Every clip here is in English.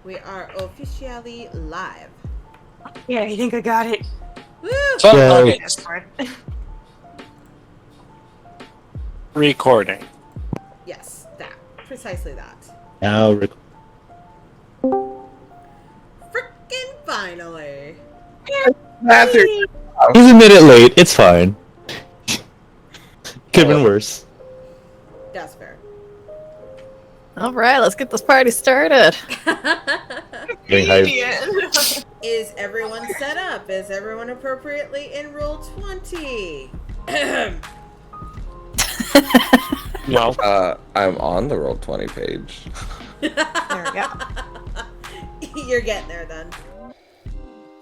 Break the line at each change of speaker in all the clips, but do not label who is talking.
We are officially live.
Yeah, you think I got it?
Woo!
So, okay,
Discord.
recording.
Yes, that. Precisely that.
now
Frickin' finally!
Matthew, he's a minute late. It's fine. Could have been worse.
That's fair.
All right, let's get this party started.
Getting hyped.
Ian.
Is everyone set up? Is everyone appropriately in Roll 20?
No.
I'm on the Roll20 page.
There we go.
You're getting there then.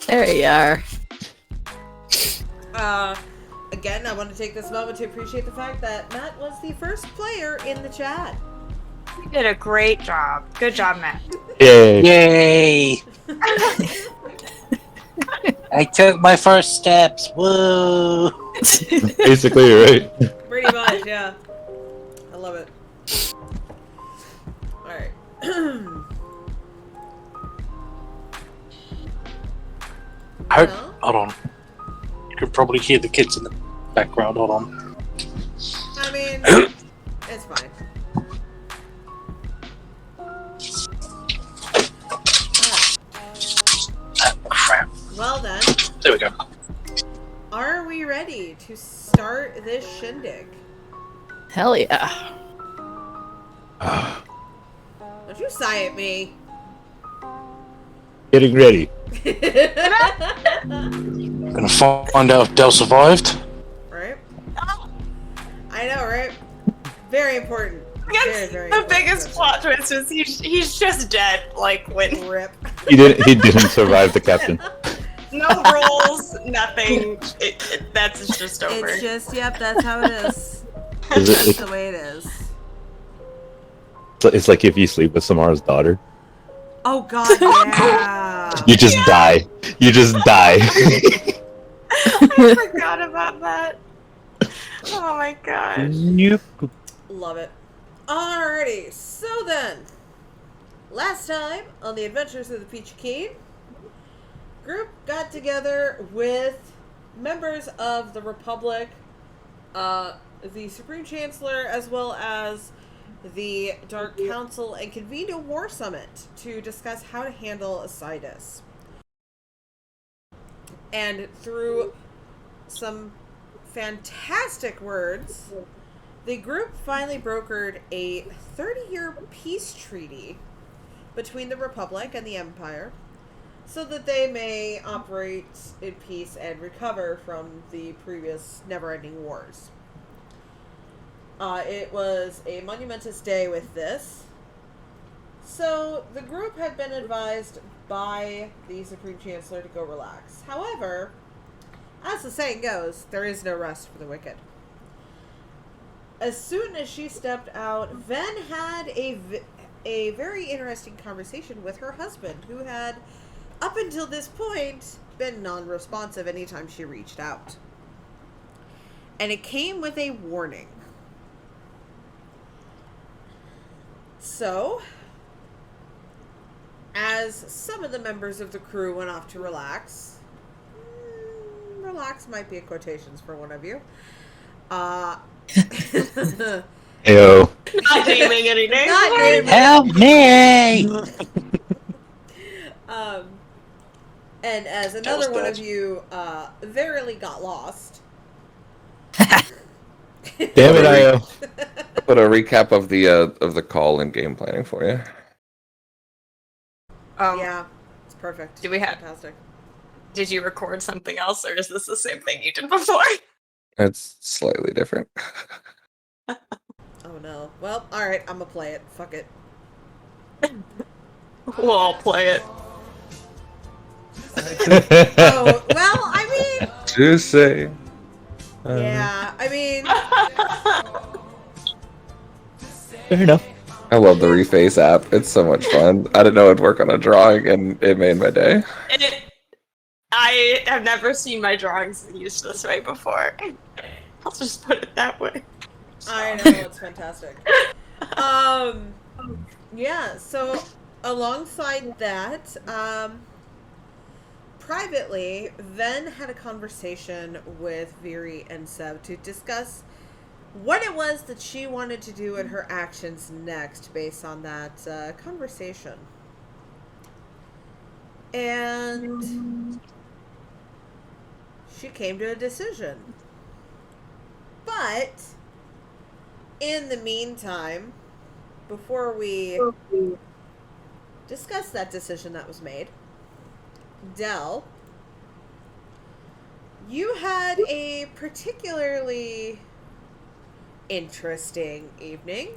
There you are.
Again, I want to take this moment to appreciate the fact that Matt was the first player in the chat.
You did a great job. Good job, Matt.
Yay.
Yay! I took my first steps. Woo!
Basically, right?
Pretty much, yeah. I love it. Alright.
Hold on. You can probably hear the kids in the background. Hold on.
I mean, it's fine.
Crap.
Well then,
There we go.
are we ready to start this shindig?
Hell yeah.
Don't you sigh at me.
Getting ready.
Gonna find out if Del survived.
Right? I know, right? Very important. Very, very
The
important.
biggest plot twist is he's just dead. Like when
Rip.
He didn't survive the captain.
no rolls, nothing. That's just over.
It's just, yep, that's how it is.
Is
That's
it-
the way it is.
It's like if you sleep with Samara's daughter,
Oh god, yeah.
you just die. You just die.
I forgot about that. Oh my god.
Nope.
Love it. Alrighty, so then, last time on the Adventures of the Peachy group got together with members of the Republic, the Supreme Chancellor, as well as the Dark Council, and convened a war summit to discuss how to handle Asidus. And through some fantastic words, the group finally brokered a 30-year peace treaty between the Republic and the Empire so that they may operate in peace and recover from the previous never-ending wars. It was a monumentous day with this. So the group had been advised by the Supreme Chancellor to go relax. However, as the saying goes, there is no rest for the wicked. As soon as she stepped out, Ven had a very interesting conversation with her husband, who had, up until this point, been non-responsive anytime she reached out. And it came with a warning. So, as some of the members of the crew went off to relax, relax might be in quotations for one of you,
Ayo.
Not naming any names.
Not naming.
Help me!
And as another one of you verily got lost.
Damn it, Io.
Put a recap of the call and game planning for you.
Yeah, it's perfect.
Do we have-
Fantastic.
Did you record something else, or is this the same thing you did before?
It's slightly different.
Oh no. Well, alright, I'm gonna play it. Fuck it.
We'll all play it.
Oh, well, I mean,
To say.
yeah, I mean,
Fair enough.
I love the Reface app. It's so much fun. I didn't know it'd work on a drawing, and it made my day.
I have never seen my drawings used this way before. I'll just put it that way.
I know, it's fantastic. Yeah, so alongside that, privately, Ven had a conversation with Viri and Seb to discuss what it was that she wanted to do in her actions next based on that conversation. And she came to a decision. But in the meantime, before we discuss that decision that was made, Dell, you had a particularly interesting evening.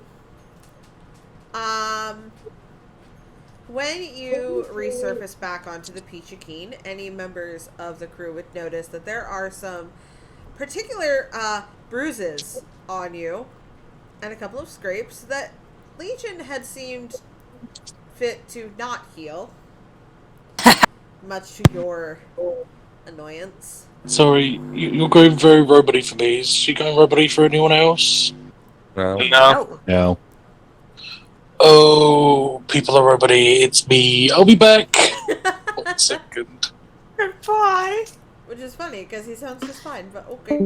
When you resurface back onto the Peachy Keen, any members of the crew would notice that there are some particular bruises on you and a couple of scrapes that Legion had seemed fit to not heal, much to your annoyance.
Sorry, you're going very robot-y for me. Is she going robot-y for anyone else?
No.
No.
No.
Oh, people are robot-y. It's me. I'll be back. 1 second.
Goodbye.
Which is funny, because he sounds just fine, but okay.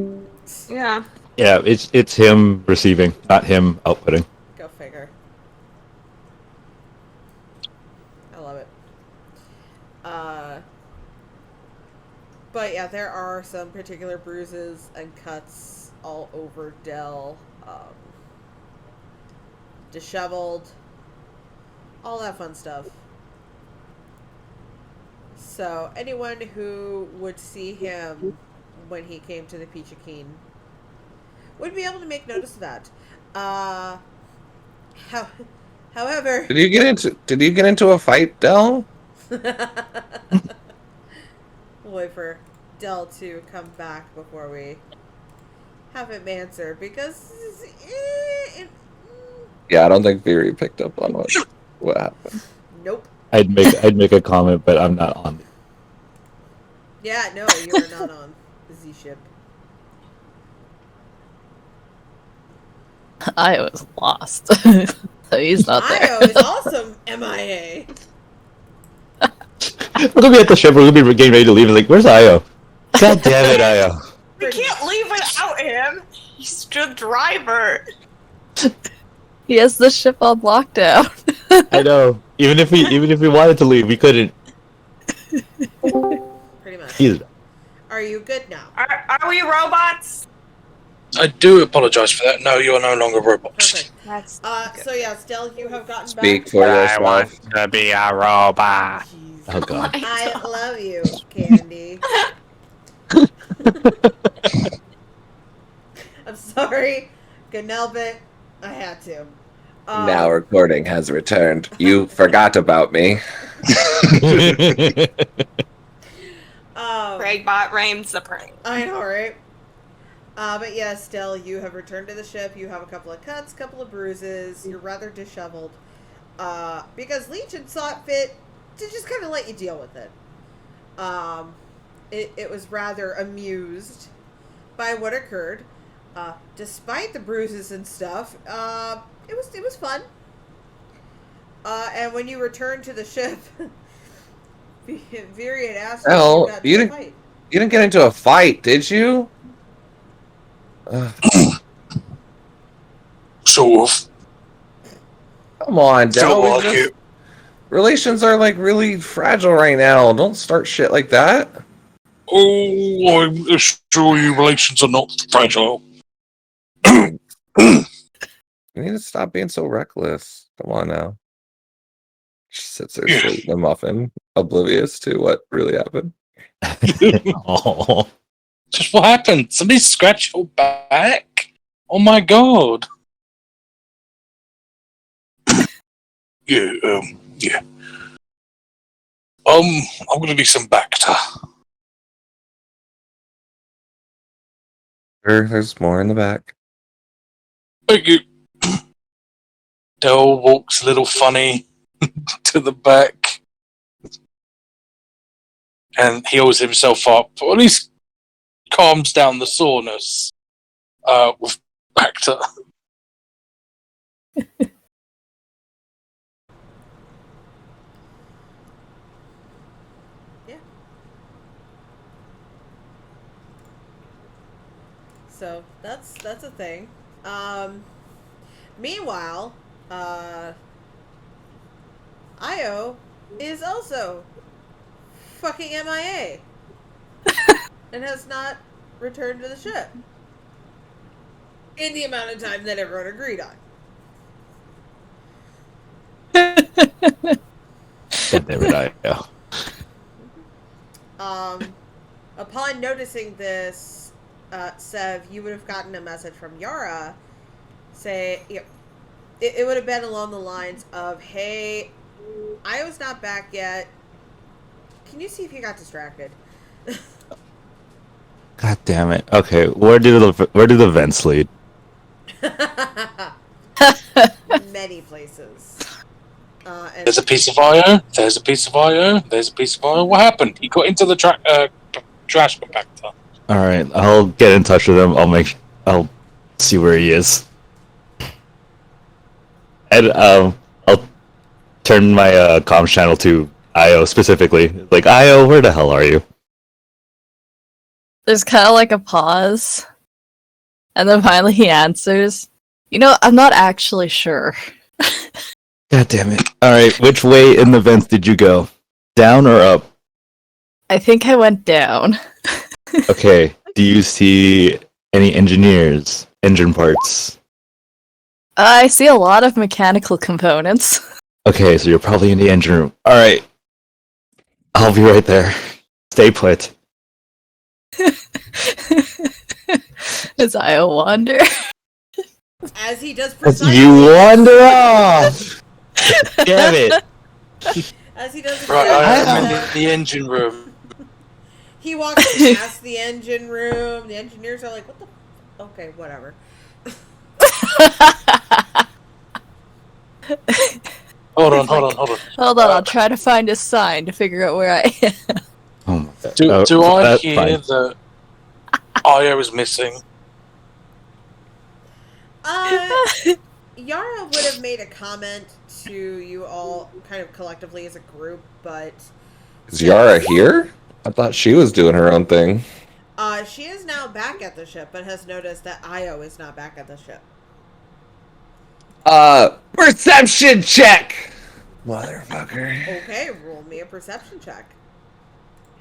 Yeah.
Yeah, it's him receiving, not him outputting.
Go figure. I love it. But yeah, there are some particular bruises and cuts all over Dell. Disheveled. All that fun stuff. So, anyone who would see him when he came to the Peachy Keen would be able to make notice of that. However...
Did you get into a fight, Dell?
We'll wait for Dell to come back before we have him answer, because
Yeah, I don't think Viri picked up on what happened.
nope.
I'd make a comment, but I'm not on.
Yeah, no, you are not on the Z ship.
I was lost. So he's not there.
Io is also MIA.
We're gonna be at the ship. We're gonna be getting ready to leave. Like, where's Io? God damn it, Io!
We can't leave without him. He's the driver.
He has the ship on lockdown.
I know. Even if we wanted to leave, we couldn't.
Pretty much.
He's
Are you good now?
Are we robots?
I do apologise for that. No, you are no longer robots.
Perfect.
That's
So yeah, Stell, you have gotten
Speak
back.
for
I
yourself.
want to be a robot.
Jeez.
oh god.
I love you, Candy. I'm sorry. Couldn't help it. I had to.
Now recording has returned. You forgot about me.
Craigbot reigns supreme.
I know, right? But yeah, still, you have returned to the ship. You have a couple of cuts, couple of bruises. You're rather disheveled. Because Legion saw it fit to just kind of let you deal with it. It was rather amused by what occurred. Despite the bruises and stuff, it was fun. And when you returned to the ship, Viri had asked
Hell,
if
you
got into a
didn't-
fight.
You didn't get into a fight, did you?
Sort of.
Come on, Dell.
Feel
we
like
just-
it.
Relations are like really fragile right now. Don't start shit like that.
Oh, I'm assure you relations are not fragile.
You need to stop being so reckless. Come on now. She sits there
Yeah.
eating a muffin, oblivious to what really happened.
Oh.
Just what happened? Somebody scratched your back? Oh my god. Yeah. Yeah. I'm gonna need some Bacta.
There's more in the back.
Thank you. Dell walks a little funny to the back and heals himself up, or at least calms down the soreness with Bacta.
So that's a thing. Meanwhile, Io is also fucking MIA and has not returned to the ship in the amount of time that everyone agreed on.
God damn it, Io.
Upon noticing this, Sev, you would have gotten a message from Yara. It would have been along the lines of, "Hey, Io's not back yet. Can you see if he got distracted?"
God damn it. Okay, where do the vents lead?
Many places. And
There's a piece of IO. There's a piece of IO. There's a piece of IO. What happened? He got into the trash compactor.
All right, I'll get in touch with him. I'll see where he is, and I'll turn my comms channel to Io specifically. Like, Io, where the hell are you?
There's kind of like a pause. And then finally he answers, I'm not actually sure.
God damn it! All right, which way in the vents did you go? Down or up?
I think I went down.
Okay. Do you see any engineers, engine parts?
I see a lot of mechanical components.
Okay, so you're probably in the engine room. All right, I'll be right there. Stay put.
As I wander.
as he does precisely.
You wander off. Damn it!
As he does.
Right, I am
exactly
in the engine room.
He walks past the engine room. The engineers are like, "What the? Okay, whatever."
Hold on.
Hold on, I'll try to find a sign to figure out where I am.
Oh my god.
Do I
that's
hear
fine.
that Io is missing?
Yara would have made a comment to you all kind of collectively as a group, but
Is Yara here? I thought she was doing her own thing.
she is now back at the ship, but has noticed that Io is not back at the ship.
Perception check! Motherfucker.
Okay, roll me a perception check.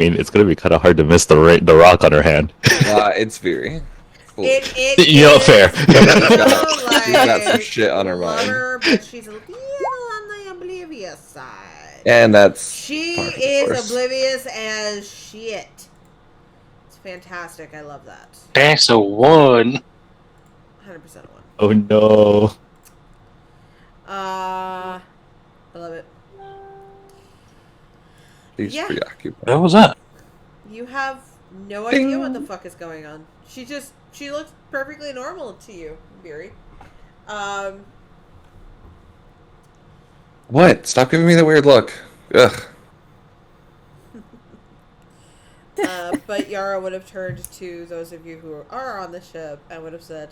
I mean, it's gonna be kind of hard to miss the rock on her hand.
It's very.
It
You know,
is
fair.
She's got some shit on her mind.
lover, but she's a little on the oblivious side.
And that's.
She
part of the
is
course.
oblivious as shit. It's fantastic. I love that.
That's a 1.
100% one.
Oh no.
I love it.
She's
Yeah.
preoccupied.
What was that?
You have no
Ding.
idea what the fuck is going on. She looks perfectly normal to you, Beery.
What? Stop giving me the weird look. Ugh.
But Yara would have turned to those of you who are on the ship and would have said,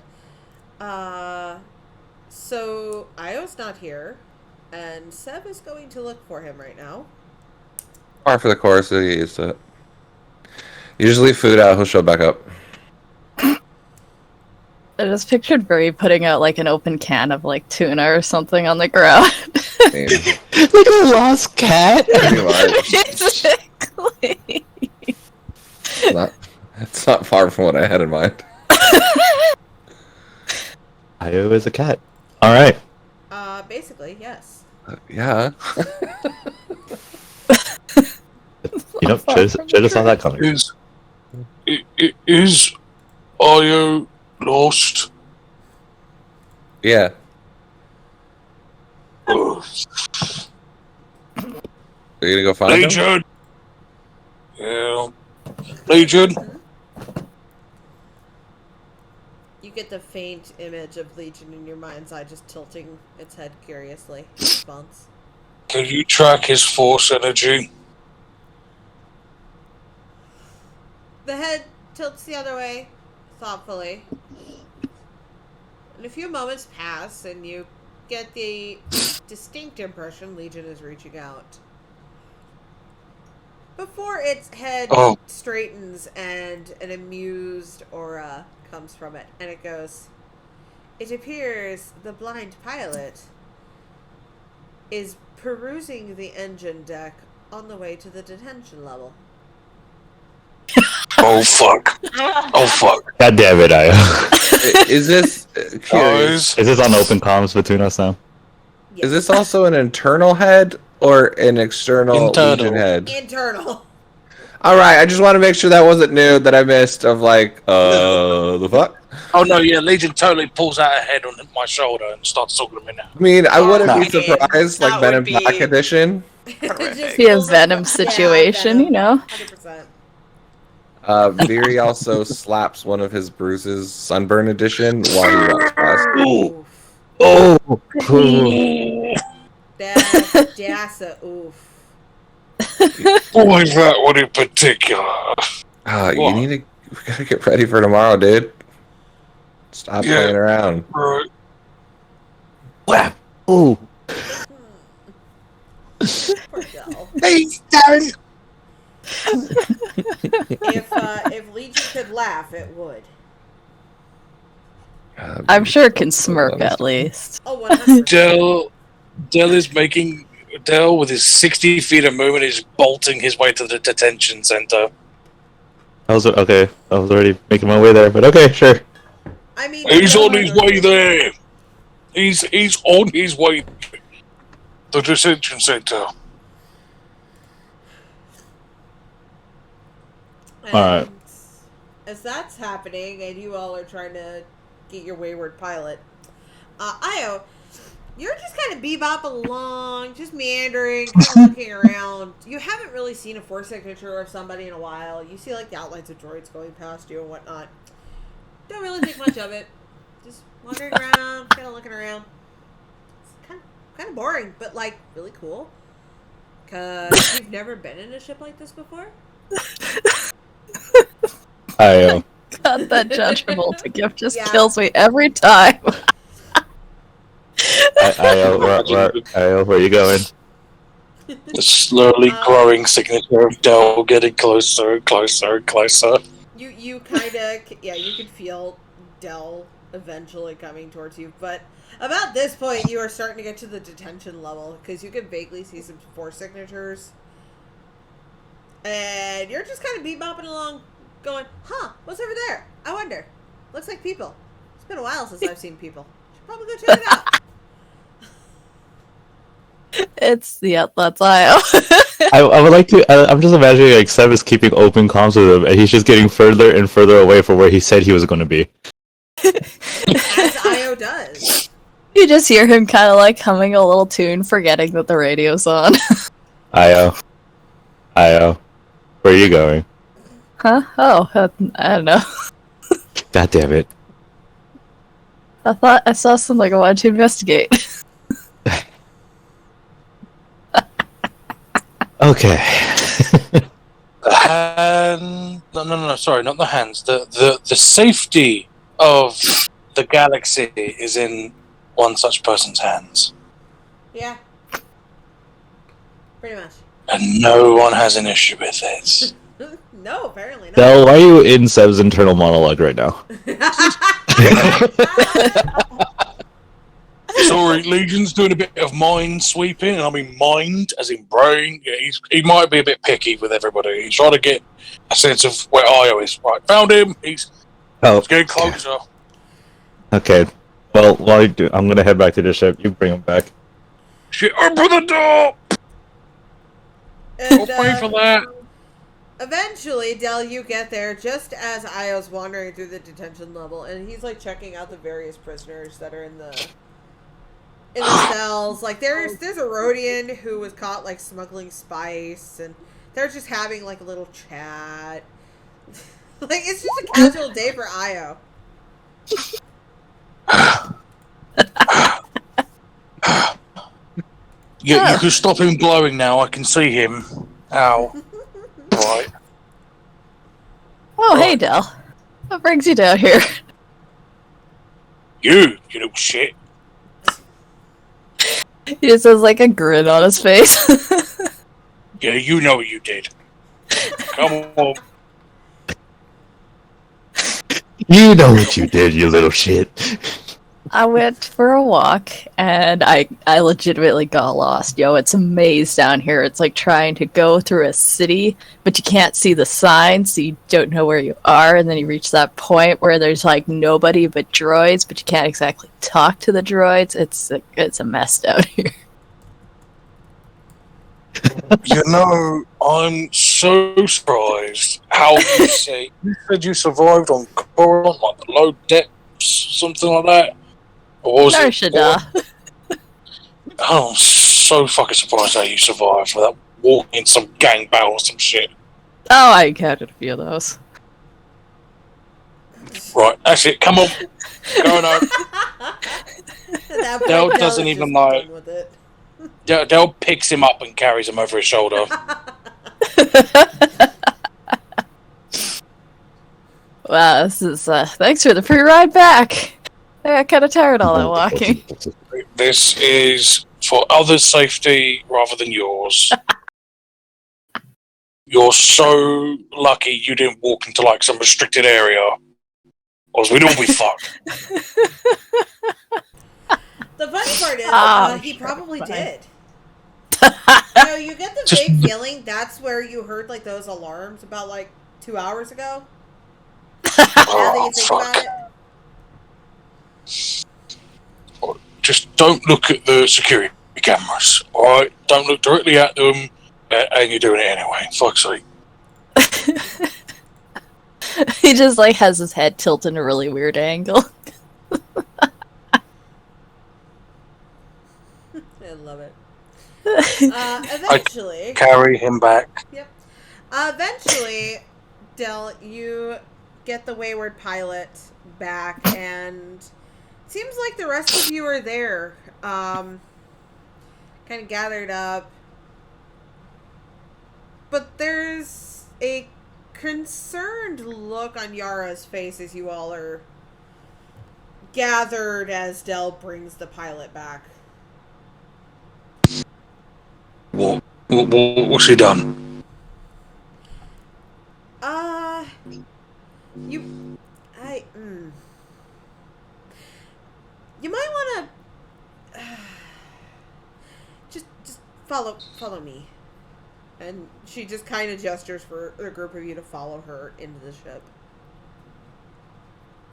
so Io's not here, and Seb is going to look for him right now.
Par for the course, so you used to it. You just leave food out, he'll show back up.
I just pictured Brie putting out like an open can of like tuna or something on the ground.
I mean,
Like a lost cat.
pretty much.
Exactly.
It's not far from what I had in mind.
Io is a cat. All right.
Basically, yes.
Yeah.
You know, should have saw that coming.
Is Io lost?
Yeah.
Ugh.
Are you gonna go find him?
Legion! Yeah. Legion!
You get the faint image of Legion in your mind's eye just tilting its head curiously in response.
Can you track his force energy?
The head tilts the other way, thoughtfully. And a few moments pass, and you get the distinct impression Legion is reaching out. Before its head straightens and an amused aura comes from it, and it goes, "It appears the blind pilot is perusing the engine deck on the way to the detention level."
Oh fuck! Oh fuck!
God damn it, Io.
Is this curious?
Guys,
Is this on open comms between us now?
Yes.
Is this also an internal head or an external
Internal.
Legion head?
Internal.
All right, I just want to make sure that wasn't new that I missed. Of like, the fuck?
oh no, yeah, Legion totally pulls out a head on my shoulder and starts talking to me now.
I mean, I wouldn't be
Okay.
surprised, like
That
Venom
would be-
Black Edition.
Just
Be a
pulls it
Venom
from-
situation,
Venom,
you know?
100%.
Viri also slaps one of his bruises, Sunburn Edition, while he walks past.
Ooh.
Oh!
That's a oof.
Why that one in particular?
You
What?
need to. We gotta get ready for tomorrow, dude. Stop
Yeah.
playing around.
Right.
Whap! Ooh!
Poor Del.
Please don't.
If Legion could laugh, it would.
I'm sure it can smirk at least.
Oh, 100%.
Del is making Del with his 60 feet of movement is bolting his way to the detention center.
I was already making my way there, but okay, sure.
I mean,
He's on his way there. He's on his way. The detention center.
And
Alright.
as that's happening, and you all are trying to get your wayward pilot, Io, you're just kind of bebopping along, just meandering, kind of looking around. You haven't really seen a force signature of somebody in a while. You see, like, the outlines of droids going past you and whatnot. Don't really think much of it. Just wandering around, kind of looking around. It's kind of boring, but, like, really cool. Because you've never been in a ship like this before?
Io.
God, that John Travolta gift just
Yeah.
kills me every time.
Io, where are you going?
The slowly growing signature of Del getting closer and closer and closer.
You kind of, yeah, you can feel Del eventually coming towards you, but about this point, you are starting to get to the detention level, because you can vaguely see some force signatures, and you're just kind of bebopping along, going, huh, what's over there? I wonder. Looks like people. It's been a while since I've seen people. Should probably go check it out.
That's Io.
I would like to. I'm just imagining like Seb is keeping open comms with him, and he's just getting further and further away from where he said he was going to be.
As Io does.
You just hear him kind of like humming a little tune, forgetting that the radio's on.
Io, where are you going?
Huh? Oh, I don't know.
God damn it!
I thought I saw something I wanted to investigate.
Okay.
The hand. No, sorry, not the hands. The safety of the galaxy is in one such person's hands.
Yeah. Pretty much.
And no one has an issue with it.
No, apparently not.
Del, why are you in Seb's internal monologue right now?
Sorry, Legion's doing a bit of mind sweeping, and I mean mind as in brain. Yeah, he might be a bit picky with everybody. He's trying to get a sense of where Io is. Right, found him. He's getting closer.
Okay. Well, while you do, I'm gonna head back to the ship. You bring him back.
Shit, open the door!
And,
I'll pay for that.
eventually, Del, you get there just as Io's wandering through the detention level, and he's like checking out the various prisoners that are in the cells. Like there's a Rhodian who was caught like smuggling spice, and they're just having like a little chat. Like it's just a casual day for Io.
You can stop him glowing now. I can see him. Ow. Right.
Oh, hey, Del. What brings you down here?
You little shit.
He just has like a grin on his face.
Yeah, you know what you did. Come on.
You know what you did, you little shit.
I went for a walk and I legitimately got lost. Yo, it's a maze down here. It's like trying to go through a city, but you can't see the signs, so you don't know where you are. And then you reach that point where there's like nobody but droids, but you can't exactly talk to the droids. It's a mess down here.
You know, I'm so surprised how you say you said you survived on Coruscant, like the low depths, something like that. Or was
Nar
it?
Shaddaa.
I'm so fucking surprised how you survived without walking in some gang battle or some shit.
Oh, I encountered a few of those.
Right, that's it. Come on, go no.
At that point,
Del
Del
doesn't
is
even
just
know.
done with it.
Del picks him up and carries him over his shoulder.
Wow, this is thanks for the free ride back. I got kind of tired all that walking.
This is for others' safety rather than yours. You're so lucky you didn't walk into like some restricted area, or we'd all be fucked.
The funny part is, he
sure,
probably
fine.
did. You know, you get the
Just-
vague feeling that's where you heard like those alarms about like 2 hours ago. Now that
Oh,
you think
fuck.
about it.
Just don't look at the security cameras, alright? Don't look directly at them, and you're doing it anyway. Fuck's sake.
He just like has his head tilted in a really weird angle.
I love it. Eventually,
Carry him back.
eventually, Del, you get the wayward pilot back, and seems like the rest of you are there, kind of gathered up. But there's a concerned look on Yara's face as you all are gathered as Del brings the pilot back.
What's he done?
You might want to just follow me. And she just kind of gestures for the group of you to follow her into the ship.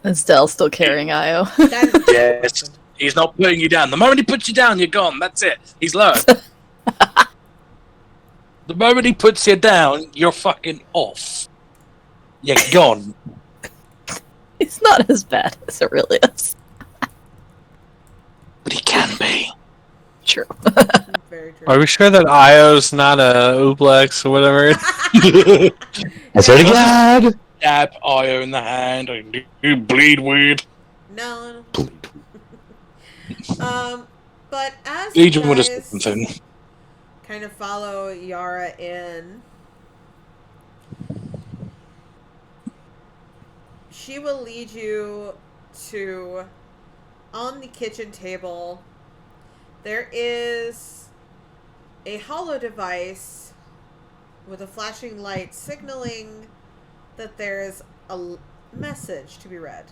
Is Del still carrying Io?
That is
Yes. He's not putting you down. The moment he puts you down, you're gone. That's it. He's learned. The moment he puts you down, you're fucking off. You're gone.
It's not as bad as it really is.
But he can be.
True.
Very true.
Are we sure that Io's not a Ublex or whatever?
I swear to God!
Stab Io in the hand and you bleed weird.
No. But as
Legion
you
would have
guys
said something.
kind of follow Yara in, she will lead you to, on the kitchen table, there is a hollow device with a flashing light signaling that there is a message to be read.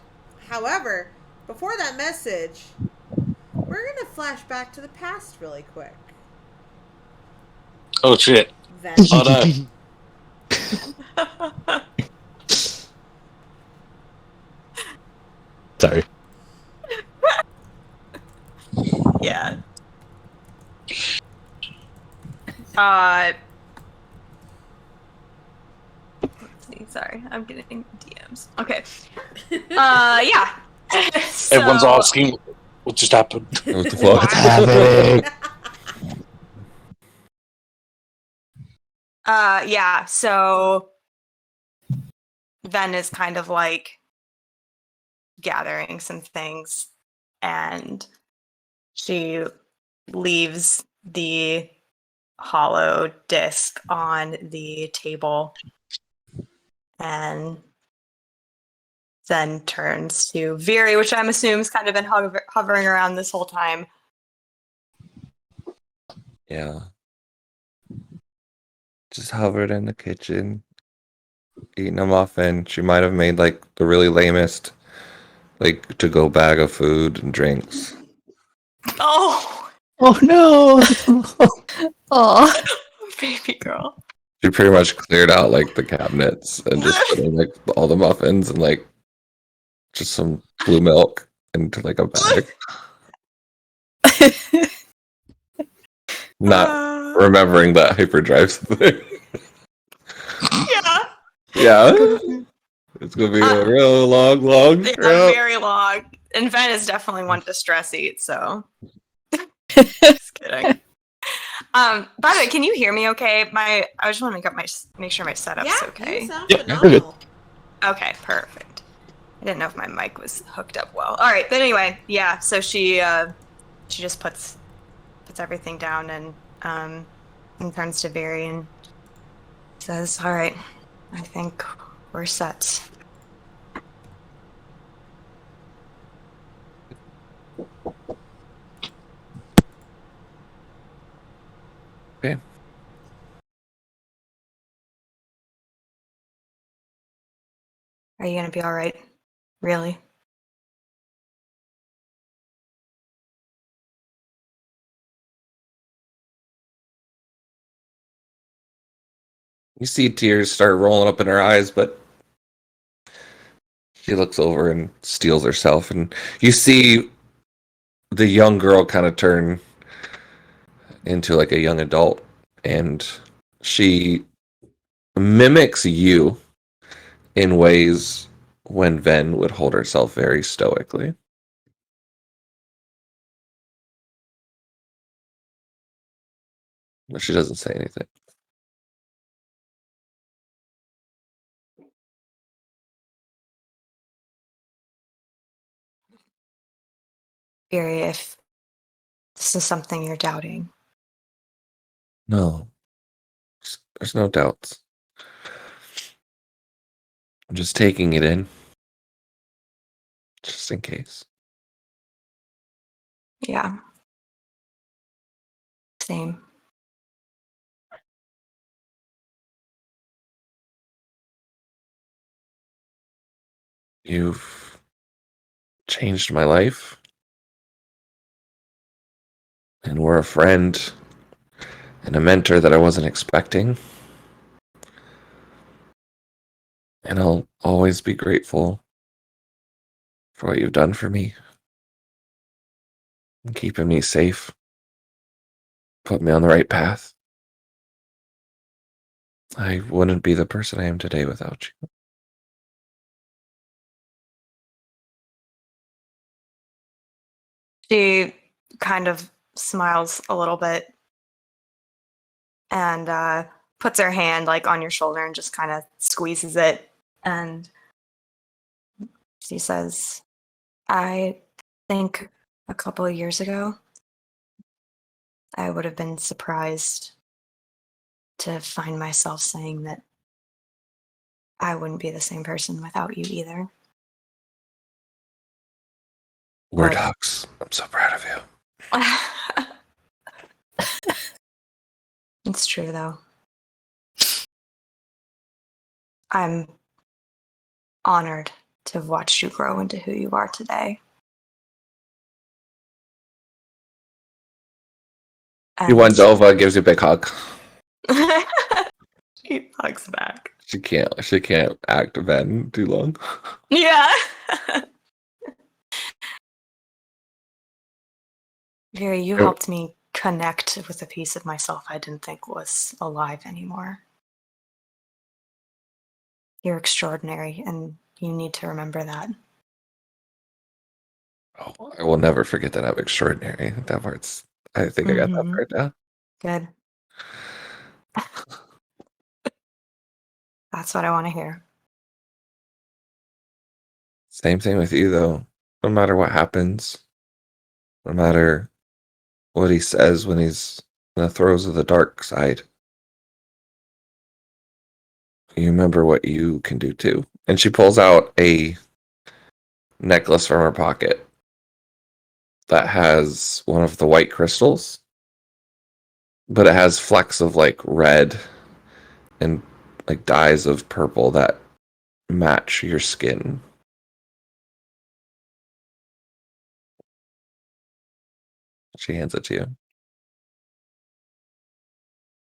However, before that message, we're going to flash back to the past really quick.
Oh shit.
Then,
Oh no.
Sorry.
Yeah. Let's see. Sorry, I'm getting DMs. Okay. Yeah. So,
Everyone's asking what just happened.
What the fuck?
What's happening?
Yeah. So Ven is kind of like gathering some things, and she leaves the hollow disc on the table and then turns to Viri, which I'm assuming has kind of been hovering around this whole time.
Yeah. Just hovered in the kitchen, eating a muffin. She might have made like the really lamest like to-go bag of food and drinks.
Oh,
Oh no!
Oh,
baby girl.
She pretty much cleared out like the cabinets and just putting like all the muffins and like just some blue milk into like a bag. Not remembering that hyperdrive thing.
Yeah.
Yeah. It's gonna be a real long
Yeah,
route.
very long. And Ven is definitely one to stress eat, so just kidding. By the way, can you hear me okay? I just want to make sure my setup's
Yeah,
okay.
you sound
Yep,
phenomenal.
Okay, perfect. I didn't know if my mic was hooked up well. All right, but anyway, yeah. So she just puts everything down and turns to Barry and says, "All right, I think we're set."
Okay.
Are you gonna be all right? Really?
You see tears start rolling up in her eyes, but she looks over and steels herself, and you see the young girl kind of turn into like a young adult, and she mimics you in ways when Ven would hold herself very stoically. But she doesn't say anything.
Barry, if this is something you're doubting,
No, there's no doubts. I'm just taking it in, just in case.
yeah, same.
You've changed my life, and were a friend and a mentor that I wasn't expecting. And I'll always be grateful for what you've done for me and keeping me safe, put me on the right path. I wouldn't be the person I am today without you.
She kind of smiles a little bit and puts her hand like on your shoulder and just kind of squeezes it. And she says, "I think a couple of years ago, I would have been surprised to find myself saying that I wouldn't be the same person without you either."
We're
But-
dogs. I'm so proud of you.
It's true, though. I'm honored to have watched you grow into who you are today.
You want Dova, gives you a big hug.
She hugs back.
She can't act Ven too long.
Yeah. Very, you helped me connect with a piece of myself I didn't think was alive anymore. You're extraordinary, and you need to remember that.
Oh, I will never forget that I'm extraordinary. That part's I think I got that part down.
Good. That's what I want to hear.
Same thing with you though. No matter what happens, no matter what he says when he's in the throes of the dark side, you remember what you can do too. And she pulls out a necklace from her pocket that has one of the white crystals, but it has flecks of like red and like dyes of purple that match your skin. She hands it to you.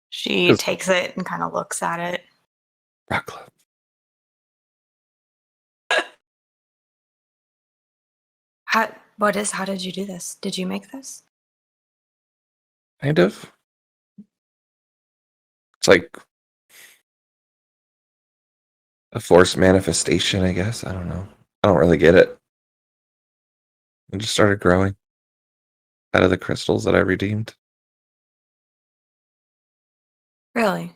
She
Just-
takes it and kind of looks at it.
Rock club.
How did you do this? Did you make this?
Kind of. It's like a forced manifestation, I guess. I don't know. I don't really get it. It just started growing out of the crystals that I redeemed.
Really?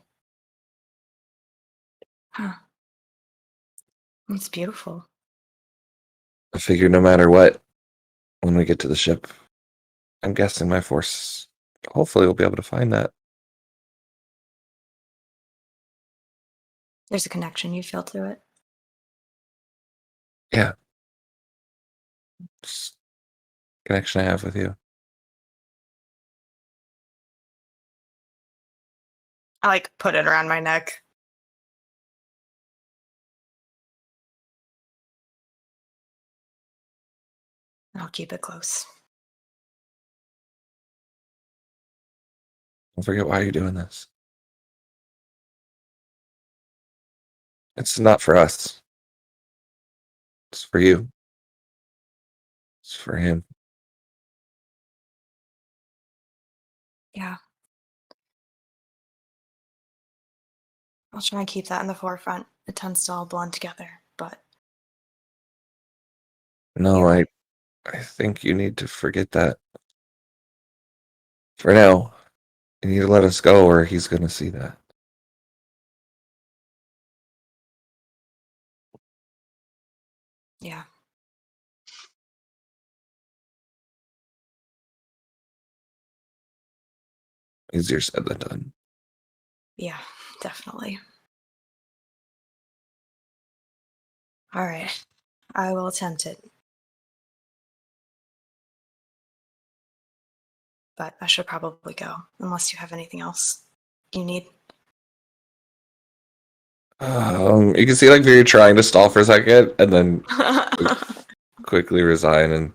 Huh. It's beautiful.
I figure no matter what, when we get to the ship, I'm guessing my force hopefully will be able to find that.
There's a connection you feel to it.
Yeah. Just connection I have with you.
I like put it around my neck. I'll keep it close.
Don't forget why you're doing this. It's not for us. It's for you. It's for him.
Yeah. I'll try and keep that in the forefront. It tends to all blend together, but
No,
Yeah.
I think you need to forget that. For now, you need to let us go or he's going to see that.
yeah.
Easier said than done.
Yeah, definitely. All right. I will attempt it. But I should probably go, unless you have anything else you need.
You can see like you're trying to stall for a second and then quickly resign. And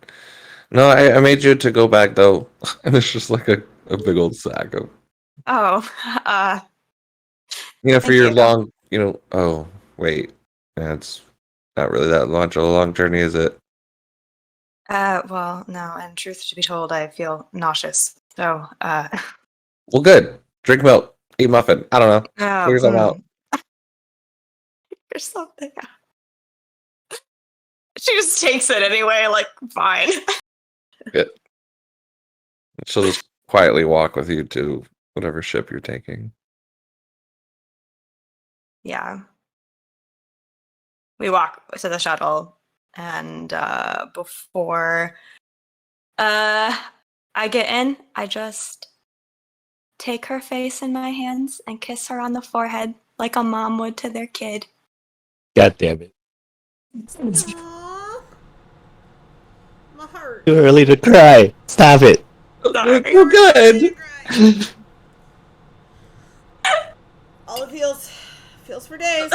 no, I made you to go back though. And it's just like a big old sack of,
Oh,
for
Thank
your
you.
long, oh, wait. Yeah, it's not really that much of a long journey, is it?
well, no, and truth to be told, I feel nauseous. So,
Well, good. Drink milk. Eat muffin. I don't know. Figure something out.
There's something. She just takes it anyway, like, fine.
Good. She'll just quietly walk with you to whatever ship you're taking.
Yeah. We walk to the shuttle, and before I get in, I just take her face in my hands and kiss her on the forehead like a mom would to their kid.
God damn it.
Aww. My heart.
Too early to cry. Stop it.
Sorry.
Well, good.
All it feels for days.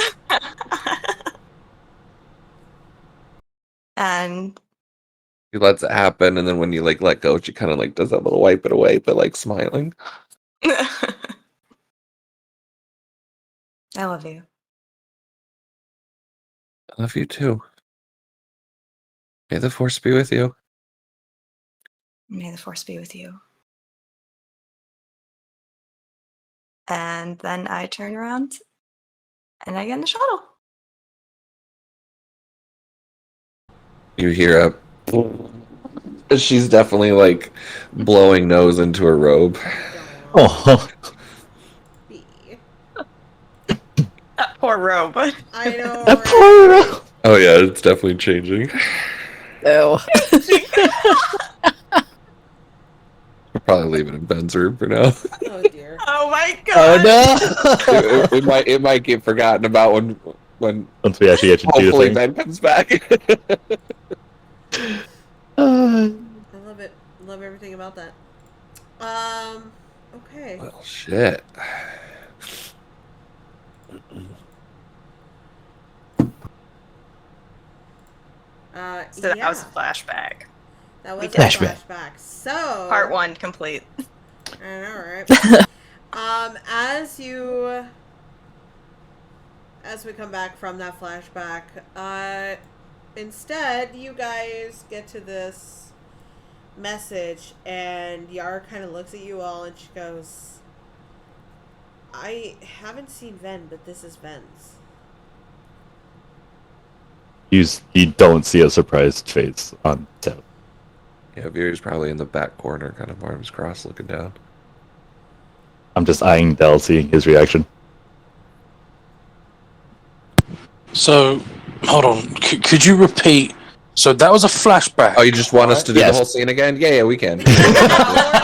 And
He lets it happen, and then when you like let go, she kind of like does that little wipe it away, but like smiling.
I love you.
I love you too. May the force be with you.
May the force be with you. And then I turn around and I get in the shuttle.
You hear a. She's definitely like blowing nose into her robe.
Oh.
B.
That poor robe.
I know.
That
right?
poor
Oh yeah, it's definitely changing.
No.
We'll probably leave it in Ben's room for now.
Oh dear.
Oh my
Oh
god.
no!
it might get forgotten about when
Once we actually get to do
hopefully
things.
Ben comes back.
I love it. Love everything about that. Okay.
Well, shit.
So that
yeah.
was a flashback.
That
We
was a
did.
Flashback.
flashback. So
Part 1 complete.
I know, right? As we come back from that flashback, instead you guys get to this message, and Yara kind of looks at you all, and she goes, "I haven't seen Ven, but this is Ven's."
You don't see a surprised face on Tev.
Yeah, Veer's probably in the back corner, kind of arms crossed, looking down.
I'm just eyeing Del, seeing his reaction.
So, hold on. Could you repeat? So that was a flashback.
Oh, you just want us to do the
Yes.
whole scene again? Yeah, we can.
No.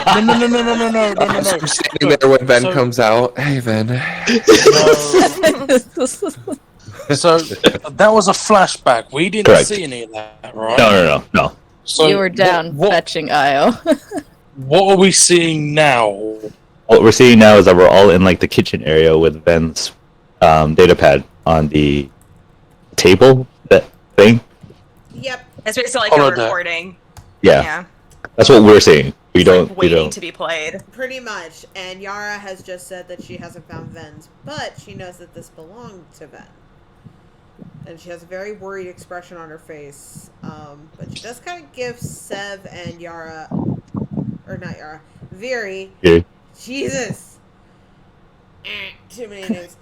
I'm standing there when Ben comes out. Hey, Ben.
So that was a flashback. We didn't
Correct.
see any of that, right?
No.
So you were down fetching Io.
What are we seeing now?
What we're seeing now is that we're all in like the kitchen area with Ben's data pad on the table, that thing.
Yep.
It's basically like
Follow
a
that.
recording.
Yeah. That's what we're seeing. We
It's
don't.
like
we
waiting
don't.
to be played.
Pretty much. And Yara has just said that she hasn't found Ven's, but she knows that this belonged to Ven. And she has a very worried expression on her face. But she does kind of give Sev and Yara, or not Yara, Viri.
Yeah.
Jesus. Too many names.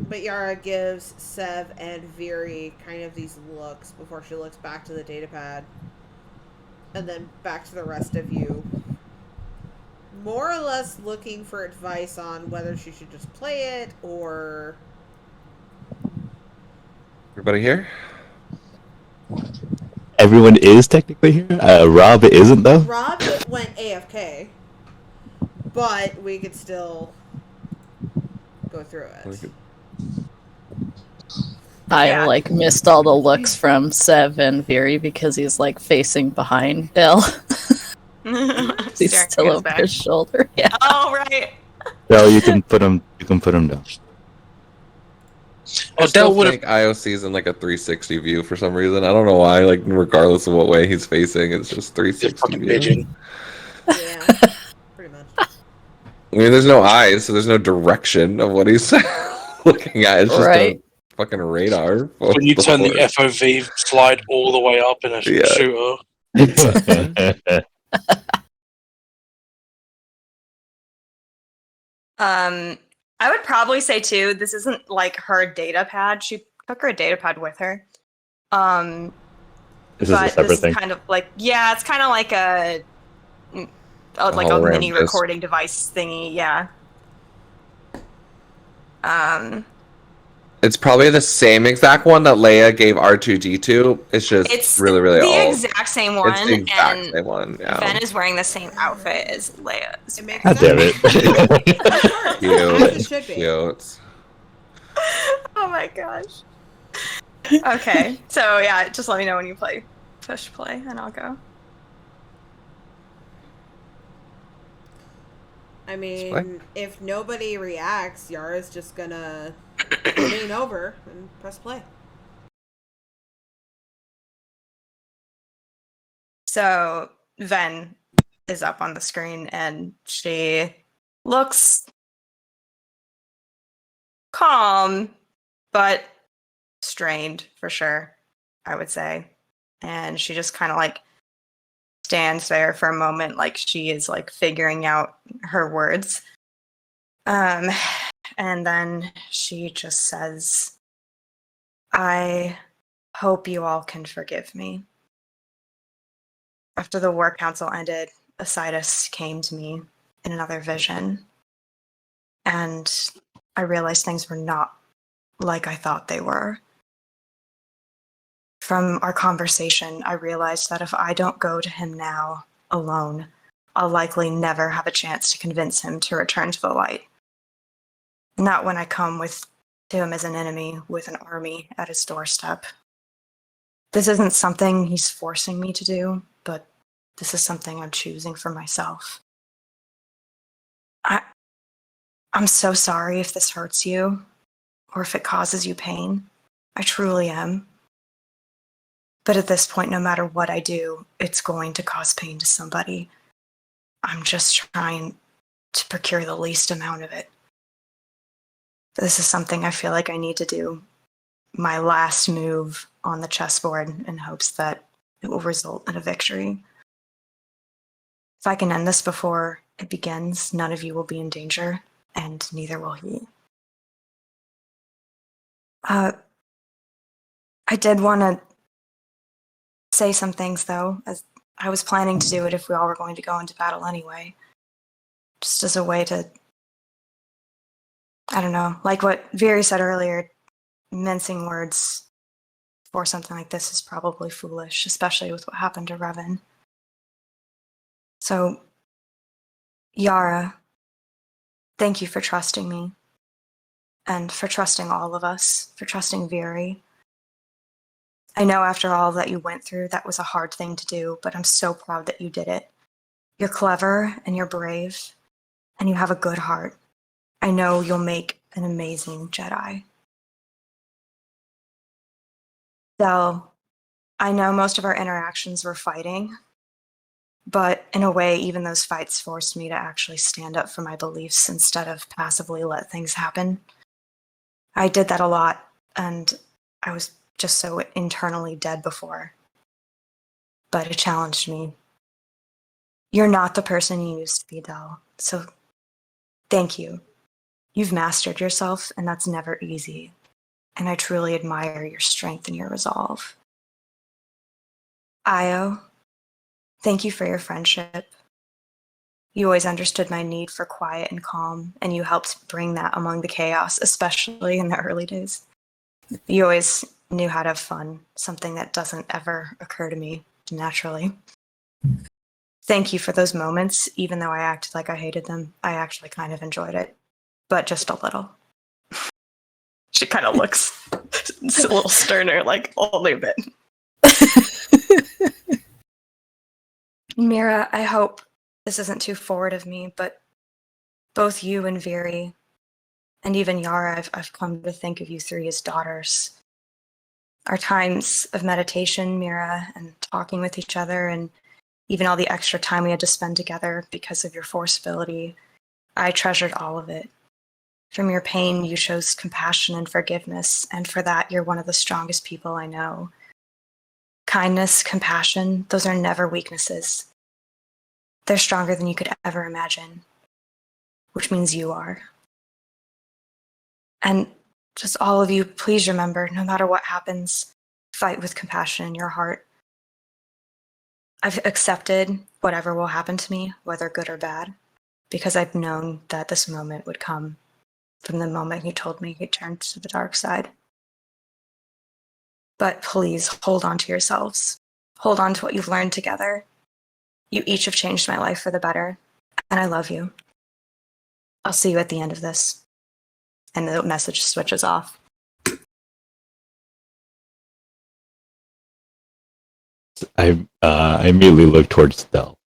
But Yara gives Sev and Viri kind of these looks before she looks back to the datapad. And then back to the rest of you. More or less looking for advice on whether she should just play it or...
Everybody here?
Everyone is technically here. Rob isn't though.
Rob went AFK. But we could still go through it.
I like missed all the looks from Sev and Viri because he's like facing behind Del. He's
Staring
still
at his
over
back.
his shoulder. Yeah.
Oh, right.
No, you can put him. You can put him down.
I
Oh,
still
Del would have.
think IOC's in like a 360 view for some reason. I don't know why. Like regardless of what way he's facing, it's just 360
Fucking
view.
pigeon.
Yeah, pretty much.
I mean, there's no eyes, so there's no direction of what he's looking at. It's just
Right.
a fucking radar.
When you turn the FOV slide all the way up in a
Yeah.
shooter.
I would probably say too, this isn't like her data pad. She took her data pad with her.
This is a
but
separate
this
thing.
is kind of like, yeah, it's kind of like a
hologram
mini
disc.
recording device thingy. Yeah.
It's probably the same exact one that Leia gave R2D2. It's just
It's
really, really
the
old.
exact same one.
It's the exact
and
same one. Yeah.
Ben is wearing the same outfit as Leia's.
It makes
God damn it.
As it should be.
Cute.
Oh my gosh. Okay, so yeah, just let me know when you push play, and I'll go.
I mean, if nobody reacts, Yara's just gonna lean over and press play.
So Ven is up on the screen, and she looks calm, but strained for sure, I would say. And she just kind of like stands there for a moment, like she is like figuring out her words. And then she just says, "I hope you all can forgive me. After the war council ended, Asidas came to me in another vision, and I realized things were not like I thought they were. From our conversation, I realized that if I don't go to him now, alone, I'll likely never have a chance to convince him to return to the light. Not when I come to him as an enemy with an army at his doorstep. This isn't something he's forcing me to do, but this is something I'm choosing for myself. I'm so sorry if this hurts you, or if it causes you pain. I truly am. But at this point, no matter what I do, it's going to cause pain to somebody. I'm just trying to procure the least amount of it. This is something I feel like I need to do, my last move on the chessboard, in hopes that it will result in a victory. If I can end this before it begins, none of you will be in danger, and neither will he. I did want to say some things, though, as I was planning to do it if we all were going to go into battle anyway. Just as a way to, I don't know, like what Viri said earlier, mincing words for something like this is probably foolish, especially with what happened to Revan. So, Yara, thank you for trusting me, and for trusting all of us, for trusting Viri. I know after all that you went through, that was a hard thing to do, but I'm so proud that you did it. You're clever, and you're brave, and you have a good heart. I know you'll make an amazing Jedi. Del, I know most of our interactions were fighting, but in a way, even those fights forced me to actually stand up for my beliefs instead of passively let things happen. I did that a lot, and I was just so internally dead before. But it challenged me. You're not the person you used to be, Del, so thank you. You've mastered yourself, and that's never easy. And I truly admire your strength and your resolve. Io, thank you for your friendship. You always understood my need for quiet and calm, and you helped bring that among the chaos, especially in the early days. You always knew how to have fun, something that doesn't ever occur to me naturally. Thank you for those moments. Even though I acted like I hated them, I actually kind of enjoyed it, but just a little. She kind of looks a little sterner, like only a bit. Mira, I hope this isn't too forward of me, but both you and Viri, and even Yara, I've come to think of you three as daughters. Our times of meditation, Mira, and talking with each other, and even all the extra time we had to spend together because of your force ability, I treasured all of it. From your pain, you chose compassion and forgiveness, and for that, you're one of the strongest people I know. Kindness, compassion, those are never weaknesses. They're stronger than you could ever imagine, which means you are. And just all of you, please remember, no matter what happens, fight with compassion in your heart. I've accepted whatever will happen to me, whether good or bad, because I've known that this moment would come from the moment you told me you turned to the dark side. But please hold on to yourselves. Hold on to what you've learned together. You each have changed my life for the better, and I love you. I'll see you at the end of this. And the message switches off.
I immediately look towards Stell.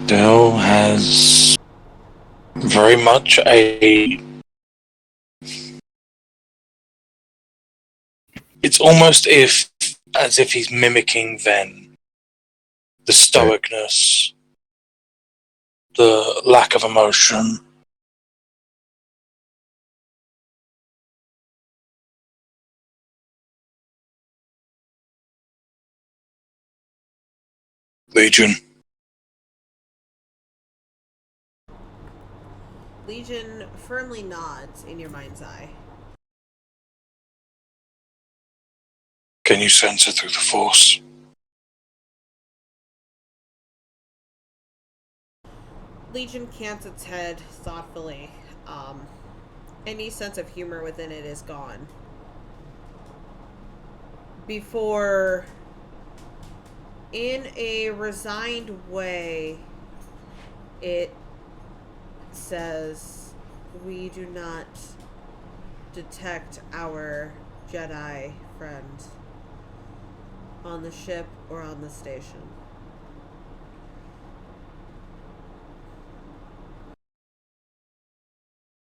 Dell has very much a. It's almost as if he's mimicking Ven. The stoicness, the lack of emotion. Legion.
Legion firmly nods in your mind's eye.
Can you sense it through the Force?
Legion cants its head thoughtfully. Any sense of humor within it is gone. Before, in a resigned way, it says, "We do not detect our Jedi friend on the ship or on the station."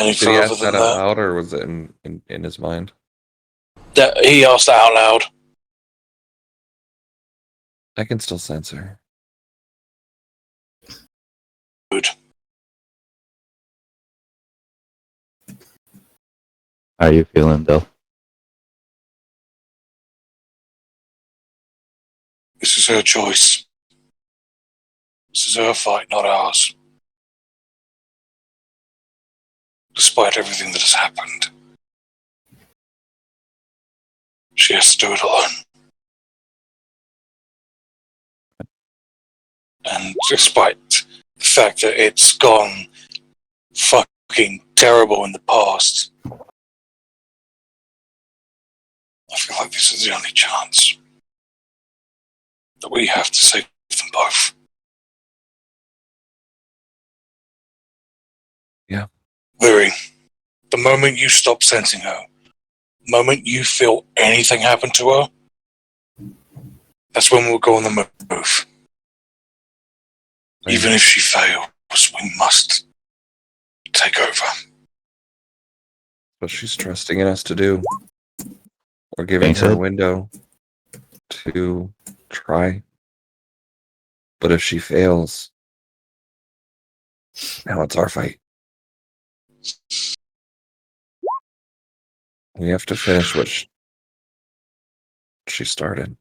any
Did he
further
ask
than
that out
that.
loud, or was it in his mind?
That he asked that out loud.
I can still sense her.
Good.
How are you feeling, Bill?
This is her choice. This is her fight, not ours. Despite everything that has happened, she has to do it alone. And despite the fact that it's gone fucking terrible in the past, I feel like this is the only chance that we have to save them both.
Yeah.
Very. The moment you stop sensing her, the moment you feel anything happen to her, that's when we'll go on the move.
Right.
Even if she fails, we must take over.
What she's trusting in us to do. We're giving
Thanks,
her a
Ed.
window to try. But if she fails, now it's our fight. We have to finish what she started.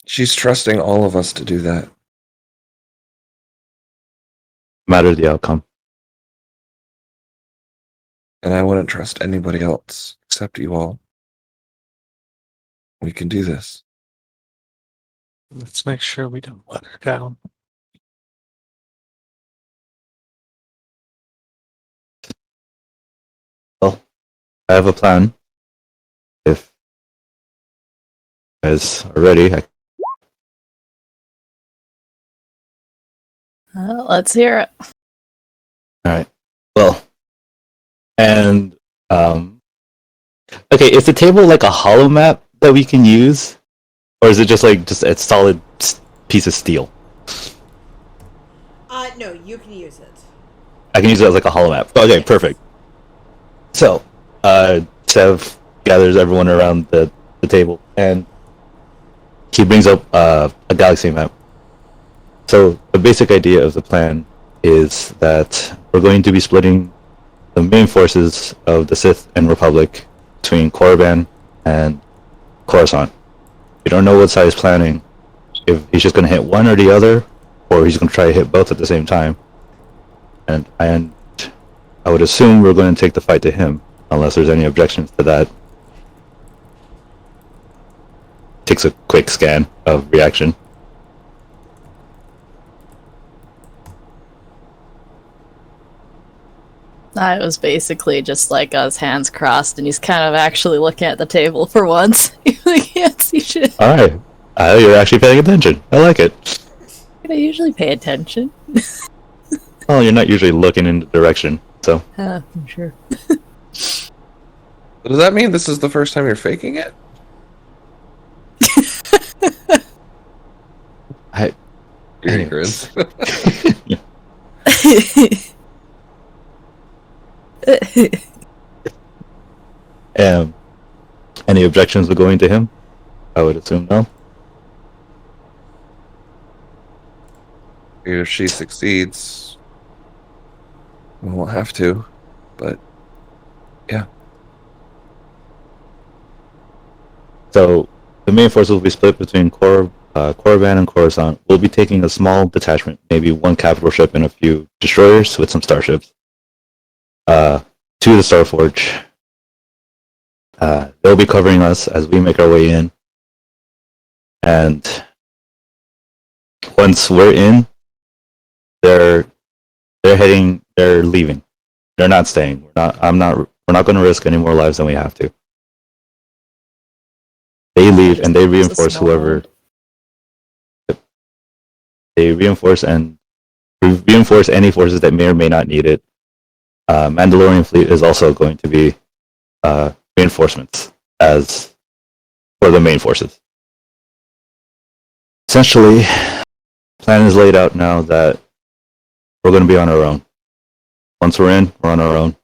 She's trusting all of us to do that.
Matter the outcome.
And I wouldn't trust anybody else except you all. We can do this.
Let's make sure we don't let her down.
Well, I have a plan. If you guys are ready,
Let's hear it.
Alright. Well, and, okay, is the table like a hollow map that we can use? Or is it just like just a solid piece of steel?
No, you can use it.
I can use it as like a hollow map. Okay,
Yes.
perfect. So, Sev gathers everyone around the table, and he brings up a galaxy map. So, the basic idea of the plan is that we're going to be splitting the main forces of the Sith and Republic between Korriban and Coruscant. We don't know what side is planning, if he's just going to hit one or the other, or he's going to try to hit both at the same time. And I would assume we're going to take the fight to him, unless there's any objections to that. Takes a quick scan of reaction.
I was basically just like us, hands crossed, and he's kind of actually looking at the table for once. He can't see shit.
Alright. You're actually paying attention. I like it.
I usually pay attention.
Well, you're not usually looking in the direction, so.
I'm sure.
Does that mean this is the first time you're faking it? Your
Anyways.
ignorance.
Any objections to going to him? I would assume no.
If she succeeds, we won't have to. But yeah.
So the main forces will be split between Korriban and Coruscant. We'll be taking a small detachment, maybe one capital ship and a few destroyers with some starships, to the Starforge. They'll be covering us as we make our way in. And once we're in, they're leaving. They're not staying. We're not going to risk any more lives than we have to. They leave and they reinforce whoever. They reinforce any forces that may or may not need it. Mandalorian fleet is also going to be reinforcements as for the main forces. Essentially, the plan is laid out now that we're going to be on our own. Once we're in, we're on our own. Is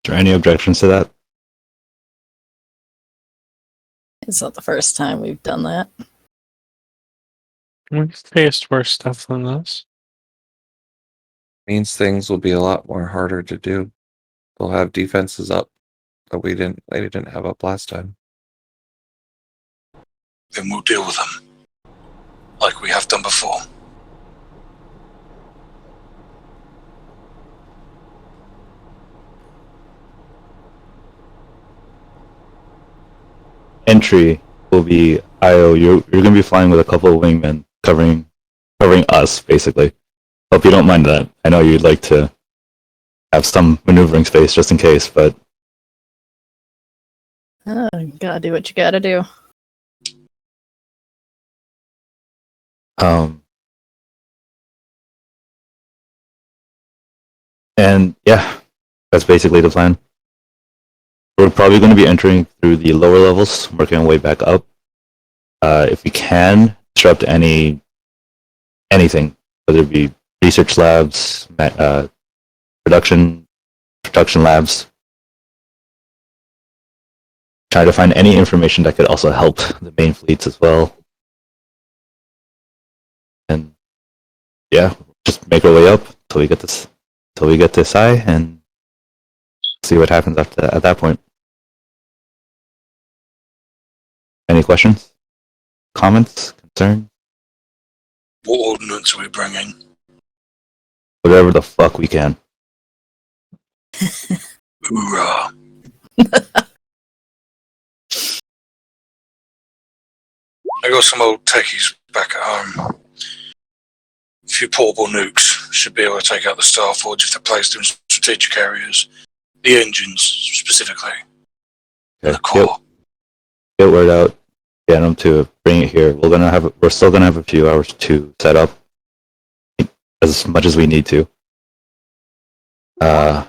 there any objections to that?
It's not the first time we've done that.
We've faced worse stuff than this.
Means things will be a lot more harder to do. They'll have defenses up that they didn't have up last time.
Then we'll deal with them. Like we have done before.
Entry will be Io. You're gonna be flying with a couple of wingmen covering us, basically. Hope you don't mind that. I know you'd like to have some maneuvering space just in case, but
Gotta do what you gotta do.
and yeah, that's basically the plan. We're probably going to be entering through the lower levels, working our way back up. If we can disrupt anything, whether it be research labs, production labs, try to find any information that could also help the main fleets as well. And yeah, just make our way up till we get this eye and see what happens at that point. Any questions? Comments? Concerns?
What ordnance are we bringing?
Whatever the fuck we can.
Hoorah. I got some old techies back at home. A few portable nukes should be able to take out the Star Forge if they're placed in strategic areas. The engines, specifically.
Okay.
The core.
Get word out. Get them to bring it here. We're still gonna have a few hours to set up, as much as we need to. Yeah.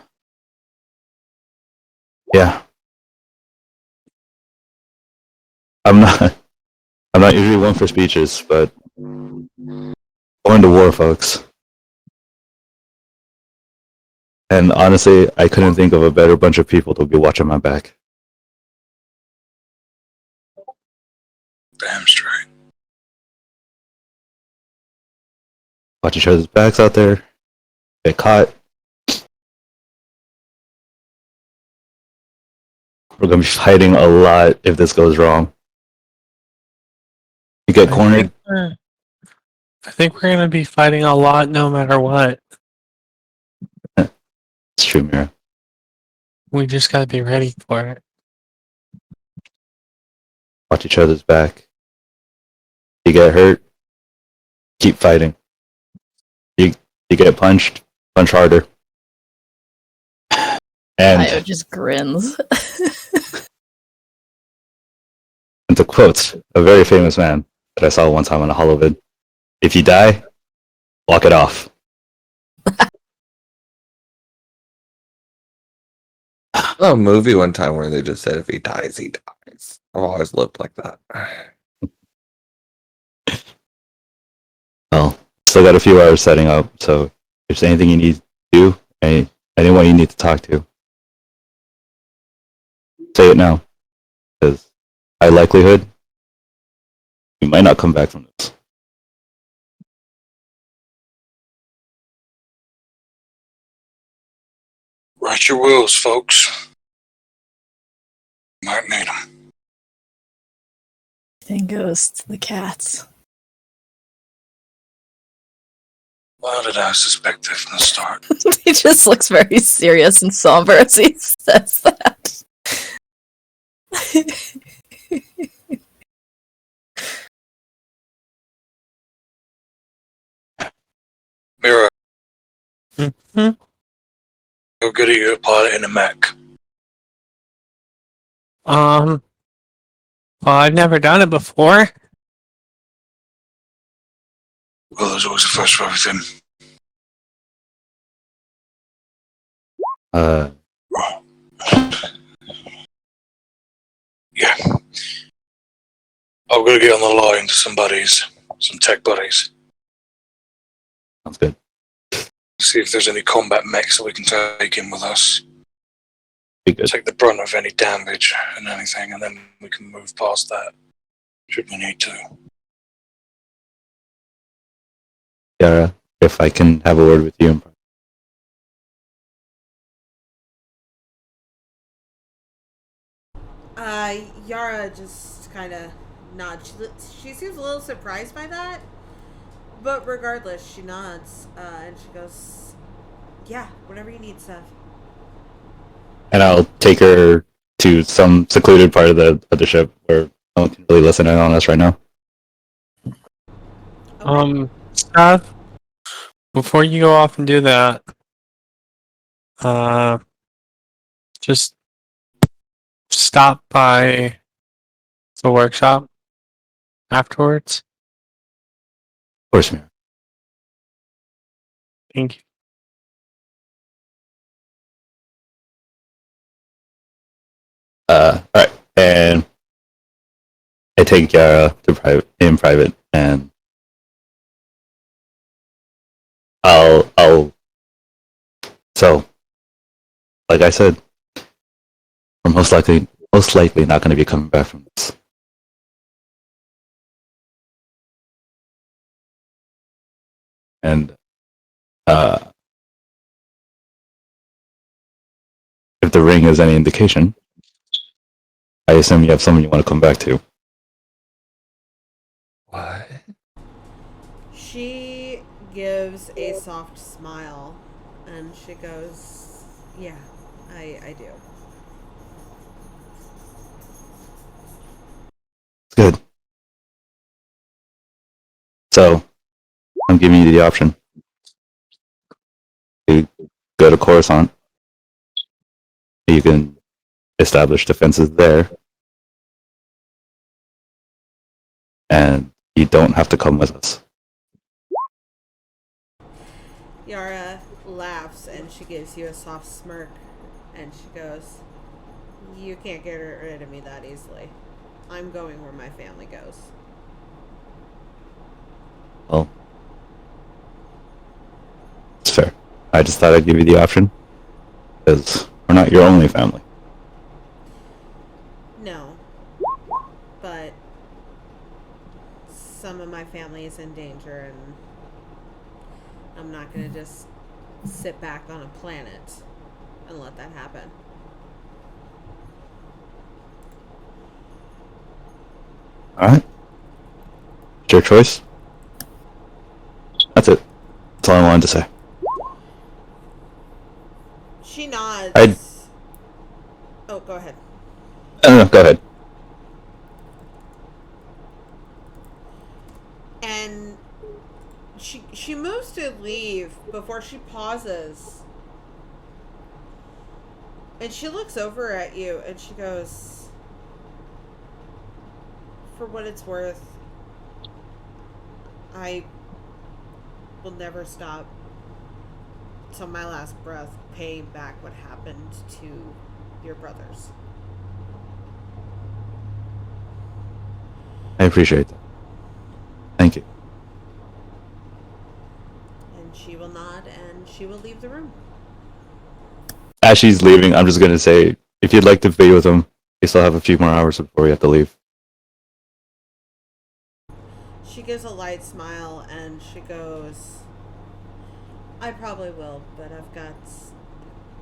I'm not usually one for speeches, but going to war, folks. And honestly, I couldn't think of a better bunch of people to be watching my back.
Damn straight.
Watch each other's backs out there. Get caught. We're gonna be fighting a lot if this goes wrong. You get cornered.
I think we're going to be fighting a lot no matter what.
It's true, Mira.
We just got to be ready for it.
Watch each other's back. You get hurt, keep fighting. You get punched, punch harder. And
Io just grins.
and to quote a very famous man that I saw one time on a holovid, if you die, walk it off.
I saw a movie one time where they just said if he dies, he dies. I've always lived like that.
Well, still got a few hours setting up, so if there's anything you need to do, anyone you need to talk to, say it now. Because high likelihood, you might not come back from this.
Write your wills, folks. Might need them.
Thing goes to the cats.
Why did I suspect that from the start?
He just looks very serious and somber as he says that.
Mira,
Mm-hmm.
how good are you at piloting a mech?
Well, I've never done it before.
Well, there's always a first for everything. Yeah. I'm gonna get on the line to some tech buddies.
Sounds good.
See if there's any combat mechs that we can take in with us.
Be good.
Take the brunt of any damage and anything, and then we can move past that should we need to.
Yara, if I can have a word with you.
Yara just kind of nods. She seems a little surprised by that, but regardless, she nods and she goes, "Yeah, whatever you need, Seth."
And I'll take her to some secluded part of the ship where no one can really listen in on us right now.
Okay.
Seth, before you go off and do that, just stop by the workshop afterwards.
Of course, Mira.
Thank you.
Alright. And I take Yara to private, and so, like I said, we're most likely not going to be coming back from this. And if the ring is any indication, I assume you have someone you want to come back to.
What?
She gives a soft smile and she goes, "Yeah, I do."
Good. So, I'm giving you the option to go to Coruscant. You can establish defenses there, and you don't have to come with us.
Yara laughs and she gives you a soft smirk and she goes, "You can't get rid of me that easily. I'm going where my family goes."
Well, it's fair. I just thought I'd give you the option, because we're not your only family.
No. But some of my family is in danger and I'm not going to just sit back on a planet and let that happen.
Alright? It's your choice. That's it. That's all I wanted to say.
She nods. Oh, go ahead.
No, go ahead.
And she moves to leave before she pauses. And she looks over at you and she goes, "For what it's worth, I will never stop till my last breath paying back what happened to your brothers."
I appreciate that. Thank you.
And she will nod and she will leave the room.
As she's leaving, I'm just going to say, if you'd like to be with him, you still have a few more hours before we have to leave.
She gives a light smile and she goes, "I probably will, but I've got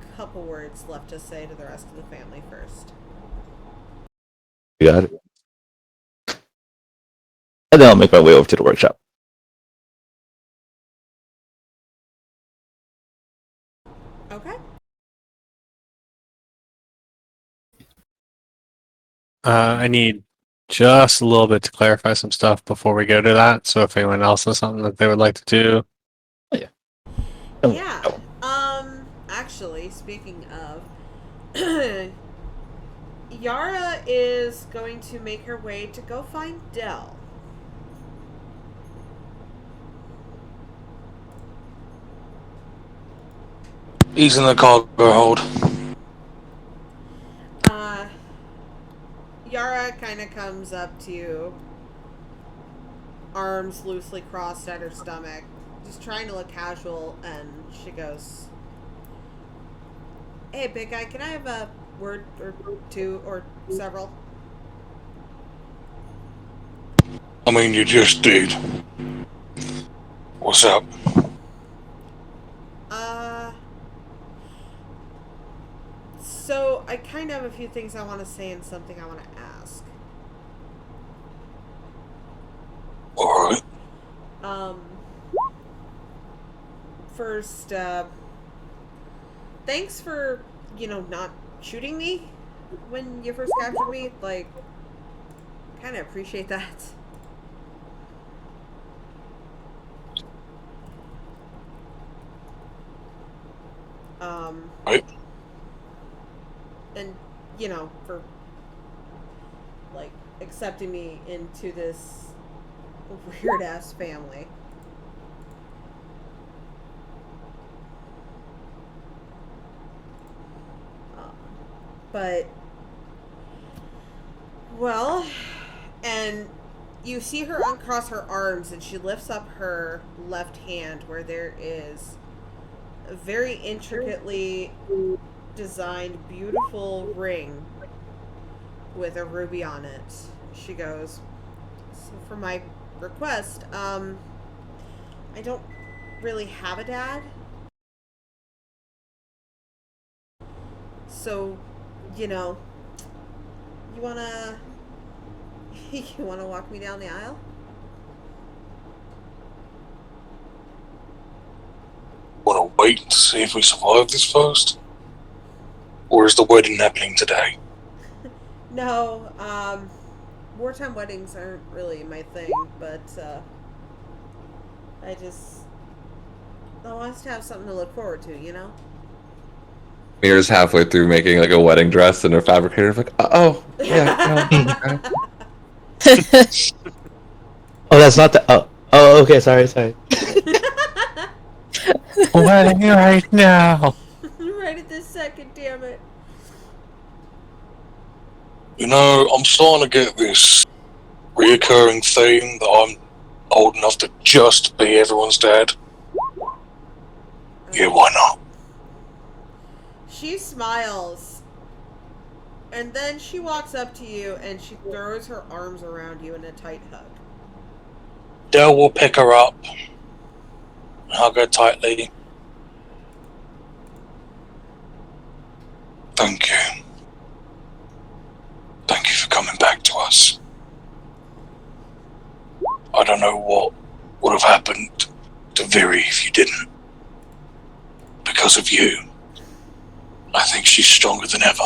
a couple words left to say to the rest of the family first."
You got it. And then I'll make my way over to the workshop.
Okay.
I need just a little bit to clarify some stuff before we go to that. So if anyone else has something that they would like to do,
Yeah. Actually, speaking of, Yara is going to make her way to go find Dell.
He's in the cargo hold.
Yara kind of comes up to you, arms loosely crossed at her stomach, just trying to look casual, and she goes, "Hey, big guy, can I have a word or two or several?"
I mean, you just did. What's up?
So I kind of have a few things I want to say and something I want to ask.
Alright.
First, thanks for, not shooting me when you first captured me. Like, kind of appreciate that.
Right.
And, for, like, accepting me into this weird-ass family. But, well, and you see her uncross her arms, and she lifts up her left hand where there is a very intricately designed, beautiful ring with a ruby on it. She goes, "So for my request, I don't really have a dad. So, you wanna you wanna walk me down the aisle?"
Wanna wait to see if we survive this first? Or is the wedding happening today?
No, wartime weddings aren't really my thing, but I want us to have something to look forward to,
Mira's halfway through making like a wedding dress and her fabricator's like, oh, yeah, no, okay.
Oh, that's not the. Oh, okay. Sorry.
Wedding right now.
Right at this second, damn it.
I'm starting to get this reoccurring theme that I'm old enough to just be everyone's dad. Yeah, why not?
She smiles, and then she walks up to you and she throws her arms around you in a tight hug.
Dell will pick her up and hug her tightly. Thank you. Thank you for coming back to us. I don't know what would have happened to Viri if you didn't. Because of you, I think she's stronger than ever.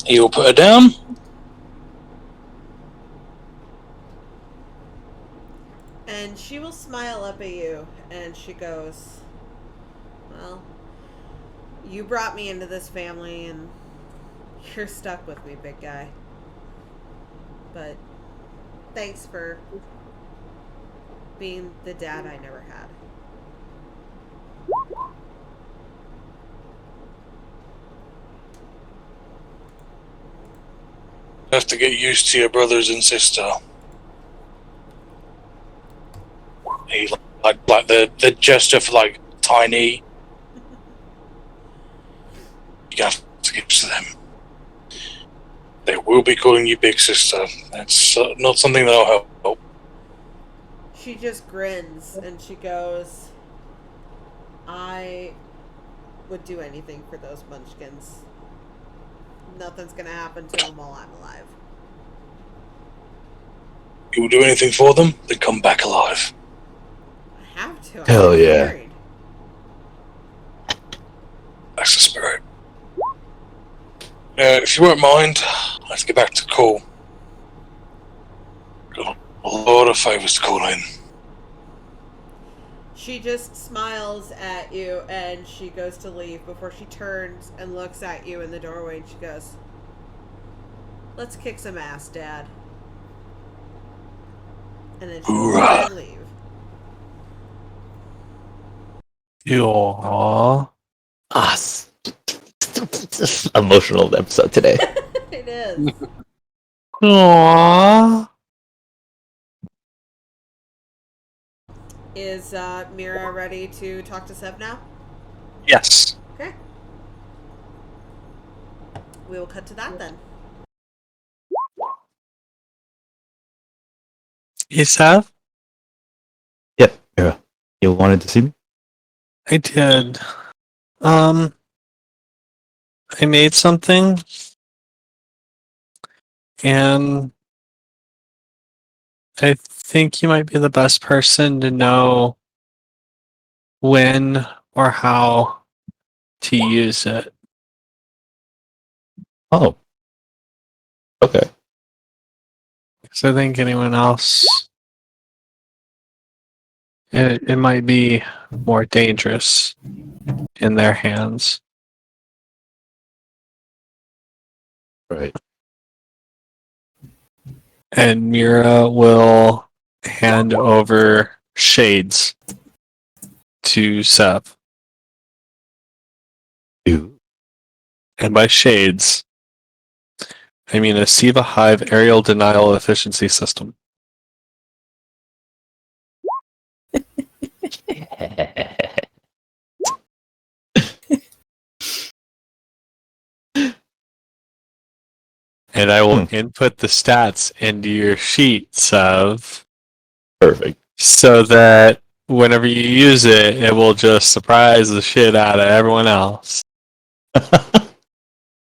You'll put her down?
And she will smile up at you, and she goes, "Well, you brought me into this family, and you're stuck with me, big guy. But thanks for being the dad I never had."
You have to get used to your brothers and sister. He like the gesture for like tiny. You have to get used to them. They will be calling you big sister. That's not something that'll help.
She just grins, and she goes, "I would do anything for those munchkins. Nothing's gonna happen to them while I'm alive."
You will do anything for them, then come back alive.
I have to.
Hell
I'm
yeah.
married.
That's the spirit. If you won't mind, let's get back to call. Got a lot of favors to call in.
She just smiles at you, and she goes to leave before she turns and looks at you in the doorway, and she goes, "Let's kick some ass, Dad." And then she'll
Hoorah.
leave.
Aww.
Us. Emotional episode today.
It is.
Aww.
Is Mira ready to talk to Sev now?
Yes.
Okay. We will cut to that then.
Yes, have?
Yep. Yeah. You wanted to see me?
I did. I made something, and I think you might be the best person to know when or how to use it.
Oh. Okay.
Because I think anyone else, it might be more dangerous in their hands.
Right.
And Mira will hand over shades to Seth.
You.
And by shades, I mean a Siva Hive aerial denial efficiency system. And I will input the stats into your sheets of
Perfect.
so that whenever you use it, it will just surprise the shit out of everyone else.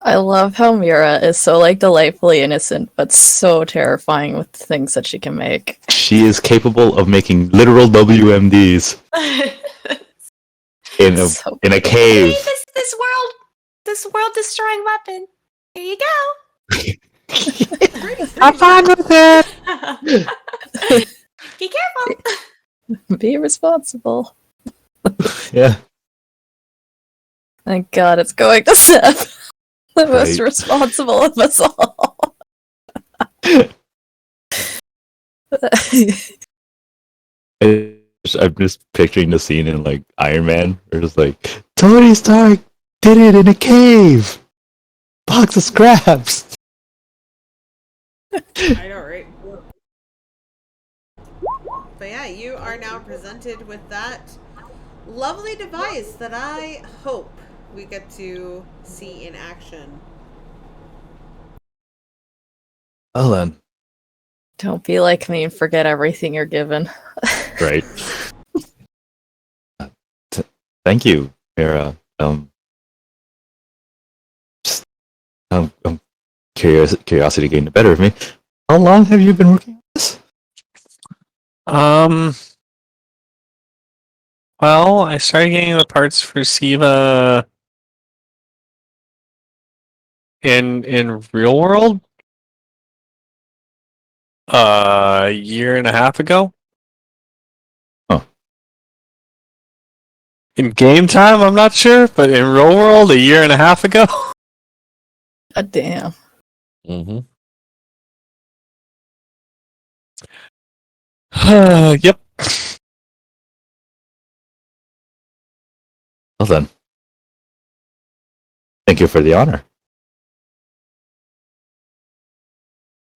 I love how Mira is so like delightfully innocent, but so terrifying with the things that she can make.
She is capable of making literal WMDs in a
So
in a cave.
This world destroying weapon. Here you go.
I'm fine with it.
Be careful.
be responsible.
Yeah.
Thank God it's going to Seth, the most
Right.
responsible of us all.
I'm just picturing the scene in like Iron Man, where it's like Tony Stark did it in a cave, box of scraps.
I know, right? But yeah, you are now presented with that lovely device that I hope we get to see in action.
Well then,
Don't be like me and forget everything you're given.
right. Thank you, Mira. Just, curiosity getting the better of me. How long have you been working on this?
Well, I started getting the parts for Siva in real world a year and a half ago.
Huh.
In game time, I'm not sure, but in real world, a year and a half ago.
God damn.
Mm-hmm.
Yep.
Well then, thank you for the honor.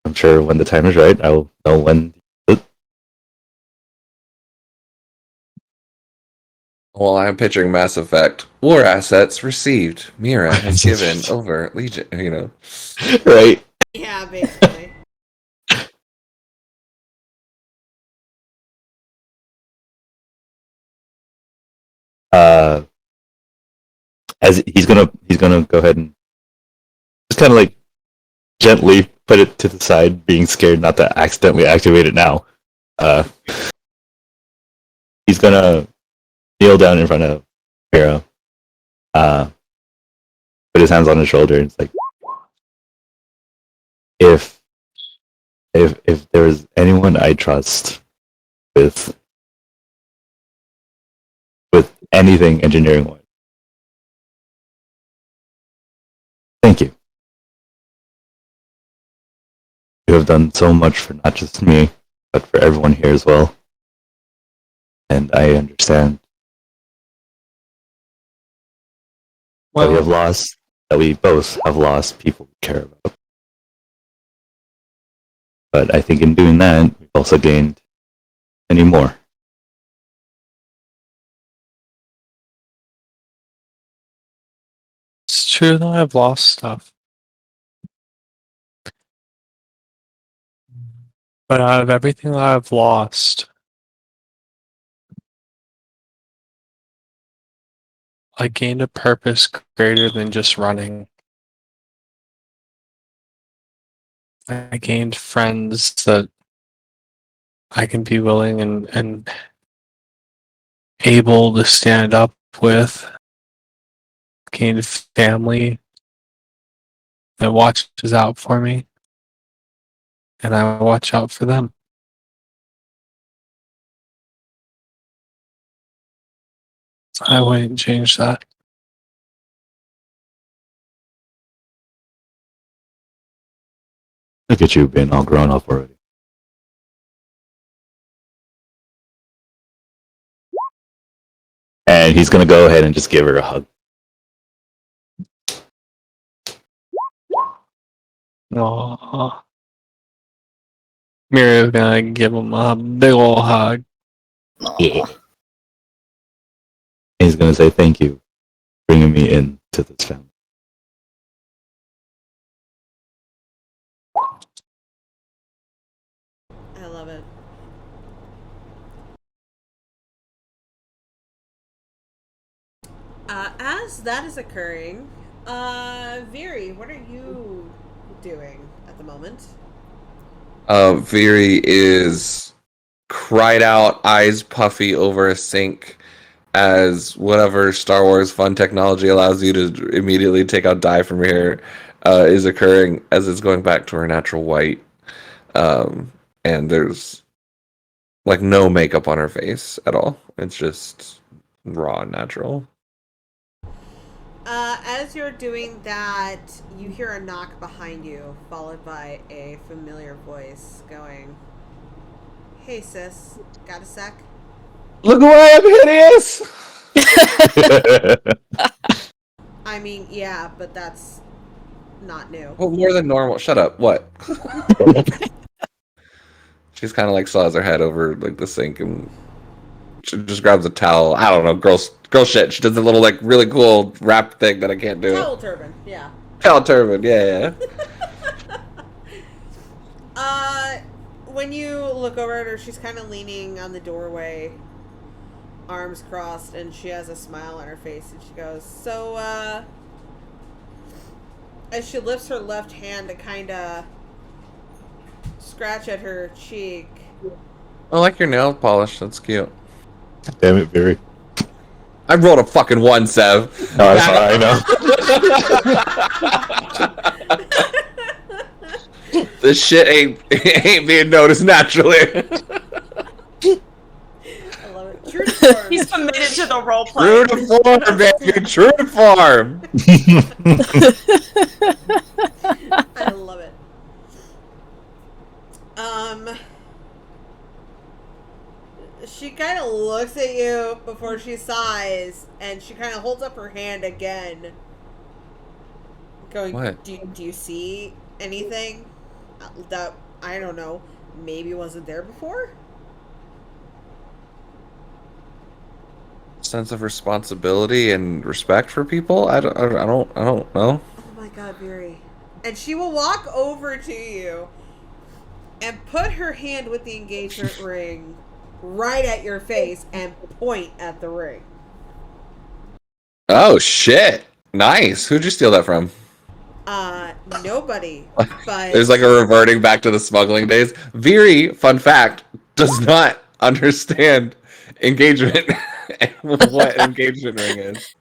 I'm sure when the time is right, I'll know when.
Well, I'm picturing Mass Effect. War assets received. Mira has given over Legion. You know.
Right.
Yeah, basically.
uh, as he's gonna go ahead and just kind of like gently put it to the side, being scared not to accidentally activate it now. Uh, he's gonna kneel down in front of Hero, put his hands on his shoulder, and it's like, if if there is anyone I trust with anything engineering wise, thank you. You have done so much for not just me, but for everyone here as well. And I understand that we both have lost people we care about. But I think in doing that, we've also gained many more.
true that I've lost stuff. But out of everything that I've lost, I gained a purpose greater than just running. I gained friends that I can be willing and able to stand up with. Gained family that watches out for me, and I watch out for them. I wouldn't change that.
Look at you being all grown up already. And he's gonna go ahead and just give her a hug.
Aww. Miriam's gonna give him a big ol' hug.
Yeah. He's gonna say thank you for bringing me into this family.
I love it. As that is occurring, Viri, what are you doing at the moment?
Viri is cried out, eyes puffy over a sink as whatever Star Wars fun technology allows you to immediately take out dye from your hair is occurring as it's going back to her natural white. And there's like no makeup on her face at all. It's just raw and natural.
As you're doing that, you hear a knock behind you, followed by a familiar voice going, "Hey sis, got a sec?"
Look away, I'm hideous!
I mean, yeah, but that's not new.
Well, more than normal. Shut up. What? She's kind of like saws her head over like the sink and she just grabs a towel. I don't know, girl shit. She does a little like really cool wrap thing that I can't do.
Towel turban, yeah.
Towel turban, yeah.
When you look over at her, she's kind of leaning on the doorway, arms crossed, and she has a smile on her face, and she goes, "So, as she lifts her left hand to kind of scratch at her cheek.
I like your nail polish. That's cute.
Damn it, Barry.
I rolled a fucking 1, Sev.
No, that's fine, I know.
This shit ain't being noticed naturally.
I love it. True to form.
He's committed to the role play.
True to form, baby. True to form.
I love it. She kind of looks at you before she sighs, and she kind of holds up her hand again, going,
What?
Do you see anything that, I don't know, maybe wasn't there before?"
Sense of responsibility and respect for people. I don't know.
Oh my god, Viri. And she will walk over to you and put her hand with the engagement ring right at your face and point at the ring.
Oh shit! Nice. Who'd you steal that from?
Nobody. But
There's like a reverting back to the smuggling days. Viri, fun fact, does not understand engagement and what an engagement ring is.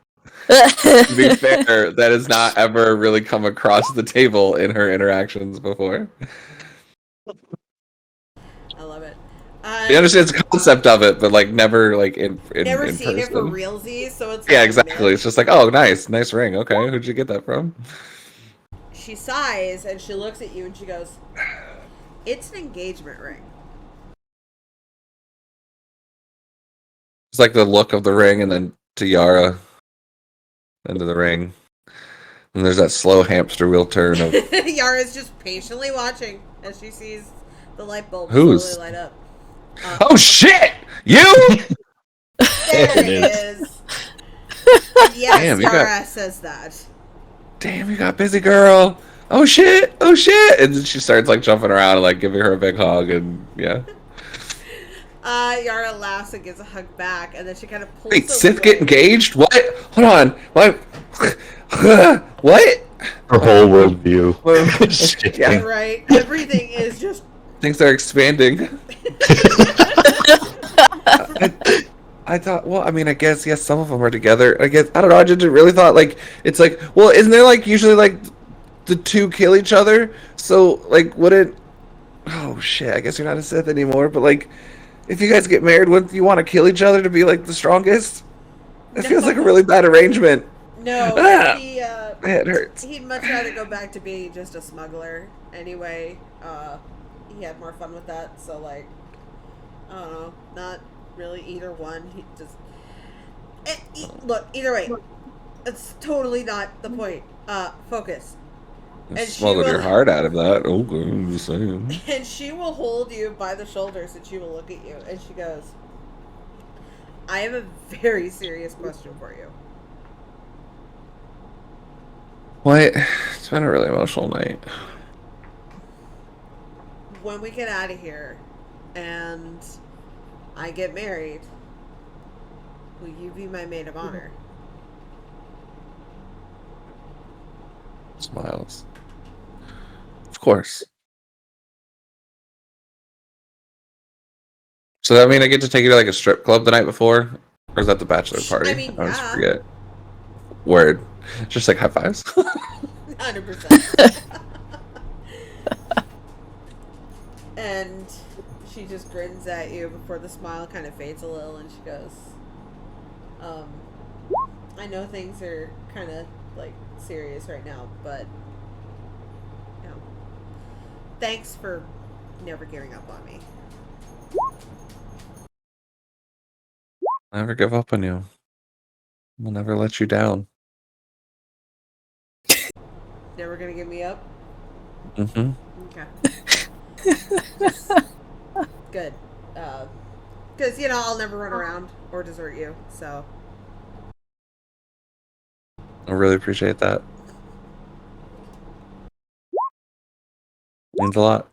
To be fair, that has not ever really come across the table in her interactions before.
I love it.
She understands the concept of it, but like never like in
Never
in
seen
person.
it for realsies, so it's
Yeah,
like,
exactly. It's just like, oh, nice ring. Okay, who'd you get that from?
She sighs and she looks at you and she goes, "It's an engagement ring."
It's like the look of the ring, and then to Yara, into the ring, and there's that slow hamster wheel turn of
Yara's just patiently watching as she sees the light bulb
Who's?
slowly light up.
oh shit, you.
There it is. Yes,
Damn, you got-
Yara says that.
damn, you got busy, girl. Oh shit, oh shit. And then she starts like jumping around and like giving her a big hug and yeah.
Yara laughs and gives a hug back, and then she kind of pulls
Wait,
away.
Sith get engaged? What? Hold on. What? What?
Her whole worldview. is
Yeah.
shifting.
Right? Everything is just.
Things are expanding. I thought, well, I mean, I guess, yes, some of them are together. I guess, I don't know, I just really thought, like, it's like, well, isn't there, like, usually, like, the two kill each other? So, like, wouldn't, oh, shit, I guess you're not a Sith anymore, but, like, if you guys get married, wouldn't you want to kill each other to be, like, the strongest? It feels like a really bad arrangement.
No,
Ah,
it
hurts.
he'd much rather go back to being just a smuggler. Anyway, he had more fun with that, so, like, I don't know, not really either one. He just look, either way, it's totally not the point. Focus.
You
And she
smothered your
will-
heart out of that. Okay, I'm just saying.
And she will hold you by the shoulders and she will look at you and she goes, I have a very serious question for you.
What? It's been a really emotional night.
When we get out of here and I get married, will you be my maid of honor?
Smiles. Of course. So that mean I get to take you to like a strip club the night before? Or is that the bachelor party?
I mean,
always
yeah.
forget. Word. Just like high fives.
100%. And she just grins at you before the smile kind of fades a little and she goes, I know things are kind of like serious right now, but you know, thanks for never giving up on me.
Never give up on you. We'll never let you down.
Never gonna give me up?
Mm-hmm.
Okay. Good. Because, you know, I'll never run around or desert you, so.
I really appreciate that. Means a lot.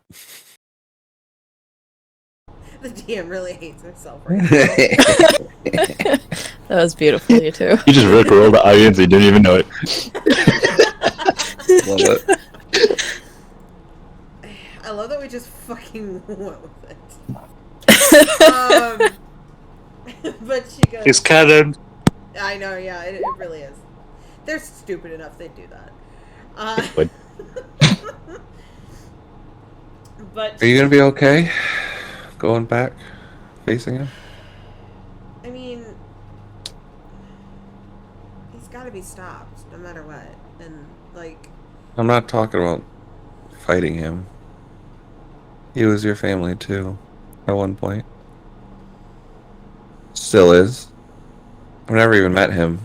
The DM really hates herself right now.
That was beautiful, you two.
You just rickrolled the audience. They didn't even know it.
Love it.
I love that we just fucking went with it. But she goes,
It's canon.
I know, yeah, it really is. They're stupid enough they do that.
But
But
Are you gonna be okay? Going back? Facing him?
I mean, he's got to be stopped no matter what. And like,
I'm not talking about fighting him. He was your family too, at one point. Still is. I've never even met him.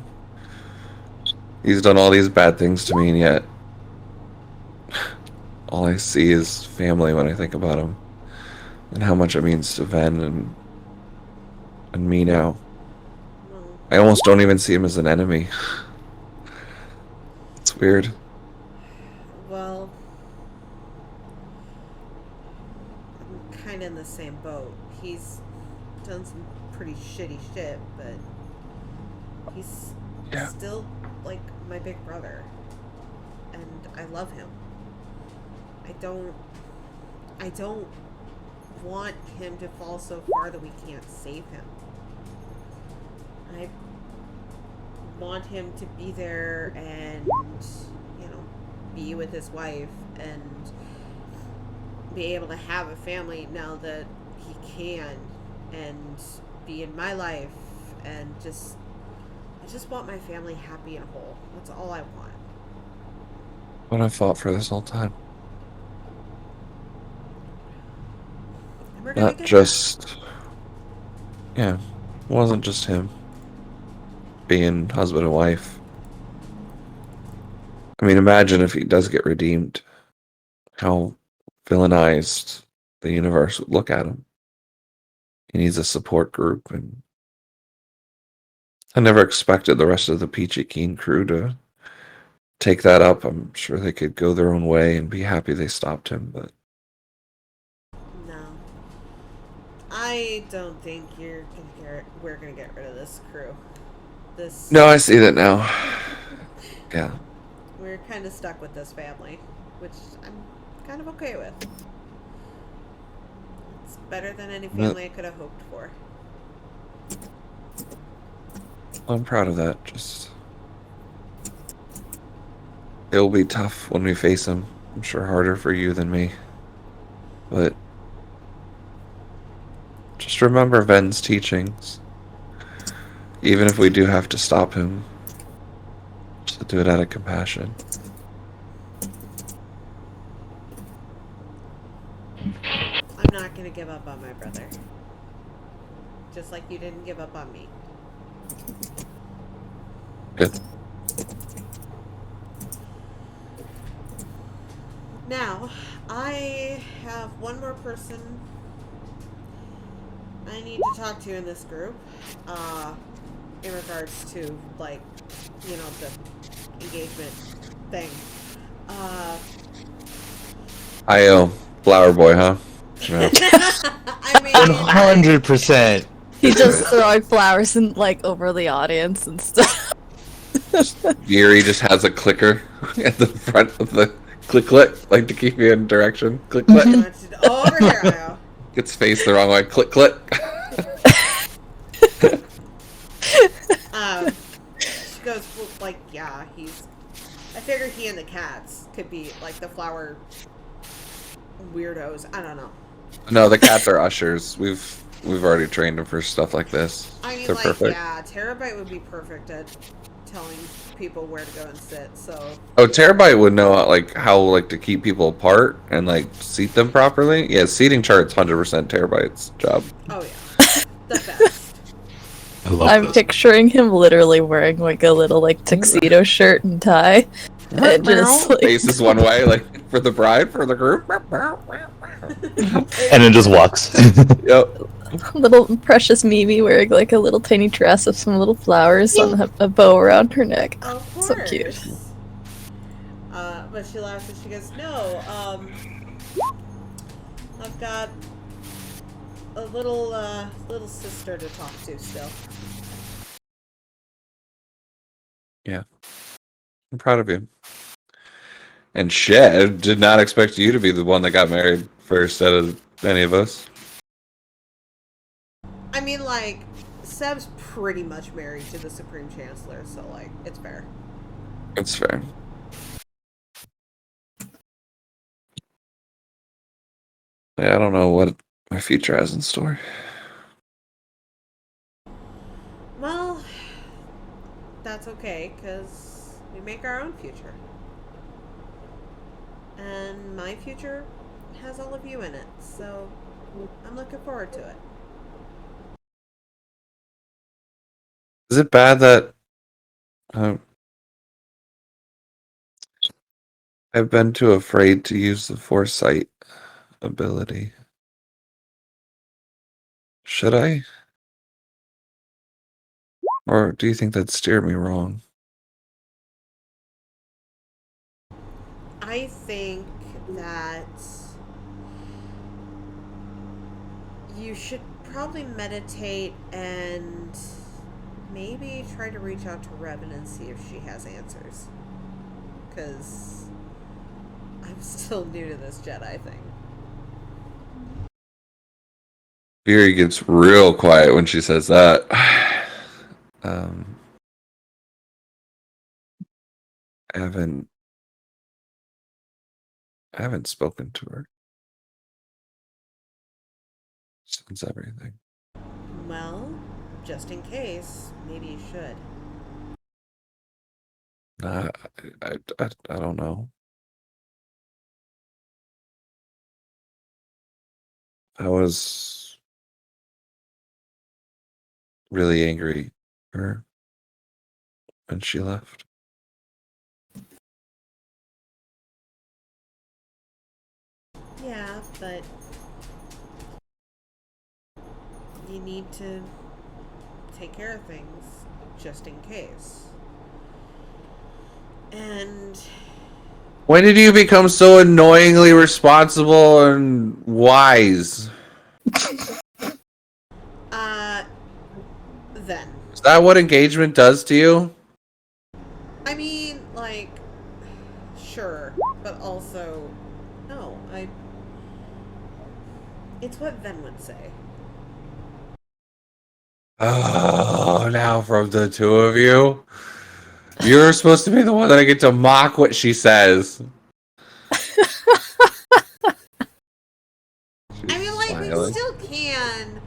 He's done all these bad things to me, and yet all I see is family when I think about him. And how much it means to Ven and me now.
well,
I almost don't even see him as an enemy. It's weird.
well, I'm kind of in the same boat. He's done some pretty shitty shit, but he's
Yeah.
still like my big brother, and I love him. I don't want him to fall so far that we can't save him. I want him to be there and, you know, be with his wife and be able to have a family now that he can, and be in my life, and I just want my family happy and whole. That's all I want.
What I fought for this whole time.
And we're gonna
Not
get
just... Yeah, it wasn't just him. Being husband and wife. I mean, imagine if he does get redeemed. How villainized the universe would look at him. He needs a support group, and I never expected the rest of the Peachy Keen crew to take that up, I'm sure they could go their own way and be happy they stopped him, but
No. I don't think we're gonna get rid of this crew.
no, I see that now. Yeah.
We're kind of stuck with this family, which I'm kind of okay with. It's better than any family I could have hoped for.
I'm proud of that. Just it'll be tough when we face him. I'm sure harder for you than me. But just remember Ven's teachings. Even if we do have to stop him, just do it out of compassion.
I'm not gonna give up on my brother. Just like you didn't give up on me.
Good.
Now, I have one more person I need to talk to in this group. In regards to, like, you know, the engagement thing.
Flower boy, huh? Yeah.
I mean,
100%.
He's just throwing flowers in, like, over the audience and stuff.
Yuri just has a clicker at the front of the click, like to keep you in direction. Click.
over here, Io.
Gets faced the wrong way. Click.
She goes, well, like, yeah, I figure he and the cats could be, like, the flower weirdos. I don't know.
No, the cats are ushers. We've already trained them for stuff like this.
I mean,
They're
like,
perfect.
yeah, Terabyte would be perfect at telling people where to go and sit, so...
Oh, Terabyte would know how to keep people apart and seat them properly. Yeah, seating chart's 100% Terabyte's job.
Oh, yeah. The best.
I love
I'm
this.
picturing him literally wearing like a little like tuxedo shirt and tie. And just like
Faces one way, for the bride, for the group.
And then just walks.
Yep.
little precious Mimi wearing like a little tiny dress with some little flowers on a bow around her neck.
Of course.
So cute.
But she laughs and she goes, no, I've got a little sister to talk to still.
Yeah. I'm proud of you. And shit, did not expect you to be the one that got married first out of any of us.
I mean, like, Seb's pretty much married to the Supreme Chancellor, so, like, it's fair.
It's fair. Yeah, I don't know what my future has in store.
Well, that's okay, because we make our own future. And my future has all of you in it, so I'm looking forward to it.
Is it bad that I've been too afraid to use the foresight ability? Should I? Or do you think that'd steer me wrong?
I think that you should probably meditate and maybe try to reach out to Revan and see if she has answers. Because I'm still new to this Jedi thing.
Fury gets real quiet when she says that. I haven't spoken to her since everything.
Well, just in case, maybe you should.
I don't know. I was really angry at her when she left.
Yeah, but you need to take care of things just in case. And
When did you become so annoyingly responsible and wise?
then.
Is that what engagement does to you?
I mean, like, sure, but also, no, it's what Ven would say.
Oh, now from the two of you? You're supposed to be the one that I get to mock what she says.
I mean, like, we
Smiling.
still can,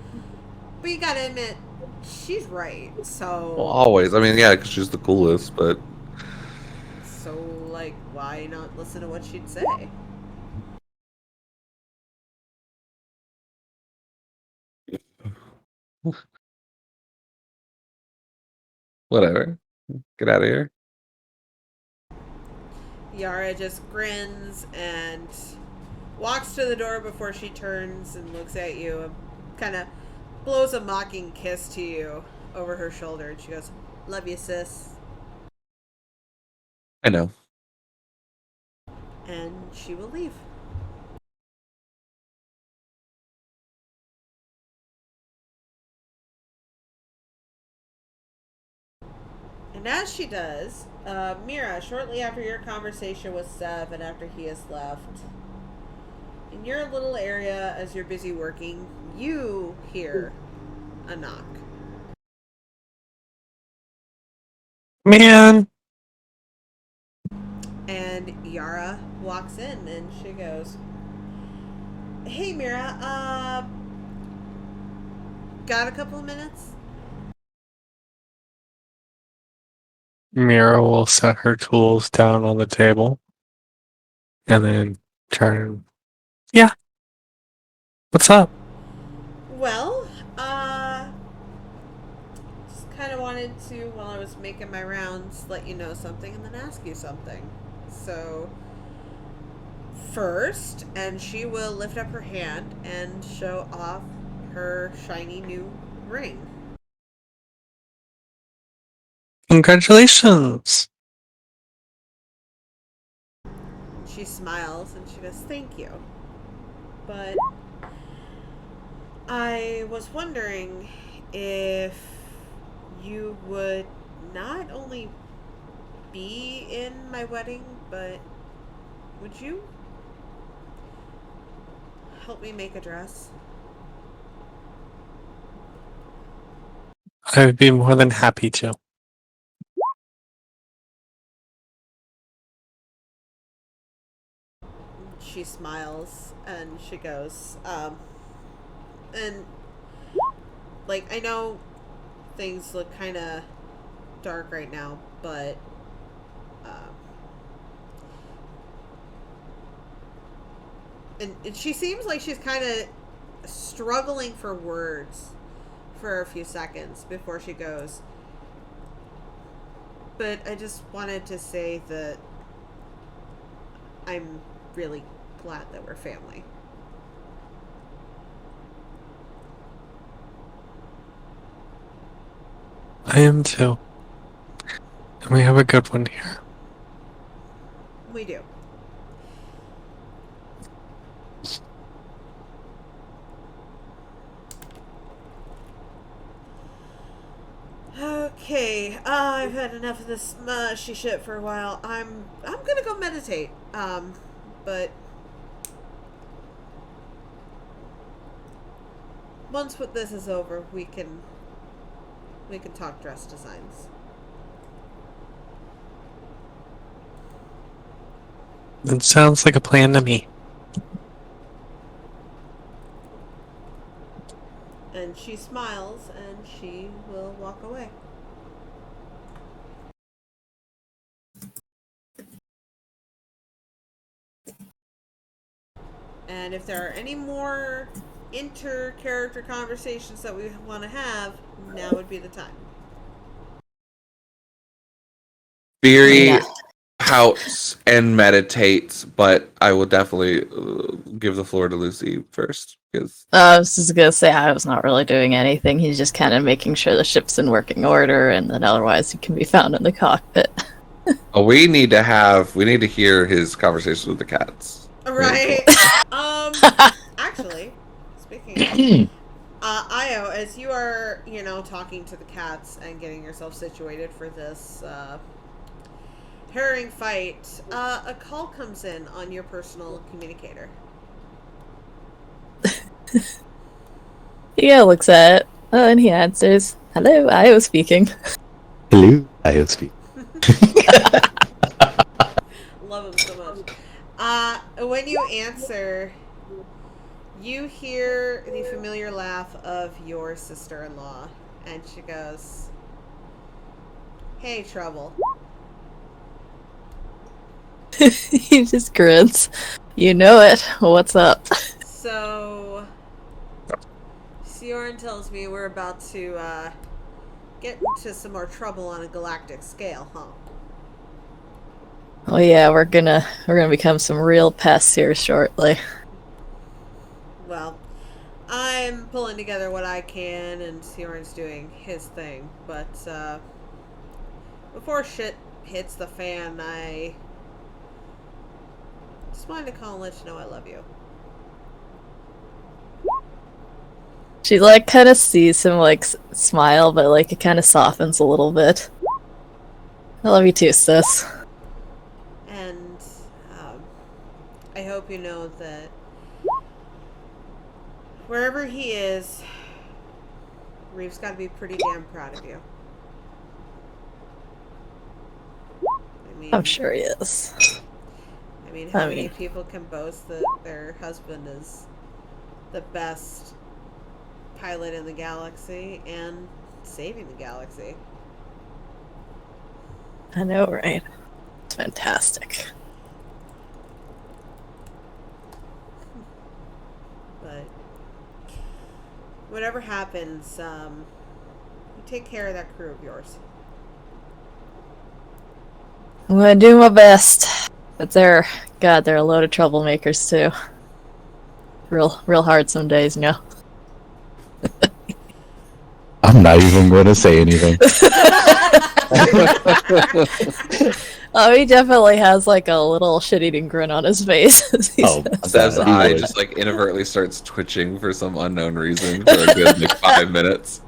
but you gotta admit, she's right, so...
Well, always. I mean, yeah, because she's the coolest, but...
So, like, why not listen to what she'd say?
Whatever. Get out of here.
Yara just grins and walks to the door before she turns and looks at you and kind of blows a mocking kiss to you over her shoulder. And she goes, "Love you, sis."
I know.
And she will leave. And as she does, Mira, shortly after your conversation with Sev and after he has left, in your little area as you're busy working, you hear a knock.
Man.
And Yara walks in and she goes, "Hey Mira, got a couple of minutes?"
Mira will set her tools down on the table and then turn. Yeah. What's up?
Well, just kind of wanted to, while I was making my rounds, let you know something and then ask you something. So, first, and she will lift up her hand and show off her shiny new ring.
Congratulations.
She smiles and she goes, "Thank you. But I was wondering if you would not only be in my wedding, but would you help me make a dress?"
I would be more than happy to.
She smiles and she goes, and like, I know things look kind of dark right now, but um, and she seems like she's kind of struggling for words for a few seconds before she goes. But I just wanted to say that I'm really glad that we're family.
I am too. And we have a good one here.
We do. Okay, I've had enough of this mushy shit for a while. I'm gonna go meditate. But once this is over, we can talk dress designs.
It sounds like a plan to me.
And she smiles and she will walk away. And if there are any more inter-character conversations that we want to have, now would be the time.
Fury
Yeah.
pouts and meditates, but I will definitely give the floor to Lucy first because
I was just gonna say I was not really doing anything. He's just kind of making sure the ship's in working order, and that otherwise he can be found in the cockpit.
Oh, we need to hear his conversations with the cats.
Right. Actually, speaking of, Io, as you are, talking to the cats and getting yourself situated for this harrowing fight, a call comes in on your personal communicator.
He looks at it, and he answers, "Hello, Io speaking."
Hello, I speak.
Love him so much. When you answer, you hear the familiar laugh of your sister-in-law, and she goes, "Hey, Trouble."
He just grins. You know it. What's up?
So, Sioran tells me we're about to get into some more trouble on a galactic scale, huh?
Oh yeah, we're gonna become some real pests here shortly.
Well, I'm pulling together what I can, and Sioran's doing his thing. But before shit hits the fan, I just wanted to call and let you know I love you.
She kind of sees him smile, but it kind of softens a little bit. I love you too, sis.
And I hope you know that wherever he is, Reeve's got to be pretty damn proud of you. I mean,
I'm sure he is.
I mean, how many people can boast that their husband is the best pilot in the galaxy and saving the galaxy?
I know, right? It's fantastic.
But whatever happens, you take care of that crew of yours.
I'm gonna do my best. But they're a load of troublemakers too. Real hard some days, you know.
I'm not even going to say anything.
Oh, he definitely has a little shit-eating grin on his face.
Sev's eye just inadvertently starts twitching for some unknown reason for a good 5 minutes.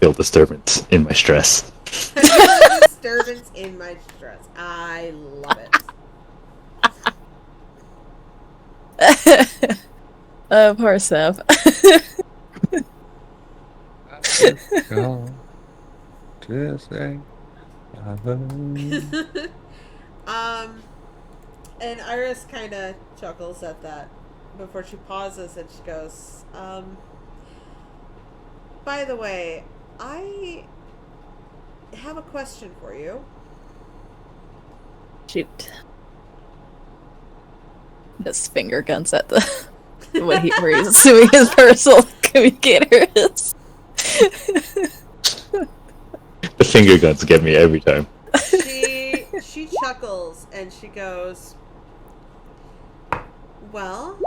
Feel disturbance in my stress.
Disturbance in my stress. I love it.
Poor Sev.
And Iris kind of chuckles at that before she pauses and she goes, by the way, I have a question for you.
Shoot. His finger guns at the where he's assuming his personal communicator is.
The finger guns get me every time.
She chuckles and she goes, well,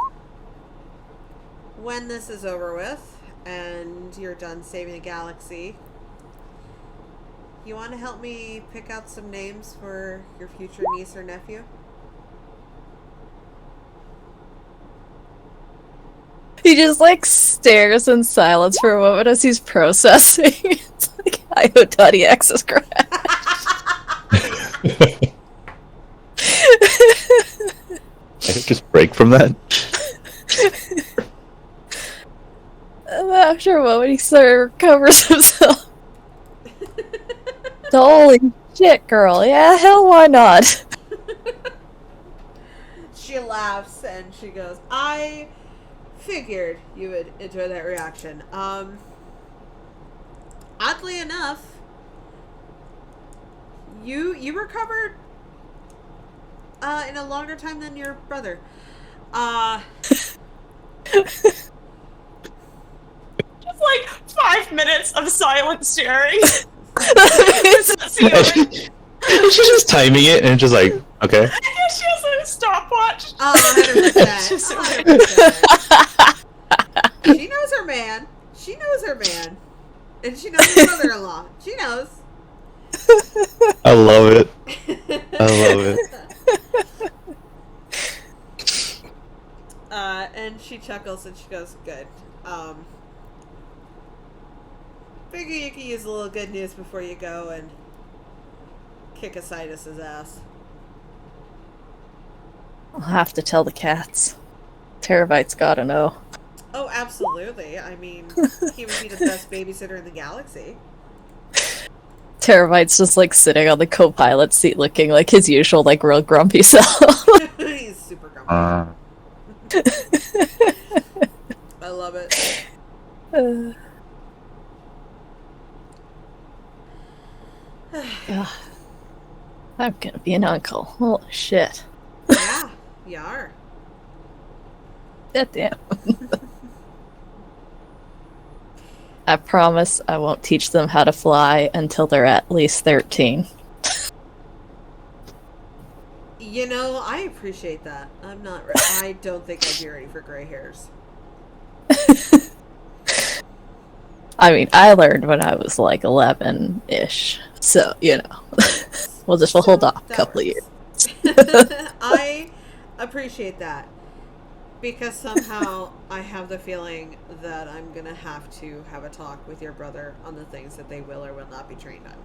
when this is over with and you're done saving the galaxy, you want to help me pick out some names for your future niece or nephew?
He just stares in silence for a moment as he's processing. It's IO.ex is crashed.
I could just break from that.
After a moment, he sort of recovers himself. Holy shit, girl. Yeah, hell, why not?
She laughs and she goes, I figured you would enjoy that reaction. Oddly enough, you recovered in a longer time than your brother.
Just 5 minutes of silent staring.
She's just timing it and just okay.
She has a stopwatch.
100%. 100%. 100%. She knows her man. She knows her man. And she knows her mother-in-law. She knows.
I love it. I love it.
And she chuckles and she goes, good. Figure you can use a little good news before you go and kick Asidus's ass.
I'll have to tell the cats. Terabyte's gotta know.
Oh, absolutely. I mean, he would be the best babysitter in the galaxy.
Terabyte's just like sitting on the co-pilot seat looking like his usual like real grumpy self.
He's super grumpy. I love it.
I'm gonna be an uncle. Holy shit.
Yeah, you are.
Goddamn. I promise I won't teach them how to fly until they're at least 13.
You know, I appreciate that. I'm not. I don't think I'd be ready for gray hairs.
I mean, I learned when I was like 11-ish. So, you know. we'll hold off a couple of years.
I appreciate that. Because somehow I have the feeling that I'm going to have to have a talk with your brother on the things that they will or will not be trained on.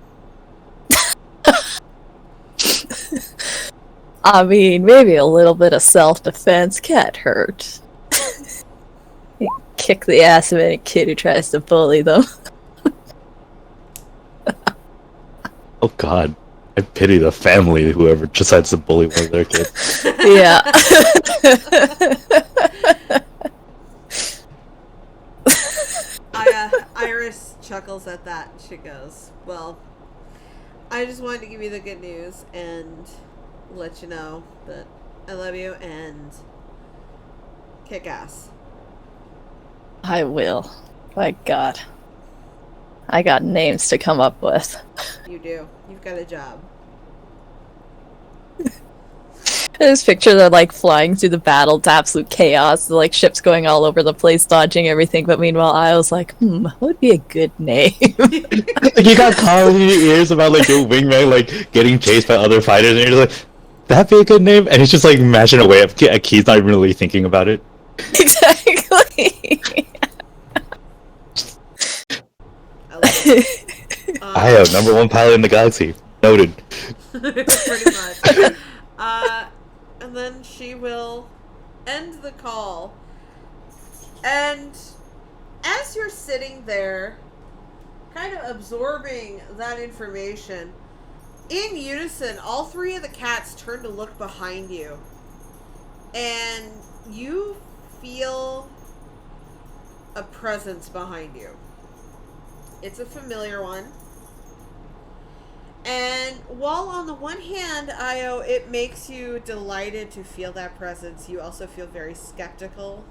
I mean, maybe a little bit of self-defense can't hurt. Kick the ass of any kid who tries to bully them.
Oh God, I pity the family whoever decides to bully one of their kids.
Yeah.
Iris chuckles at that. She goes, well, I just wanted to give you the good news and let you know that I love you and kick ass.
I will. My God. I got names to come up with.
You do. You've got a job.
I just picture them like flying through the battle to absolute chaos, the like ships going all over the place, dodging everything. But meanwhile, I was like, what would be a good name?
You got calls in your ears about like your wingman like getting chased by other fighters, and you're just like, that'd be a good name. And he's just like mashing away at keys, not even really thinking about it.
Exactly.
I love it.
I am #1 pilot in the galaxy. Noted.
Pretty much. And then she will end the call. And as you're sitting there, kind of absorbing that information, in unison, all three of the cats turn to look behind you. And you feel a presence behind you. It's a familiar one. And while on the one hand, Io, it makes you delighted to feel that presence, you also feel very skeptical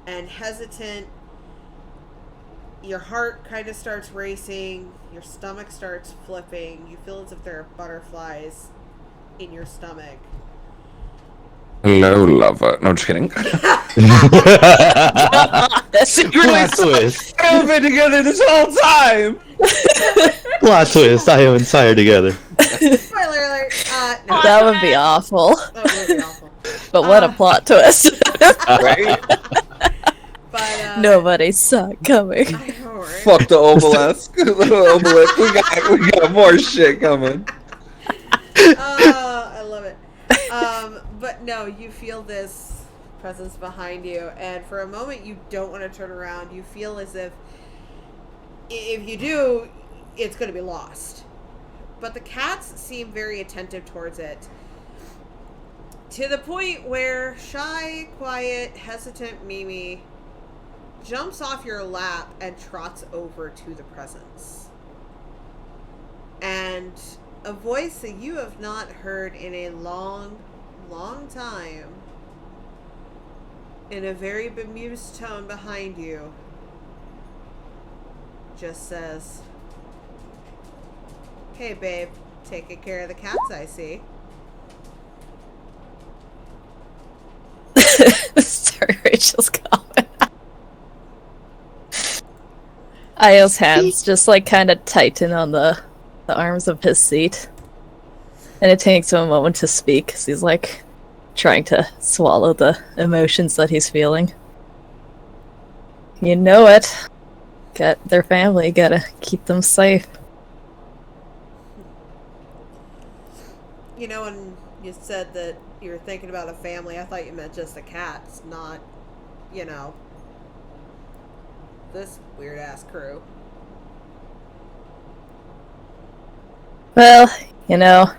and hesitant. Your heart kind of starts racing. Your stomach starts flipping. You feel as if there are butterflies in your stomach.
Hello, lover. No, I'm just kidding.
Plot twist.
We've been together this whole time.
Plot twist. I am and Sire together.
Spoiler alert. No.
That would be awful.
That would be awful.
But what a plot twist.
Right?
But,
Nobody saw it coming.
I know, right?
Fuck the obelisk. Obelisk. We got more shit coming.
I love it. But no, you feel this presence behind you, and for a moment you don't want to turn around. You feel as if you do, it's going to be lost. But the cats seem very attentive towards it, to the point where shy, quiet, hesitant Mimi jumps off your lap and trots over to the presence. And a voice that you have not heard in a long time, in a very bemused tone behind you, just says, "Hey babe, taking care of the cats, I see."
Sorry, Rachel's comment. Io's hands just like kind of tighten on the arms of his seat. And it takes him a moment to speak because he's like trying to swallow the emotions that he's feeling. You know it. Got their family, gotta keep them safe.
You know, when you said that you were thinking about a family, I thought you meant just the cats, not, you know, this weird ass crew.
Well, you know,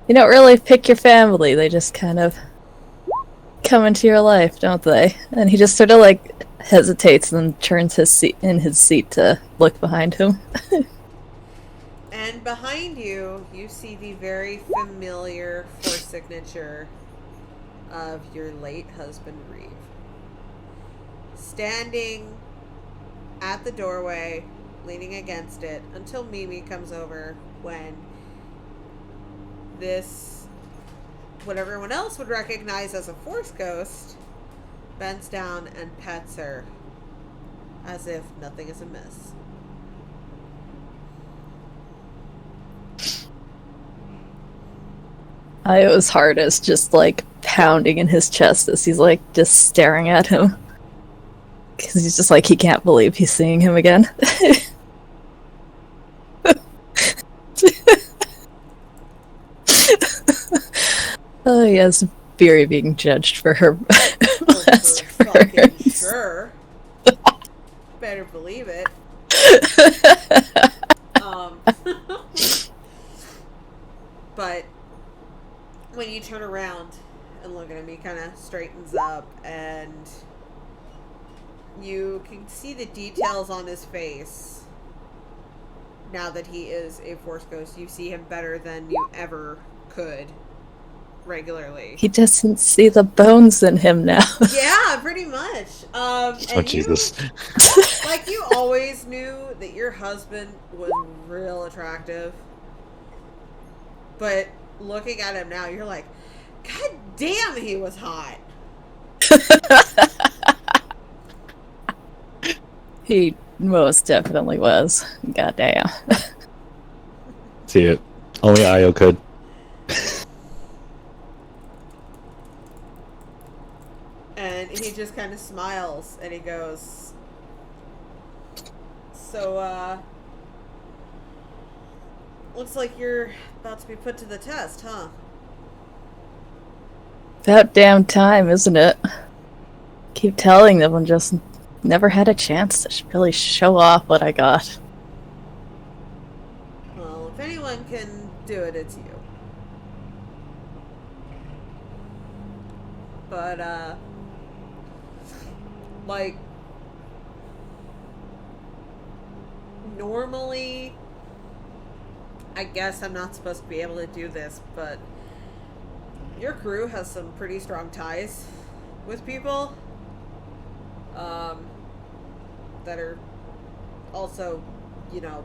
you don't really pick your family. They just kind of come into your life, don't they? And he just sort of like hesitates and turns his seat to look behind him.
And behind you, you see the very familiar force signature of your late husband, Reeve. Standing at the doorway, leaning against it, until Mimi comes over when this, what everyone else would recognize as a force ghost, bends down and pets her as if nothing is amiss.
Io's heart is just like pounding in his chest as he's like just staring at him. Because he's just like, he can't believe he's seeing him again. Oh, yes, Beery being judged for her blaster
Fucking
burns.
sure. Better believe it. But when you turn around and look at him, he kind of straightens up, and you can see the details on his face. Now that he is a force ghost, you see him better than you ever could regularly.
He doesn't see the bones in him now.
Yeah, pretty much. And
Jesus.
like, you always knew that your husband was real attractive. But looking at him now, you're like, God damn, he was hot.
He most definitely was. Goddamn.
See it. Only Io could.
And he just kind of smiles and he goes, so, looks like you're about to be put to the test, huh?
About damn time, isn't it? Keep telling them and just never had a chance to really show off what I got.
Well, if anyone can do it, it's you. But, like, normally, I guess I'm not supposed to be able to do this, but your crew has some pretty strong ties with people, that are also, you know,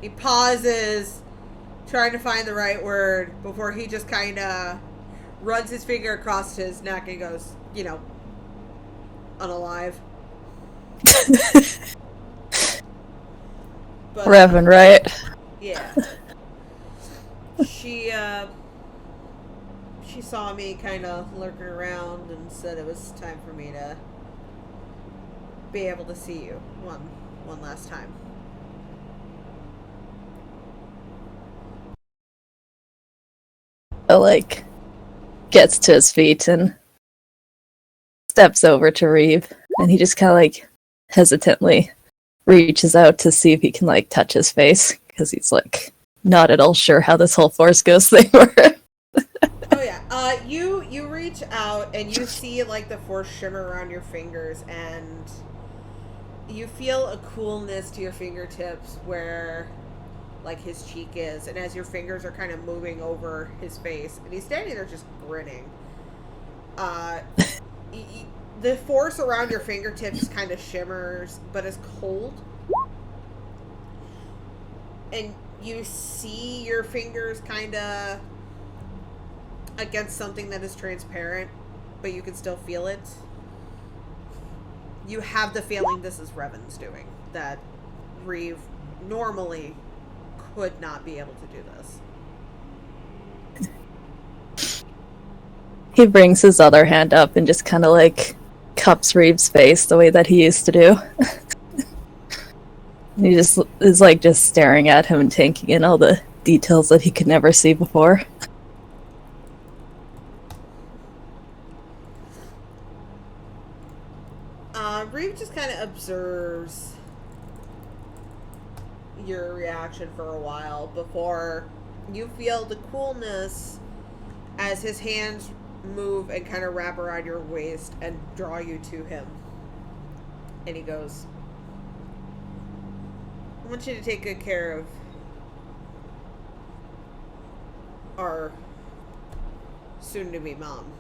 he pauses, trying to find the right word, before he just kind of runs his finger across his neck and goes, you know, unalive. But,
Reverend, right?
yeah. She saw me kind of lurking around and said it was time for me to be able to see you one last time.
Like, gets to his feet and steps over to Reeve, and he just kind of like hesitantly reaches out to see if he can like touch his face, because he's like not at all sure how this whole Force Ghost thing works.
Oh yeah. You reach out and you see like the force shimmer around your fingers, and you feel a coolness to your fingertips where like his cheek is, and as your fingers are kind of moving over his face, and he's standing there just grinning. The force around your fingertips kind of shimmers, but is cold. And you see your fingers kind of against something that is transparent, but you can still feel it. you have the feeling this is Revan's doing. That Reeve normally could not be able to do this.
He brings his other hand up and just kind of like cups Reeve's face the way that he used to do. He just is like just staring at him and taking in all the details that he could never see before.
Reeve just kind of observes your reaction for a while before you feel the coolness as his hands move and kind of wrap around your waist and draw you to him. And he goes, I want you to take good care of our soon-to-be mom.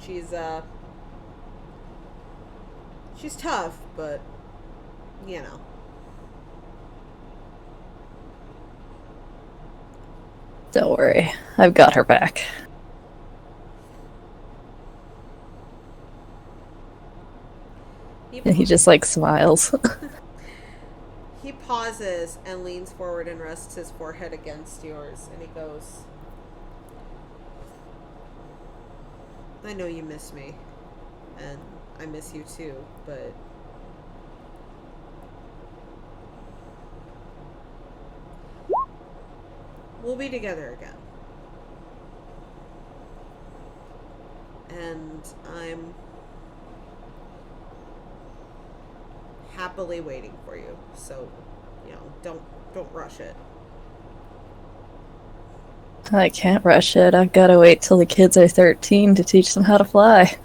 She's tough, but, you know.
Don't worry, I've got her back. And he just like smiles.
He pauses and leans forward and rests his forehead against yours, and he goes, I know you miss me, and I miss you too, but we'll be together again. And I'm happily waiting for you. So, you know, don't rush it.
I can't rush it. I've got to wait till the kids are 13 to teach them how to fly.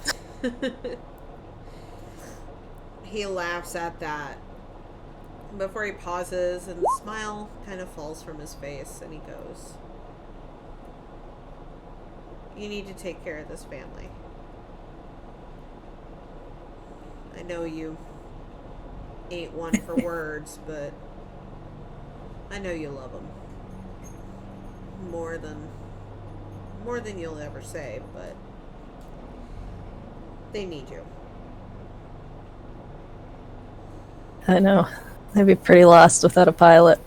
He laughs at that before he pauses, and the smile kind of falls from his face, and he goes, you need to take care of this family. I know you ain't one for words, but I know you love them. More than you'll ever say, but they need you.
I know. They'd be pretty lost without a pilot.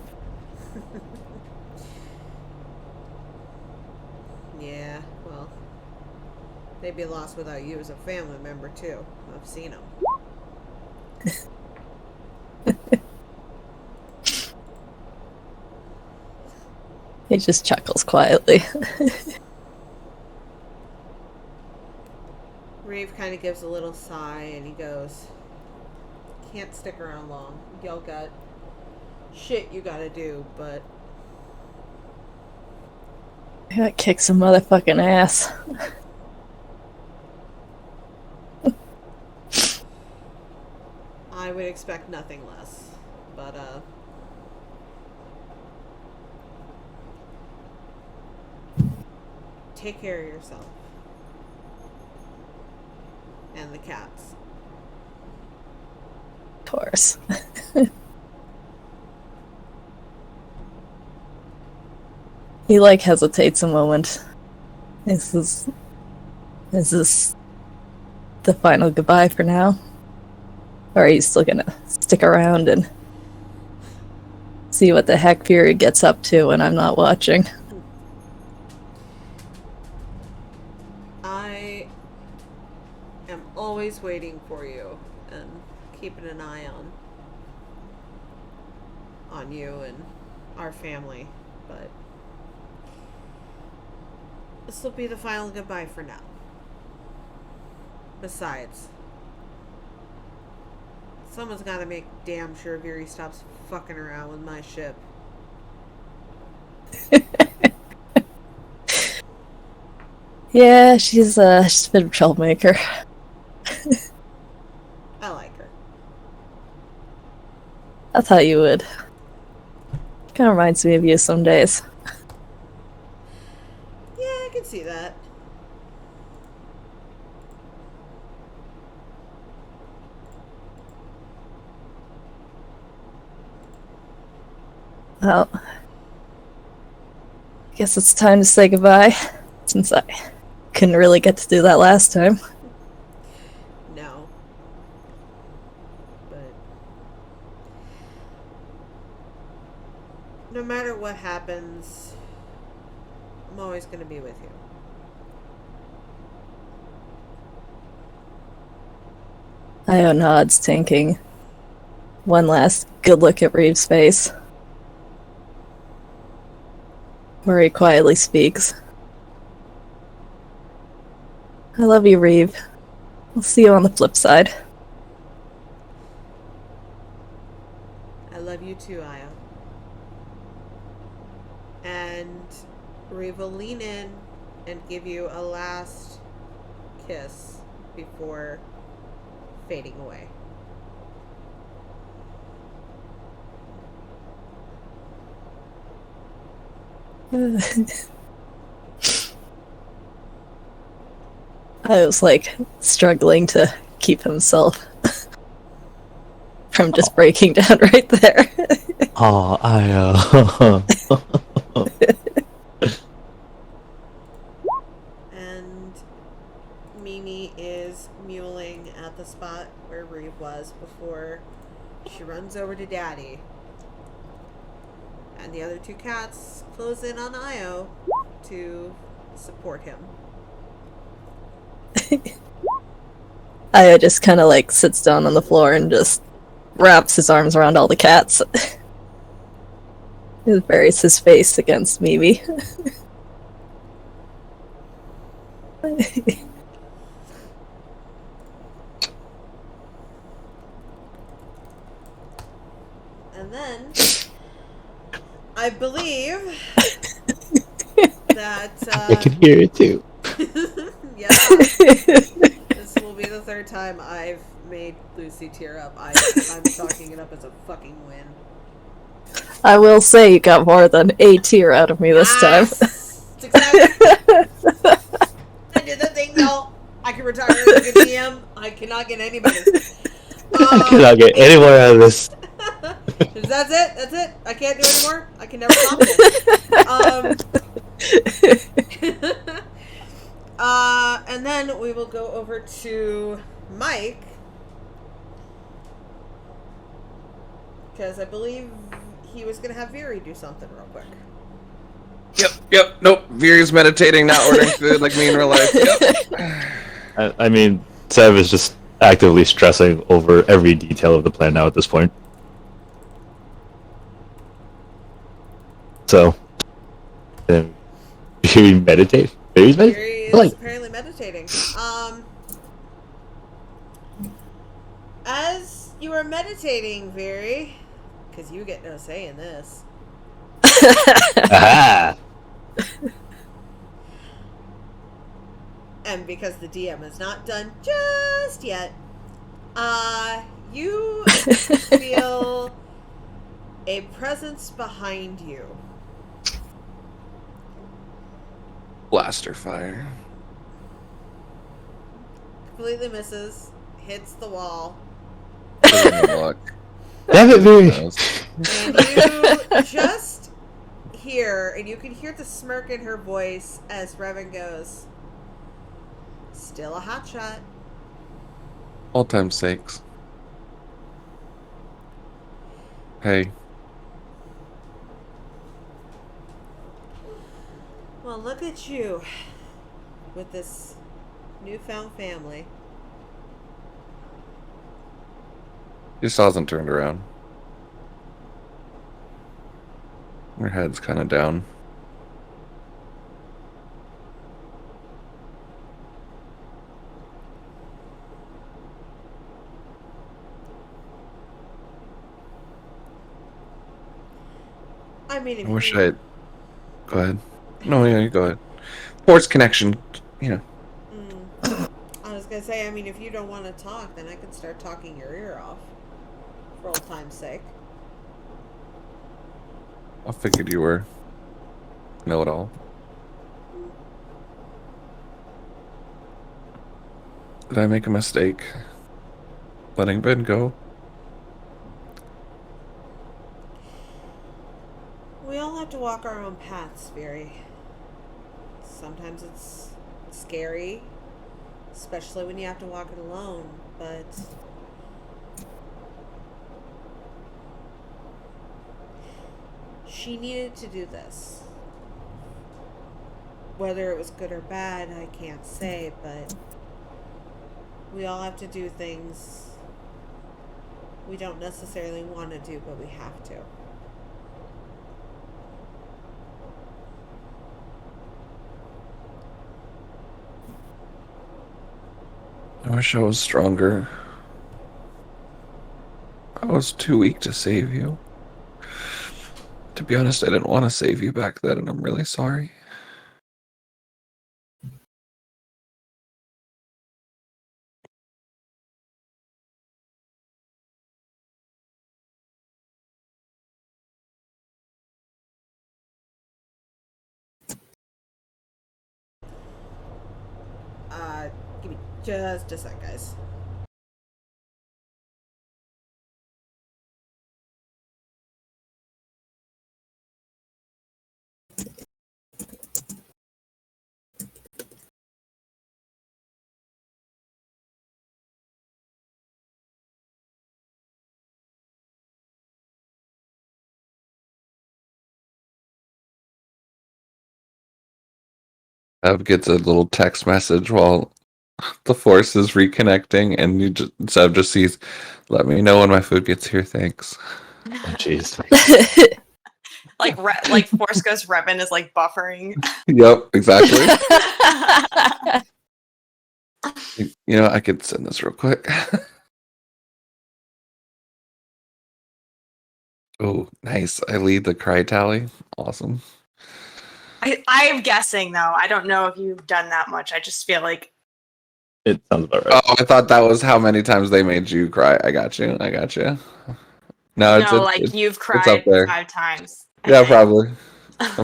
Yeah, well, they'd be lost without you as a family member, too. I've seen them.
He just chuckles quietly.
Reeve kind of gives a little sigh, and he goes, can't stick around long. Y'all got shit you gotta do, but
I gotta kick some motherfucking ass.
I would expect nothing less. But, take care of yourself. And the cats.
Of course. He like hesitates a moment. Is this the final goodbye for now? Or are you still gonna stick around and see what the heck Fury gets up to when I'm not watching?
I am always waiting for you and keeping an eye on you and our family, but this will be the final goodbye for now. Besides, someone's gotta make damn sure Fury stops fucking around with my ship.
Yeah, she's a bit of a troublemaker.
I like her.
I thought you would. Kind of reminds me of you some days.
Yeah, I can see that.
Well, I guess it's time to say goodbye, since I couldn't really get to do that last time.
no matter what happens, I'm always going to be with you.
Io nods, taking one last good look at Reeve's face, where he quietly speaks. I love you, Reeve. I'll see you on the flip side.
I love you too, Aya. And Reeve will lean in and give you a last kiss before fading away.
I was like struggling to keep himself from just breaking down right there.
Oh,
And Mimi is mewling at the spot where Reeve was before she runs over to Daddy. And the other two cats close in on Io to support him.
Aya just kind of like sits down on the floor and just wraps his arms around all the cats. He buries his face against Mimi.
And then I believe that
I can hear it too.
yeah. This will be the third time I've made Lucy tear up. I'm chalking it up as a fucking win.
I will say you got more than a tear out of me this time.
Yes! That's exactly. I did the thing, though. I can retire as a good DM. I cannot get anybody.
I cannot get anywhere out of this.
That's it. That's it. I can't do anymore. I can never stop this. And then we will go over to Mike. Because I believe he was going to have Viri do something real quick.
Yep. Nope. Viri's meditating, not ordering food like me in real life. Yep.
I mean, Sev is just actively stressing over every detail of the plan now at this point. So, Viri meditate? Viri's
Viri
meditating?
is apparently meditating. As you are meditating, Viri, because you get no say in this.
Aha!
And because the DM is not done just yet, you feel a presence behind you.
Blaster fire.
Completely misses, hits the wall,
Damn it, Viri!
and you just hear, and you can hear the smirk in her voice as Revan goes, "Still a hot shot."
All time's sakes. Hey.
Well, look at you with this newfound family.
She still hasn't turned around. Her head's kind of down.
I mean, if
I wish
you,
I had... Go ahead. No, yeah, you go ahead. Force connection, you know.
I was gonna say, I mean, if you don't want to talk, then I could start talking your ear off. For old time's sake.
I figured you were know-it-all. Did I make a mistake? Letting Ben go?
We all have to walk our own paths, Viri. Sometimes it's scary, especially when you have to walk it alone, but she needed to do this. Whether it was good or bad, I can't say, but we all have to do things we don't necessarily want to do, but we have to.
I wish I was stronger. I was too weak to save you. To be honest, I didn't want to save you back then, and I'm really sorry.
Give me just a sec, guys.
Ev gets a little text message while the force is reconnecting, and Seb just sees, "Let me know when my food gets here, thanks."
Oh, jeez.
Like Force Ghost Revan is like buffering.
Yep, exactly. You know, I could send this real quick. Oh, nice. I lead the cry tally. Awesome.
I'm guessing though. I don't know if you've done that much. I just feel like
It sounds about right.
Oh, I thought that was how many times they made you cry. I got you. I got you. No,
you've
it's up
cried
there.
5 times.
Yeah, probably.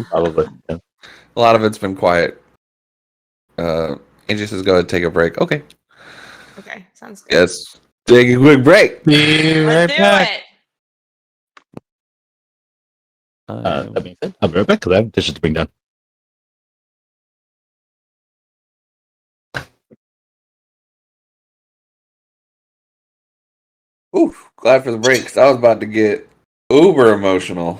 Probably. Yeah.
A lot of it's been quiet. Angie says, "Go ahead, and take a break." Okay.
Okay, sounds good.
Yes. Take a quick break.
Be
Let's
right
do
back.
it.
That being said, I'll be right back because I have dishes to bring down.
Ooh, glad for the break 'cause I was about to get uber emotional.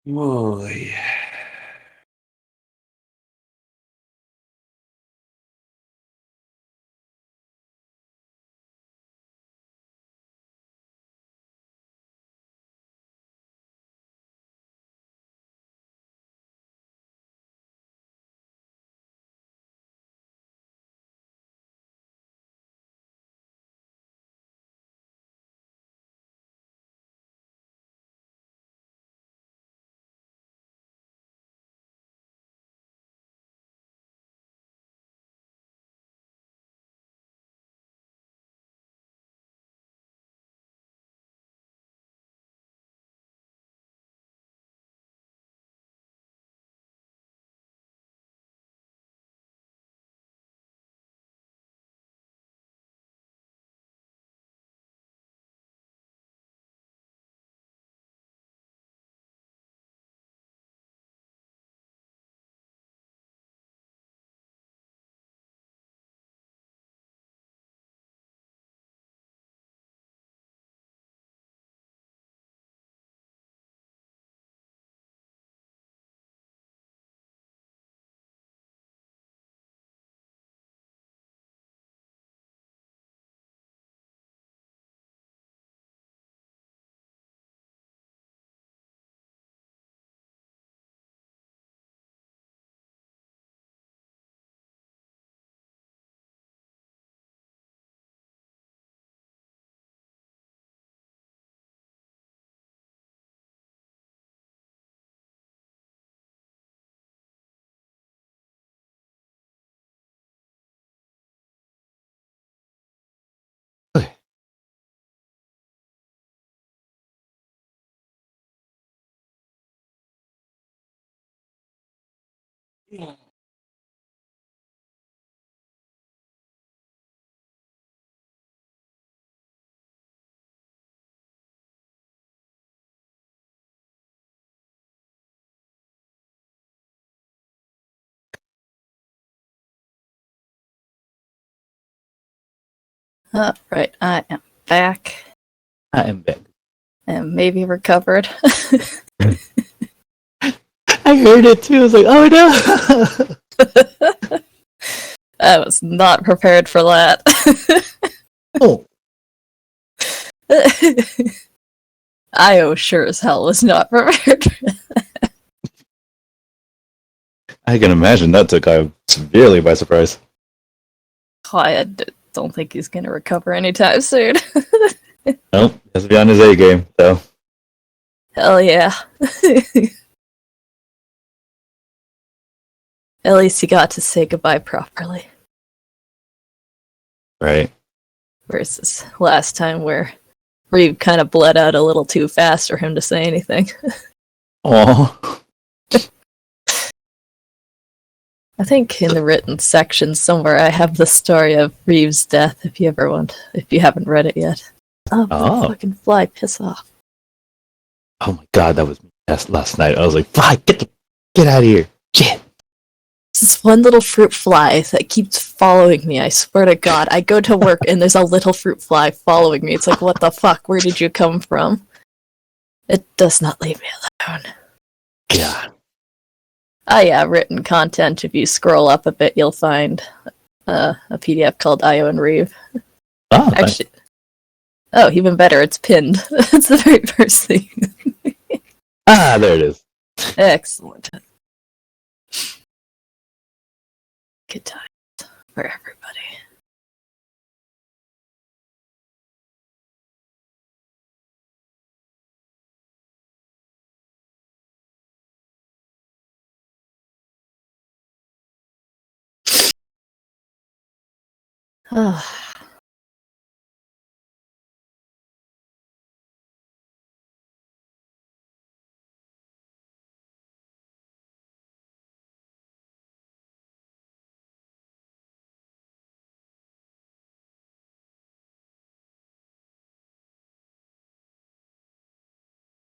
Boy.
Right, I am back
I am back.
and maybe recovered.
I heard it too. I was like, oh no.
I was not prepared for that.
Oh,
Io sure as hell was not prepared.
I can imagine that took I severely by surprise.
Don't think he's gonna recover anytime soon.
Nope, has to be on his A game, so.
Hell yeah. At least he got to say goodbye properly.
Right.
Versus last time where you kind of bled out a little too fast for him to say anything.
Oh.
I think in the written section somewhere I have the story of Reeves' death if you haven't read it yet. Oh, fucking fly, piss off.
Oh my god, that was me last night. I was like, fly, get out of here. Shit.
This one little fruit fly that keeps following me, I swear to god. I go to work and there's a little fruit fly following me. It's like, what the fuck? Where did you come from? It does not leave me alone.
Yeah.
Oh yeah, written content. If you scroll up a bit, you'll find a PDF called Io and Reeve.
Oh,
Actually, oh, even better, it's pinned. It's the very first thing.
ah, there it is.
Excellent. Good times for everybody.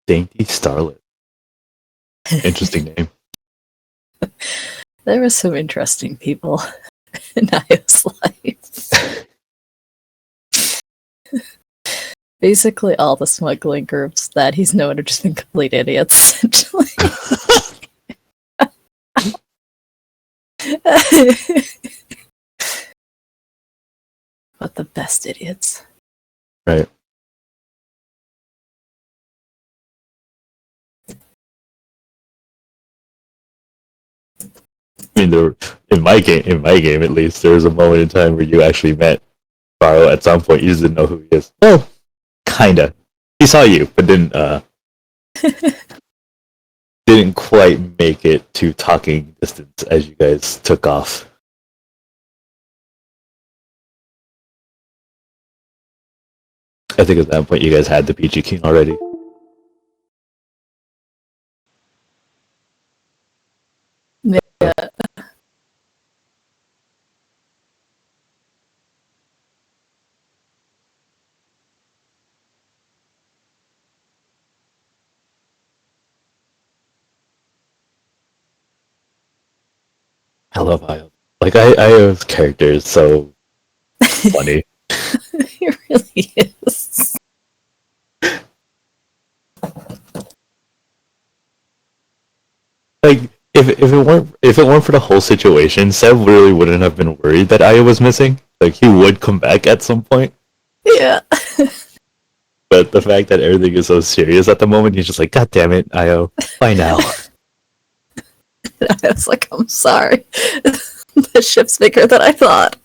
Dainty Starlet. Interesting name.
There were some interesting people in Io's life. Basically, all the smuggling groups that he's known have just been complete idiots, essentially. But the best idiots.
Right. I mean, in my game at least, there was a moment in time where you actually met Barrow at some point. You just didn't know who he is. Well, kinda. He saw you, but didn't quite make it to talking distance as you guys took off. I think at that point you guys had the Peachy King already.
Yeah.
I love Io. Like Io's character is so funny.
He really is.
Like if it weren't for the whole situation, Seb really wouldn't have been worried that Io was missing. Like he would come back at some point.
Yeah.
But the fact that everything is so serious at the moment, he's just like, God damn it, Io, bye now.
I was like, I'm sorry. The ship's bigger than I thought.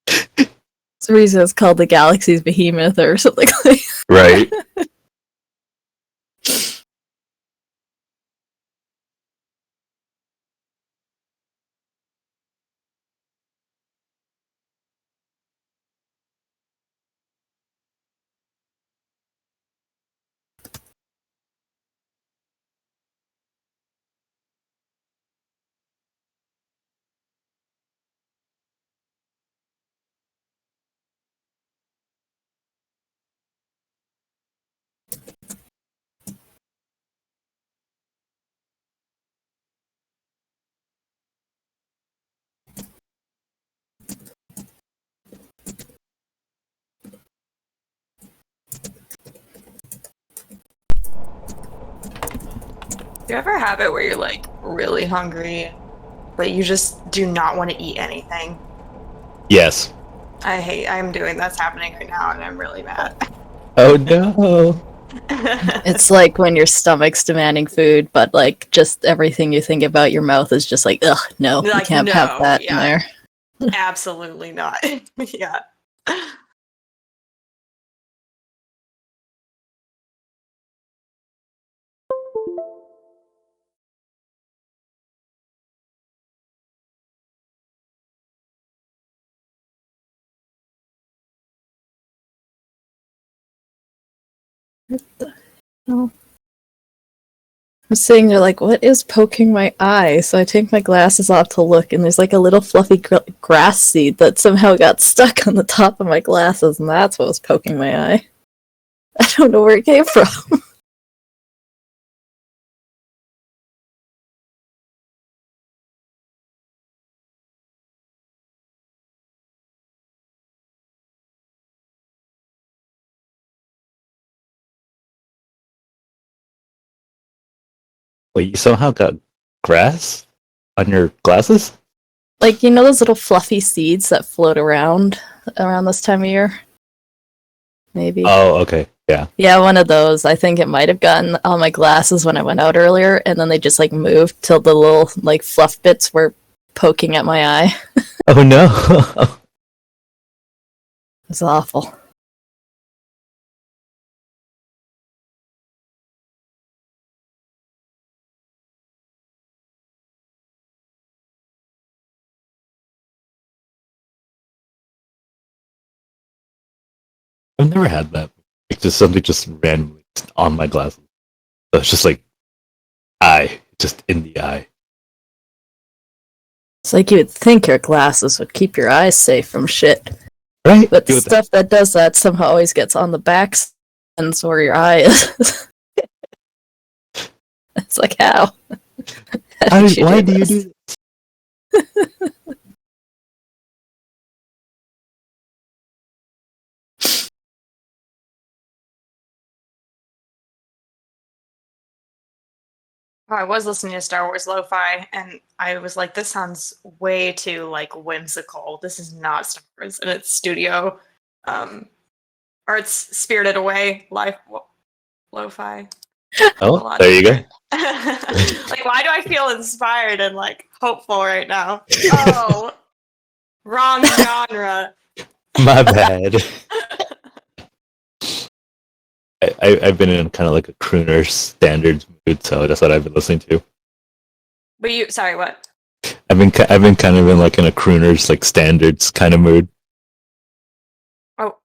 It's the reason it's called the Galaxy's Behemoth or something like that.
Right.
Do you ever have it where you're like really hungry, but you just do not want to eat anything?
Yes.
I'm doing that's happening right now, and I'm really mad.
Oh no.
It's like when your stomach's demanding food, but like just everything you think about your mouth is just like, ugh, no, you
Like,
can't
no,
have that in
yeah.
there.
Absolutely not. Yeah.
No. I'm sitting there like, what is poking my eye? So I take my glasses off to look, and there's like a little fluffy grass seed that somehow got stuck on the top of my glasses, and that's what was poking my eye. I don't know where it came from.
Wait, you somehow got grass on your glasses?
Like, you know those little fluffy seeds that float around this time of year? Maybe.
Oh, okay. Yeah.
Yeah, one of those. I think it might have gotten on my glasses when I went out earlier, and then they just like moved till the little like fluff bits were poking at my eye.
Oh no.
It's awful.
I've never had that. It's just something just randomly on my glasses. So it's just like eye, just in the eye.
It's like you would think your glasses would keep your eyes safe from shit,
Right?
but the stuff that does that somehow always gets on the back ends where your eye is. It's like, how?
Why do you do
I was listening to Star Wars Lo-Fi, and I was like, this sounds way too like whimsical. This is not Star Wars, and it's studio, or it's Spirited Away life Lo-Fi.
Oh, there you go.
Like, why do I feel inspired and like hopeful right now? Oh, wrong genre.
My bad. I've been in kind of like a crooner standards mood, so that's what I've been listening to.
But sorry, what?
I've been kind of in like in a crooner's like standards kind of mood.
Oh,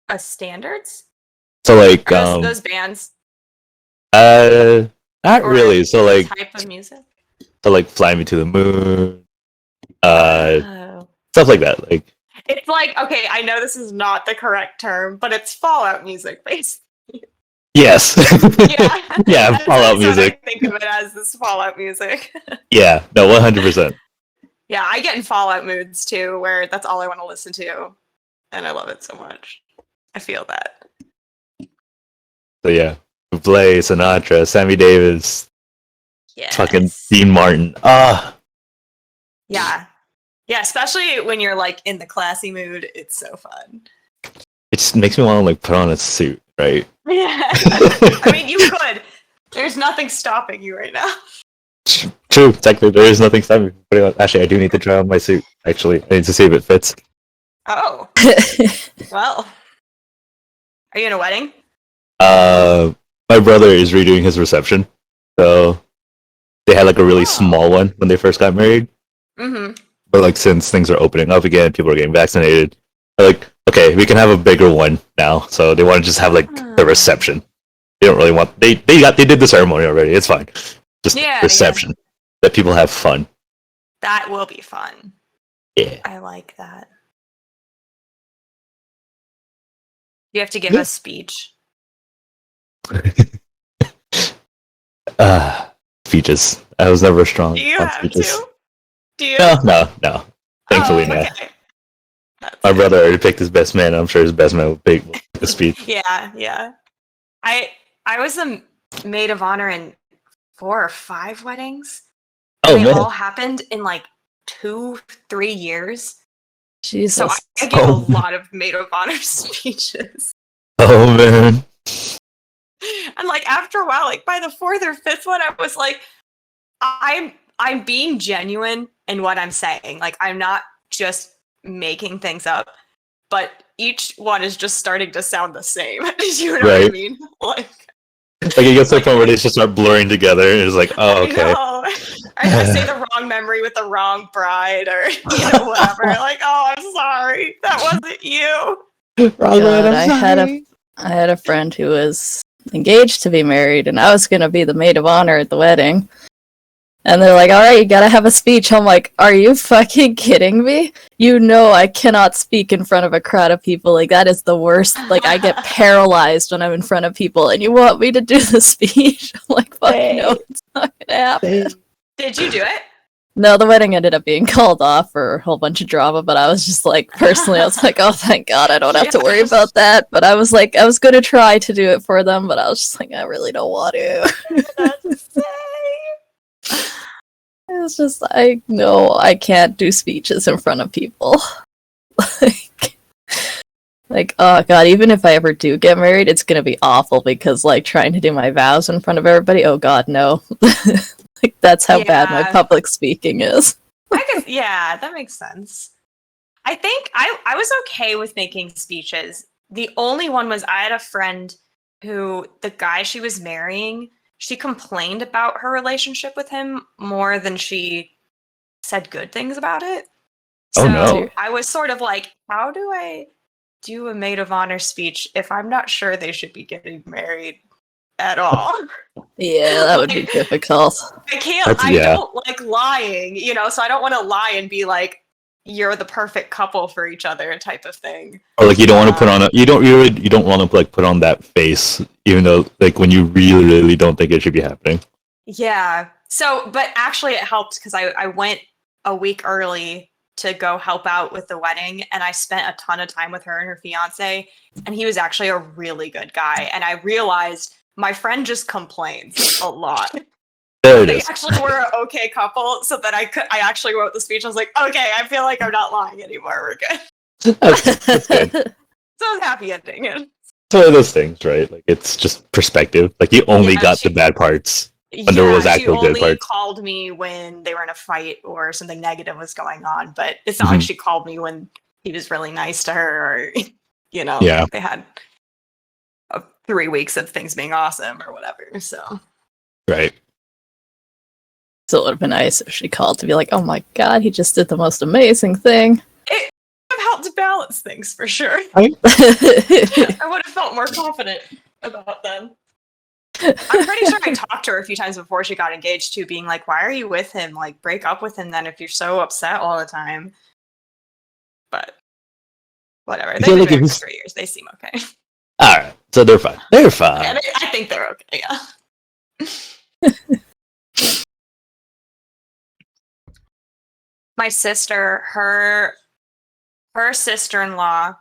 a standards?
So like
Are those bands?
not
Or
really. So like
type of music?
so like Fly Me to the Moon,
Oh.
stuff like that. Like
It's like, okay, I know this is not the correct term, but it's Fallout music, basically.
yes,
Yeah,
yeah,
That's
Fallout
what
music.
I think of it as this Fallout music.
Yeah, no, 100%.
Yeah, I get in Fallout moods too, where that's all I want to listen to, and I love it so much. I feel that.
So yeah, Blay, Sinatra, Sammy Davis,
Yeah.
fucking Dean Martin. Ah,
Yeah. Yeah, especially when you're like in the classy mood, it's so fun.
it just makes me want to like put on a suit, right?
Yeah. I mean, you could. There's nothing stopping you right now.
True, technically there is nothing stopping me from putting on. Actually, I do need to try on my suit. Actually, I need to see if it fits.
Oh, well. Are you in a wedding?
My brother is redoing his reception, so they had like a really small one when they first got married.
Mm-hmm.
But like since things are opening up again, people are getting vaccinated. They're like, okay, we can have a bigger one now. So they want to just have like the reception. They don't really want they did the ceremony already. It's fine. Just reception. That people have fun.
That will be fun.
Yeah.
I like that. You have to give a speech.
Speeches. I was never strong.
Do you
on
have
speeches.
to? Do you?
No. Thankfully, no.
Okay.
My brother already picked his best man. I'm sure his best man will pick the speech.
Yeah. I was the maid of honor in 4 or 5 weddings.
Oh
They
man.
all happened in like 2-3 years.
Jesus.
So I gave
Oh.
a lot of maid of honor speeches.
Oh man.
And like after a while, like by the 4th or 5th one, I was like, I'm being genuine in what I'm saying. Like I'm not just making things up, but each one is just starting to sound the same. You know what I
Right.
mean? Like
it gets to the point where they just start blurring together, and it's like, oh, okay.
I say the wrong memory with the wrong bride, or whatever. Like, oh, I'm sorry, that wasn't you.
Wrong
God,
one, I'm
I had a friend who was engaged to be married, and I was gonna be the maid of honor at the wedding. And they're like, all right, you gotta have a speech. I'm like, are you fucking kidding me? You know I cannot speak in front of a crowd of people. Like, that is the worst. Like, I get paralyzed when I'm in front of people, and you want me to do the speech? I'm like, fuck no, it's not gonna happen.
Did you do it?
No, the wedding ended up being called off for a whole bunch of drama, but I was just like, personally, I was like, oh, thank God, I don't have to worry about that. But I was like, I was gonna try to do it for them, but I was just like, I really don't want to. It's just like, no, I can't do speeches in front of people. like, oh god, even if I ever do get married, it's gonna be awful because like trying to do my vows in front of everybody, oh god, no. Like that's how bad my public speaking is.
Yeah, that makes sense. I think I was okay with making speeches. The only one was I had a friend who, the guy she was marrying, she complained about her relationship with him more than she said good things about it.
Oh,
So
no.
I was sort of like, how do I do a maid of honor speech if I'm not sure they should be getting married at all?
Yeah, that would be difficult.
I don't like lying, so I don't want to lie and be like, you're the perfect couple for each other type of thing.
Or like you don't want to put on you don't want to like put on that face, even though like when you really, really don't think it should be happening.
Yeah. So, but actually it helped because I went a week early to go help out with the wedding, and I spent a ton of time with her and her fiance, and he was actually a really good guy. And I realized my friend just complains a lot.
There it
they
is.
actually were an okay couple, so that I actually wrote the speech. I was like, okay, I feel like I'm not lying anymore. We're good.
That's good.
So I was happy ending it.
It's one of those things, right? Like it's just perspective. Like you only got the bad parts when there was actual good parts.
She only called me when they were in a fight or something negative was going on, but it's not like she called me when he was really nice to her, or they had 3 weeks of things being awesome or whatever. So
right.
So it would have been nice if she called to be like, oh my god, he just did the most amazing thing.
It would have helped to balance things for sure.
I
would have felt more confident about them. I'm pretty sure I talked to her a few times before she got engaged too, being like, why are you with him? Like, break up with him then if you're so upset all the time. But whatever. They've been married for 3 years. They seem okay.
Alright, so they're fine. They're fine.
Yeah, I think they're okay, yeah. My sister, her sister-in-law,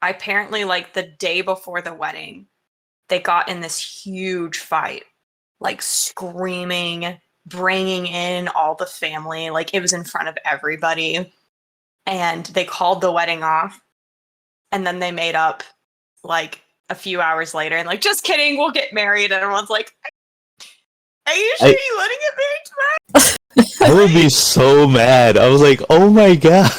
apparently like the day before the wedding, they got in this huge fight, like screaming, bringing in all the family, like it was in front of everybody, and they called the wedding off, and then they made up like a few hours later and like, just kidding, we'll get married. And everyone's like, are you sure you want to get married tonight?
I would be so mad. I was like, oh my god.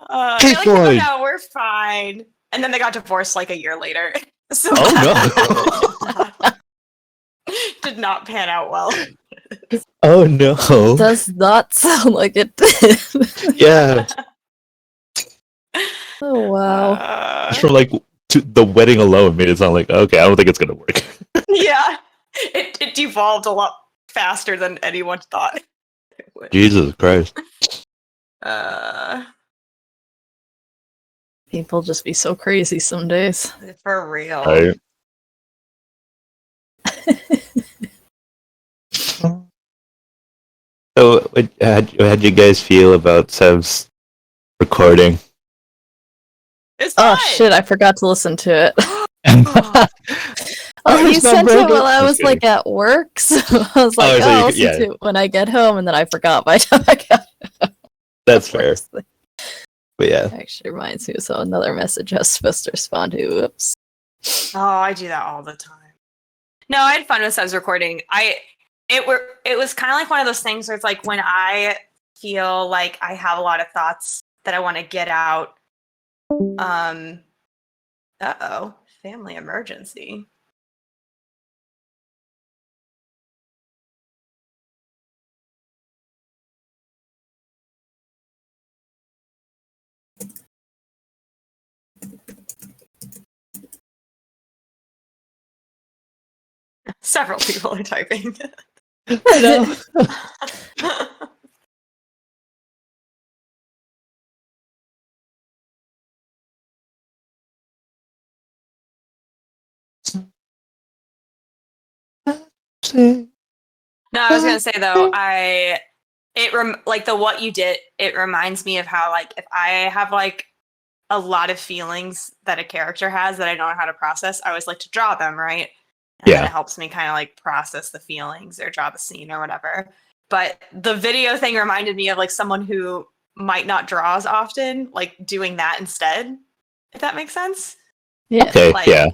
Like, no, we're fine. And then they got divorced like a year later. So
no.
Did not pan out well.
Oh no.
Does not sound like it did.
Yeah.
Oh wow.
Just from like the wedding alone made it sound like, okay, I don't think it's gonna work.
Yeah. It devolved a lot faster than anyone thought it would.
Jesus Christ.
People just be so crazy some days.
For real.
Right. So, how'd you guys feel about Sev's recording?
It's fun.
Oh shit, I forgot to listen to it. Oh, you
it's not
sent it
broken.
while I
Just
was like
kidding.
at work, so I was like,
so you
I'll
could-
listen to it when I get home, and then I forgot by the time I got
That's
home.
fair. But yeah.
Actually reminds me, so another message I was supposed to respond to. Oops.
Oh, I do that all the time. No, I had fun with Seb's recording. It was kind of like one of those things where it's like when I feel like I have a lot of thoughts that I want to get out. Family emergency. Several people are typing.
I know.
No, I was gonna say though, like the what you did, it reminds me of how like if I have like a lot of feelings that a character has that I don't know how to process, I always like to draw them, right? And then
Yeah.
it helps me kind of like process the feelings or draw the scene or whatever. But the video thing reminded me of like someone who might not draw as often, like doing that instead, if that makes sense.
Yeah.
Okay,
Like,
yeah.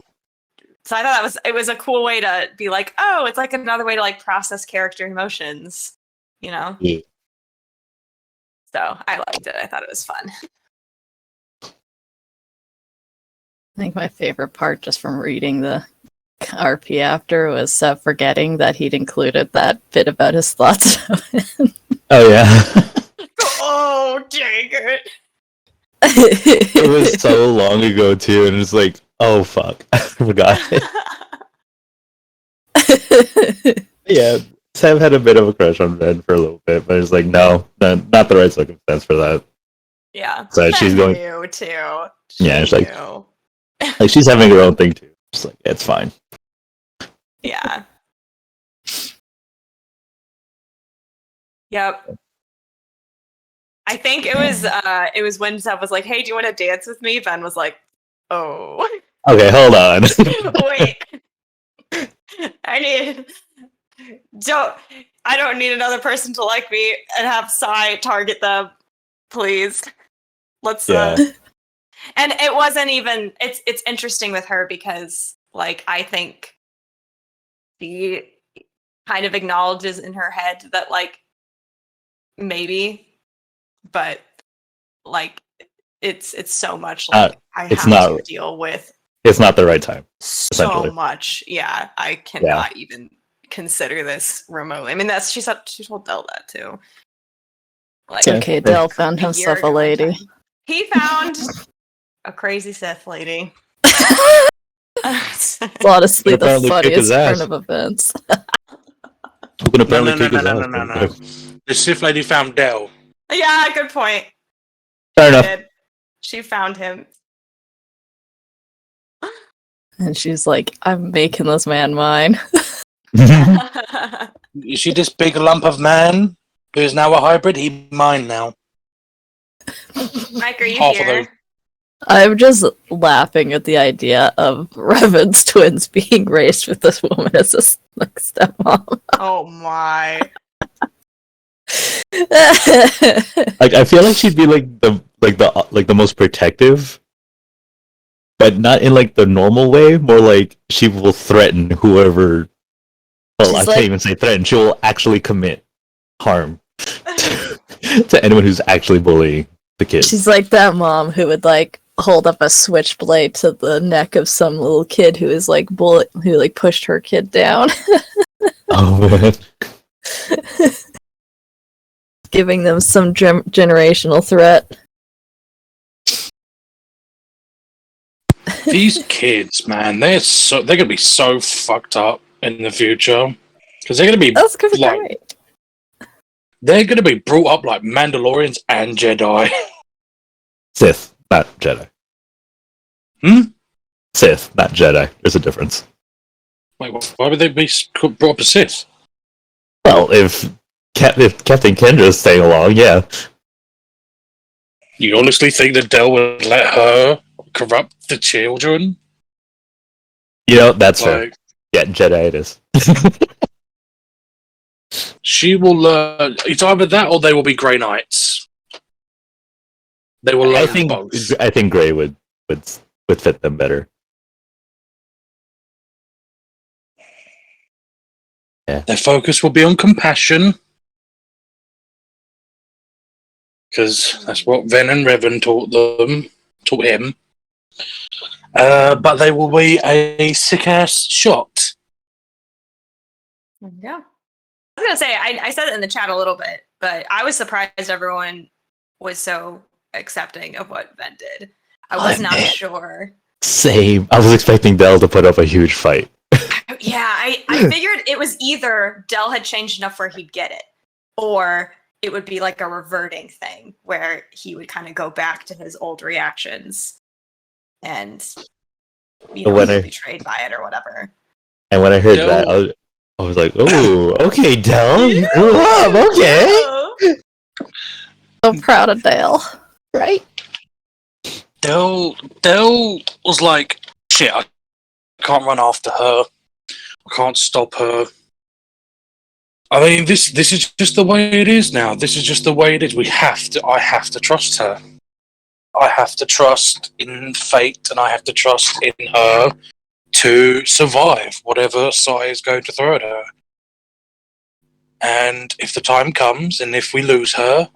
So I thought it was a cool way to be like, oh, it's like another way to like process character emotions, you know?
Yeah.
So I liked it. I thought it was fun.
I think my favorite part, just from reading the RP after, was forgetting that he'd included that bit about his thoughts.
Oh yeah.
Oh, dang it.
It was so long ago too, and it's like, oh fuck, I forgot it. Yeah, Sam had a bit of a crush on Red for a little bit, but it's like, no, not the right circumstance for that.
Yeah.
So she's going.
Knew too.
Yeah, it's like,
Knew.
like she's having her own thing too. It's like it's fine.
Yeah. Yep. I think it was when Seth was like, "Hey, do you want to dance with me?" Ben was like, "Oh,
Okay, hold on.
wait, I don't need another person to like me and have Psy target them, please. Let's
Yeah.
And it wasn't even. It's interesting with her because like I think she kind of acknowledges in her head that like maybe, but like it's so much like I
it's
have
not-
to deal with
It's not the right time.
so
essentially.
much. Yeah, I cannot even consider this remotely. I mean, she told Del that too. Like,
Yeah.
Okay, Del found
a year
himself a
ago in
lady.
time. He found a crazy Sith lady.
It's honestly the
Apparently kick his
funniest
ass.
turn of events.
Who can
No,
apparently
no, no,
kick
no,
his
no,
ass?
no, no, no. The Sith lady found Dell.
Yeah, good point.
Fair
She
enough.
did. She found him.
And she's like, I'm making this man mine.
You see this big lump of man who is now a hybrid? He mine now.
Mike, are you
Half of
here?
those.
I'm just laughing at the idea of Revan's twins being raised with this woman as a like, stepmom.
Oh my.
Like I feel like she'd be like the most protective, but not in like the normal way. More like she will threaten whoever. Well,
She's
I
like-
can't even say threaten. She will actually commit harm to anyone who's actually bullying the kids.
She's like that mom who would like hold up a switchblade to the neck of some little kid who is like who like pushed her kid down,
Oh man.
giving them some generational threat.
These kids, man, they're gonna be so fucked up in the future because they're gonna be
That's gonna be
like
great.
they're gonna be brought up like Mandalorians and Jedi.
Sith, not Jedi.
Hmm?
Sith, not Jedi. There's a difference.
Like, why would they be brought up as Sith?
Well, if Captain Kendra's staying along, yeah.
You honestly think that Dell would let her corrupt the children?
You know, that's fair.
Like,
Yeah, Jedi-itis.
She will learn. It's either that or they will be Grey Knights. They will
I
learn both.
think Gray would fit them better. Yeah.
Their focus will be on compassion. Because that's what Ven and Revan taught him. But they will be a sick-ass shot.
Yeah. I was gonna say I said it in the chat a little bit, but I was surprised everyone was so accepting of what Ven did. I was not sure.
Same. I was expecting Dell to put up a huge fight.
Yeah, I figured it was either Dell had changed enough where he'd get it, or it would be like a reverting thing where he would kind of go back to his old reactions and be betrayed by it or whatever.
And when I heard that, I was like, "Oh, okay, Dell, you grew up, okay."
So proud of Dale, right?
Dell was like, shit, I can't run after her. I can't stop her. I mean, this is just the way it is now. This is just the way it is. I have to trust her. I have to trust in fate, and I have to trust in her to survive whatever Sai is going to throw at her. And if the time comes, and if we lose her,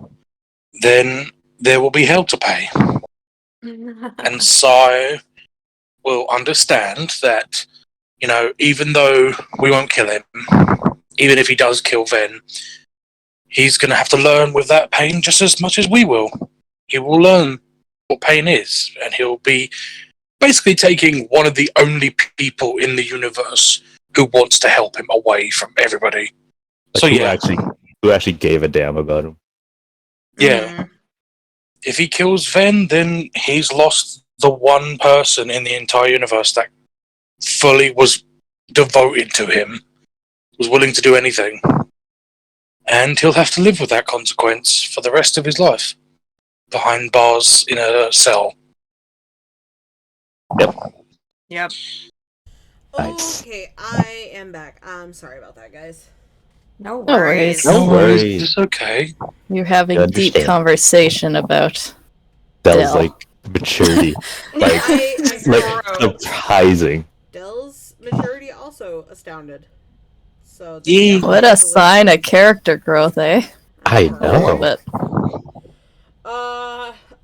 then there will be hell to pay. And Sai will understand that, you know, even though we won't kill him, even if he does kill Ven, he's going to have to learn with that pain just as much as we will. He will learn what pain is, and he'll be basically taking one of the only people in the universe who wants to help him away from everybody.
Like,
So yeah,
who actually gave a damn about him?
Yeah. If he kills Ven, then he's lost the one person in the entire universe that fully was devoted to him, was willing to do anything. And he'll have to live with that consequence for the rest of his life, behind bars in a cell.
Yep.
Nice.
Okay, I am back. I'm sorry about that, guys.
No
No worries.
worries.
No worries.
It's okay.
You're having
You
deep
understand.
conversation about
Dell's
Dell.
like maturity, like
I
Gross.
surprising.
Dell's maturity also astounded. So
Yeah.
What a sign of character growth, eh?
I
A little
know.
bit.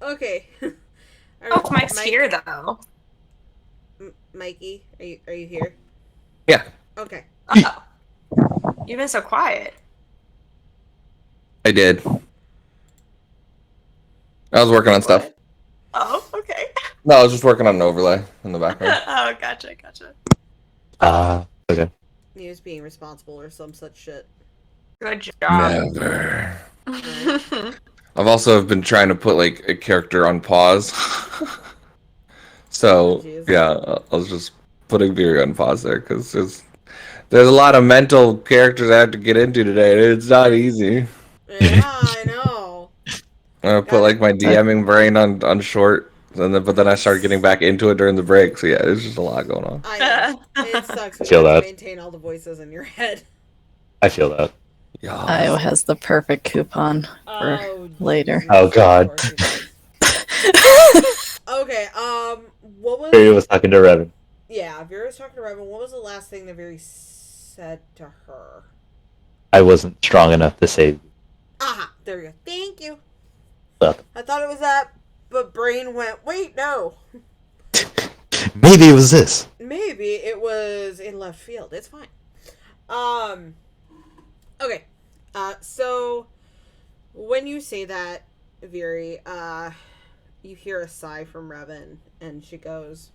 Okay.
Oh, Mike's here though.
Mikey, are you here?
Yeah,
Okay.
Oh. You've been so quiet.
I did. I was working on stuff.
What? Oh, okay.
No, I was just working on an overlay in the background.
Oh, gotcha.
Okay.
He was being responsible or some such shit.
Good job.
Never. I've also been trying to put like a character on pause. So
Jeez.
yeah, I was just putting Viri on pause there because there's a lot of mental characters I have to get into today, and it's not easy.
Yeah, I know.
I put like my DMing brain on short, but then I started getting back into it during the break. So yeah, there's just a lot going on.
I know. It sucks when you
Feel
have to
that.
maintain all the voices in your head.
I feel that.
Yeah.
Iowa has the perfect coupon for later.
Jesus,
Oh, God.
of course he does. Okay, what was...
Barry was talking to Revan.
Yeah, Vera was talking to Revan. What was the last thing that Vera said to her?
I wasn't strong enough to save you.
Aha, there we go. Thank you.
Welcome.
I thought it was that, but brain went, wait, no.
Maybe it was this.
Maybe it was in left field. It's fine. Okay. So when you say that, Viri, you hear a sigh from Revan, and she goes,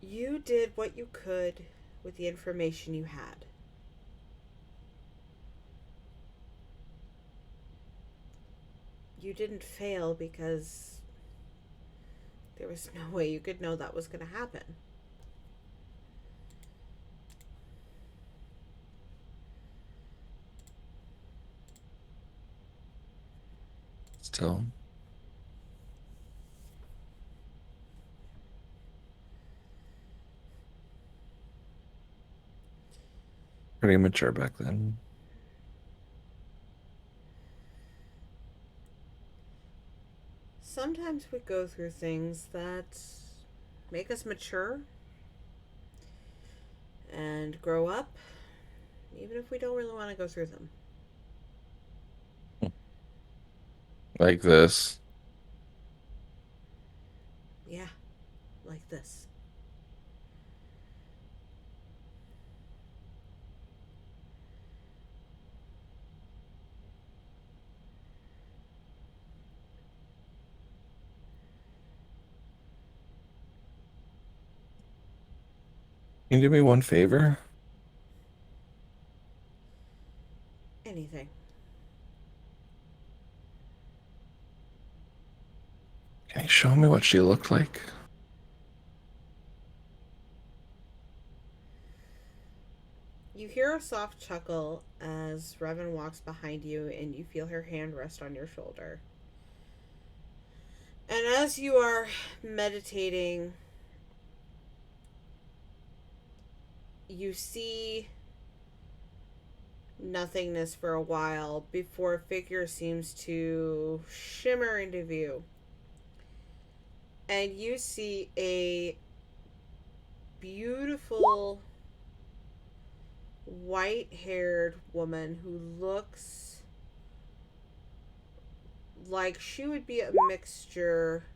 "You did what you could with the information you had. You didn't fail because there was no way you could know that was going to happen."
Still. pretty mature back then.
Sometimes we go through things that make us mature and grow up, even if we don't really want to go through them.
Like this.
Yeah, like this.
Can you do me one favor?
Anything.
Can you show me what she looked like?
You hear a soft chuckle as Revan walks behind you and you feel her hand rest on your shoulder. And as you are meditating, you see nothingness for a while before a figure seems to shimmer into view. And you see a beautiful white-haired woman who looks like she would be a mixture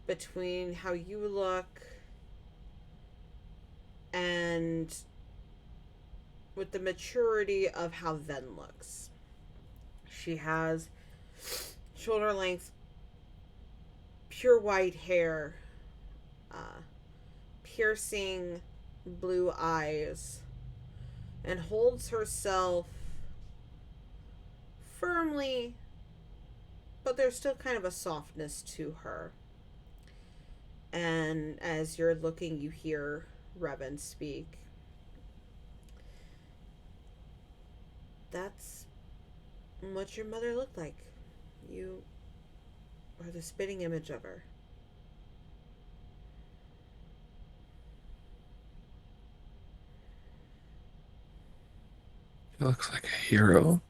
between how you look and with the maturity of how Ven looks. She has shoulder length, pure white hair, piercing blue eyes, and holds herself firmly, but there's still kind of a softness to her. And as you're looking, you hear Revan speak. That's what your mother looked like. You are the spitting image of her.
She looks like a hero.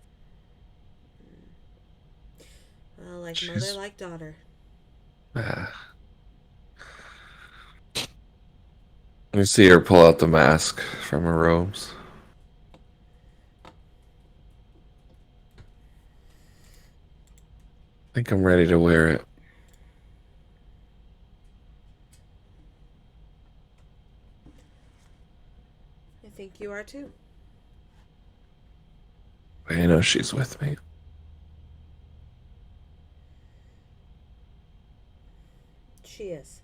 Well, like mother, like daughter.
Ah. You see her pull out the mask from her robes. I think I'm ready to wear it.
I think you are too.
I know she's with me.
She is.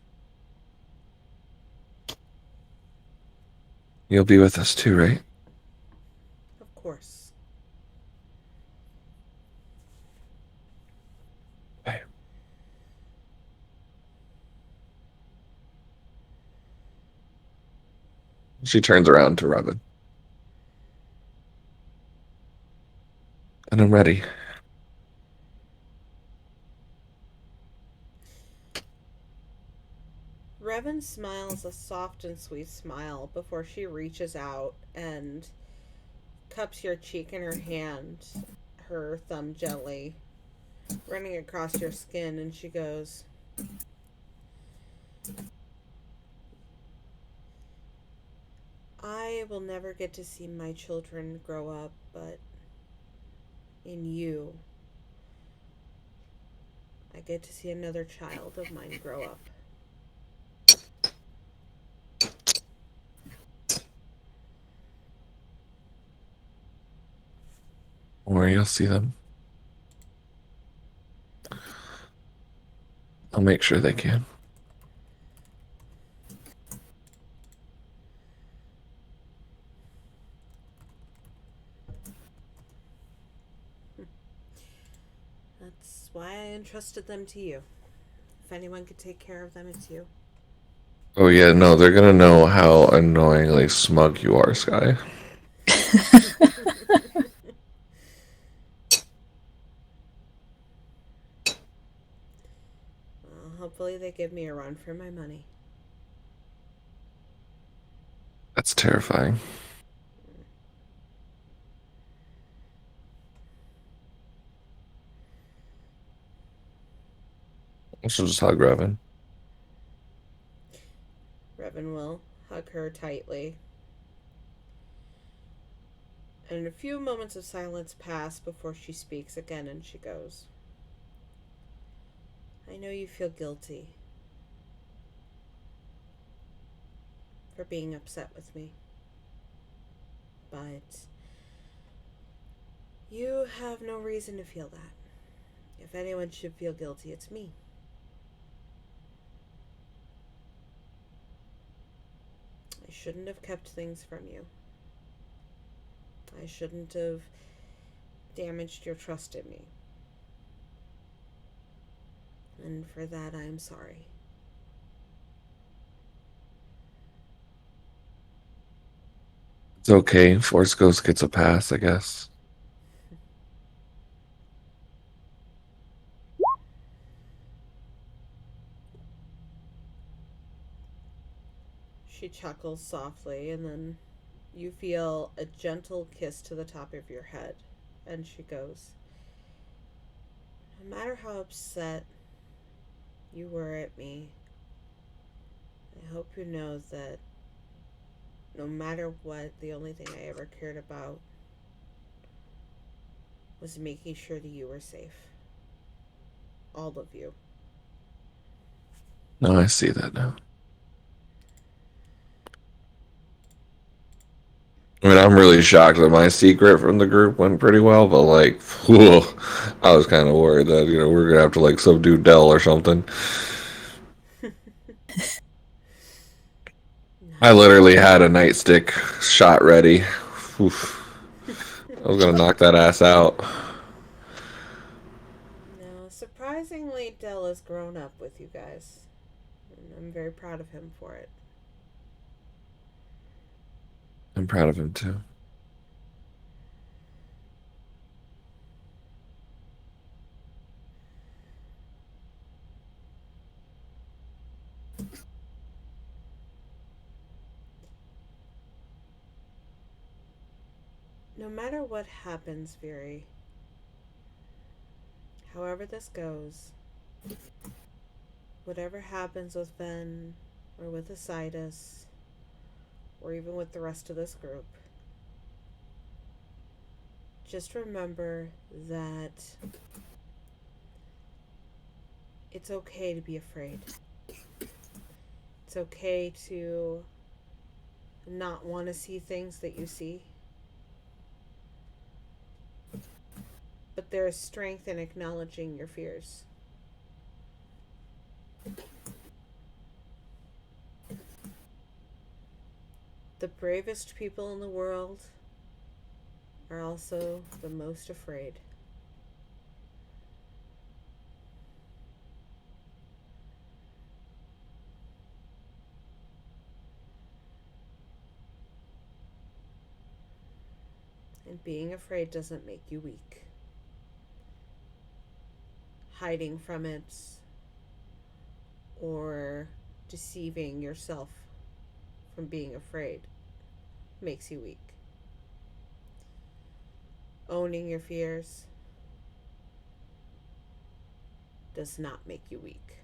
You'll be with us too, right?
Of course.
Okay. She turns around to Robin. And I'm ready.
Revan smiles a soft and sweet smile before she reaches out and cups your cheek in her hand, her thumb gently running across your skin, and she goes, I will never get to see my children grow up, but in you, I get to see another child of mine grow up.
Where you'll see them. I'll make sure they can.
That's why I entrusted them to you. If anyone could take care of them, it's you.
Oh yeah, no, they're gonna know how annoyingly smug you are, Sky.
Well, hopefully they give me a run for my money.
That's terrifying. She'll just hug Revan.
Revan will hug her tightly. And a few moments of silence pass before she speaks again, and she goes, I know you feel guilty for being upset with me, but you have no reason to feel that. If anyone should feel guilty, it's me. I shouldn't have kept things from you. I shouldn't have damaged your trust in me. And for that, I am sorry.
It's okay. Force Ghost gets a pass, I guess.
She chuckles softly, and then you feel a gentle kiss to the top of your head. And she goes, no matter how upset you were at me, I hope you know that no matter what, the only thing I ever cared about was making sure that you were safe. All of you.
No, I see that now. I mean, I'm really shocked that my secret from the group went pretty well, but like, whew, I was kind of worried that, we're gonna have to like subdue Dell or something. I literally had a nightstick shot ready. Oof. I was gonna knock that ass out.
No, surprisingly, Dell has grown up with you guys. And I'm very proud of him for it.
I'm proud of him too.
No matter what happens, Viri, however this goes, whatever happens with Ven, or with Asidas, or even with the rest of this group, just remember that it's okay to be afraid. It's okay to not want to see things that you see. But there is strength in acknowledging your fears. The bravest people in the world are also the most afraid. And being afraid doesn't make you weak. Hiding from it or deceiving yourself from being afraid makes you weak. Owning your fears does not make you weak.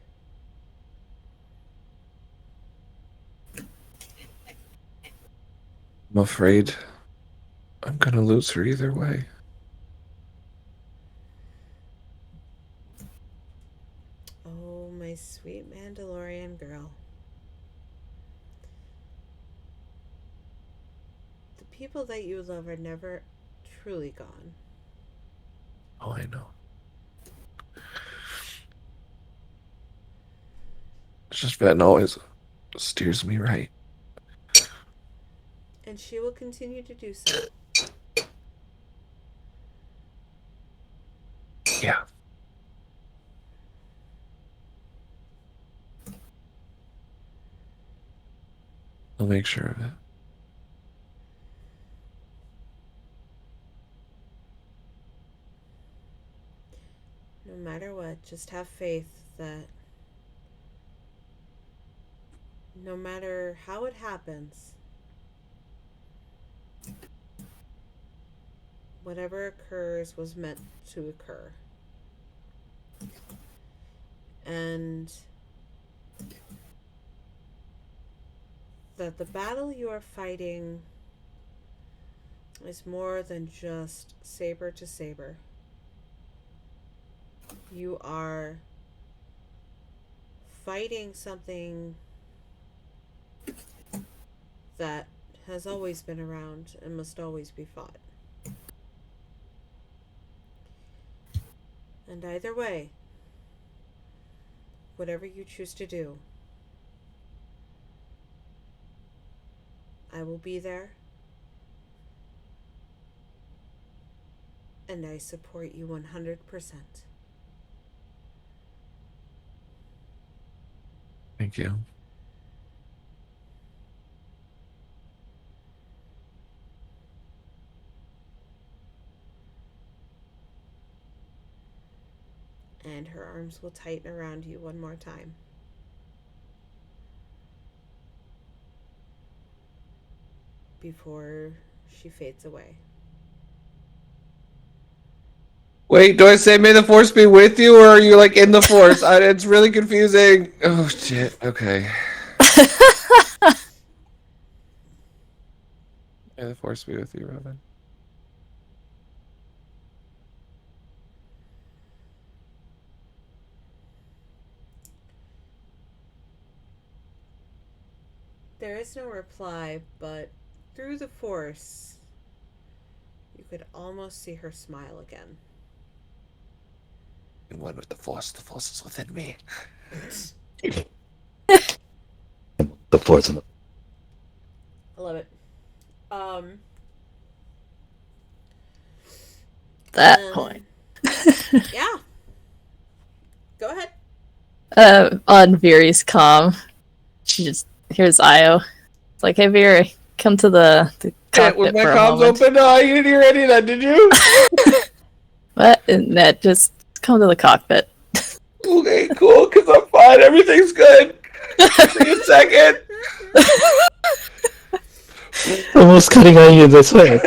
I'm afraid I'm gonna lose her either way.
Oh, my sweet Mandalorian girl. The people that you love are never truly gone.
Oh, I know. It's just Ven always steers me right.
And she will continue to do so.
Yeah. I'll make sure of it.
No matter what, just have faith that no matter how it happens, whatever occurs was meant to occur. and that the battle you are fighting is more than just saber to saber. You are fighting something that has always been around and must always be fought. And either way, whatever you choose to do, I will be there, and I support you 100%.
Thank you.
And her arms will tighten around you one more time. Before she fades away.
Wait, do I say may the force be with you, or are you like in the force? It's really confusing. Oh shit. Okay. May the force be with you, Robin.
There is no reply, but through the force, you could almost see her smile again.
In one with the force is within me.
The force. And
I love it.
That
Um,
point.
Yeah. Go ahead.
On Viri's comm, she just hears Io. It's like, hey Viri, come to the cockpit
With my
for a
comms
moment.
open? No, you didn't hear any of that, did you?
What? And that just come to the cockpit.
Okay, cool, because I'm fine. Everything's good. See you in a second.
almost cutting on you this way.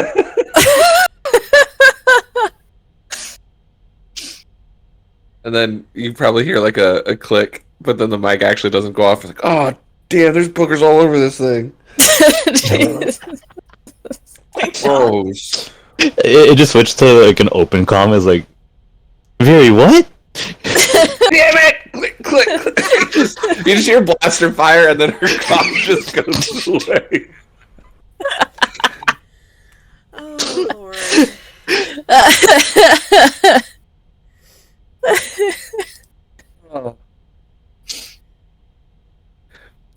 And then you probably hear like a click, but then the mic actually doesn't go off. It's like, oh, damn, there's boogers all over this thing. Gross.
It just switched to like an open comm. It's like, Viri, what?
Damn it! Click, click, click. You just hear blaster fire, and then her comm just goes away.
Oh, Lord.
Oh.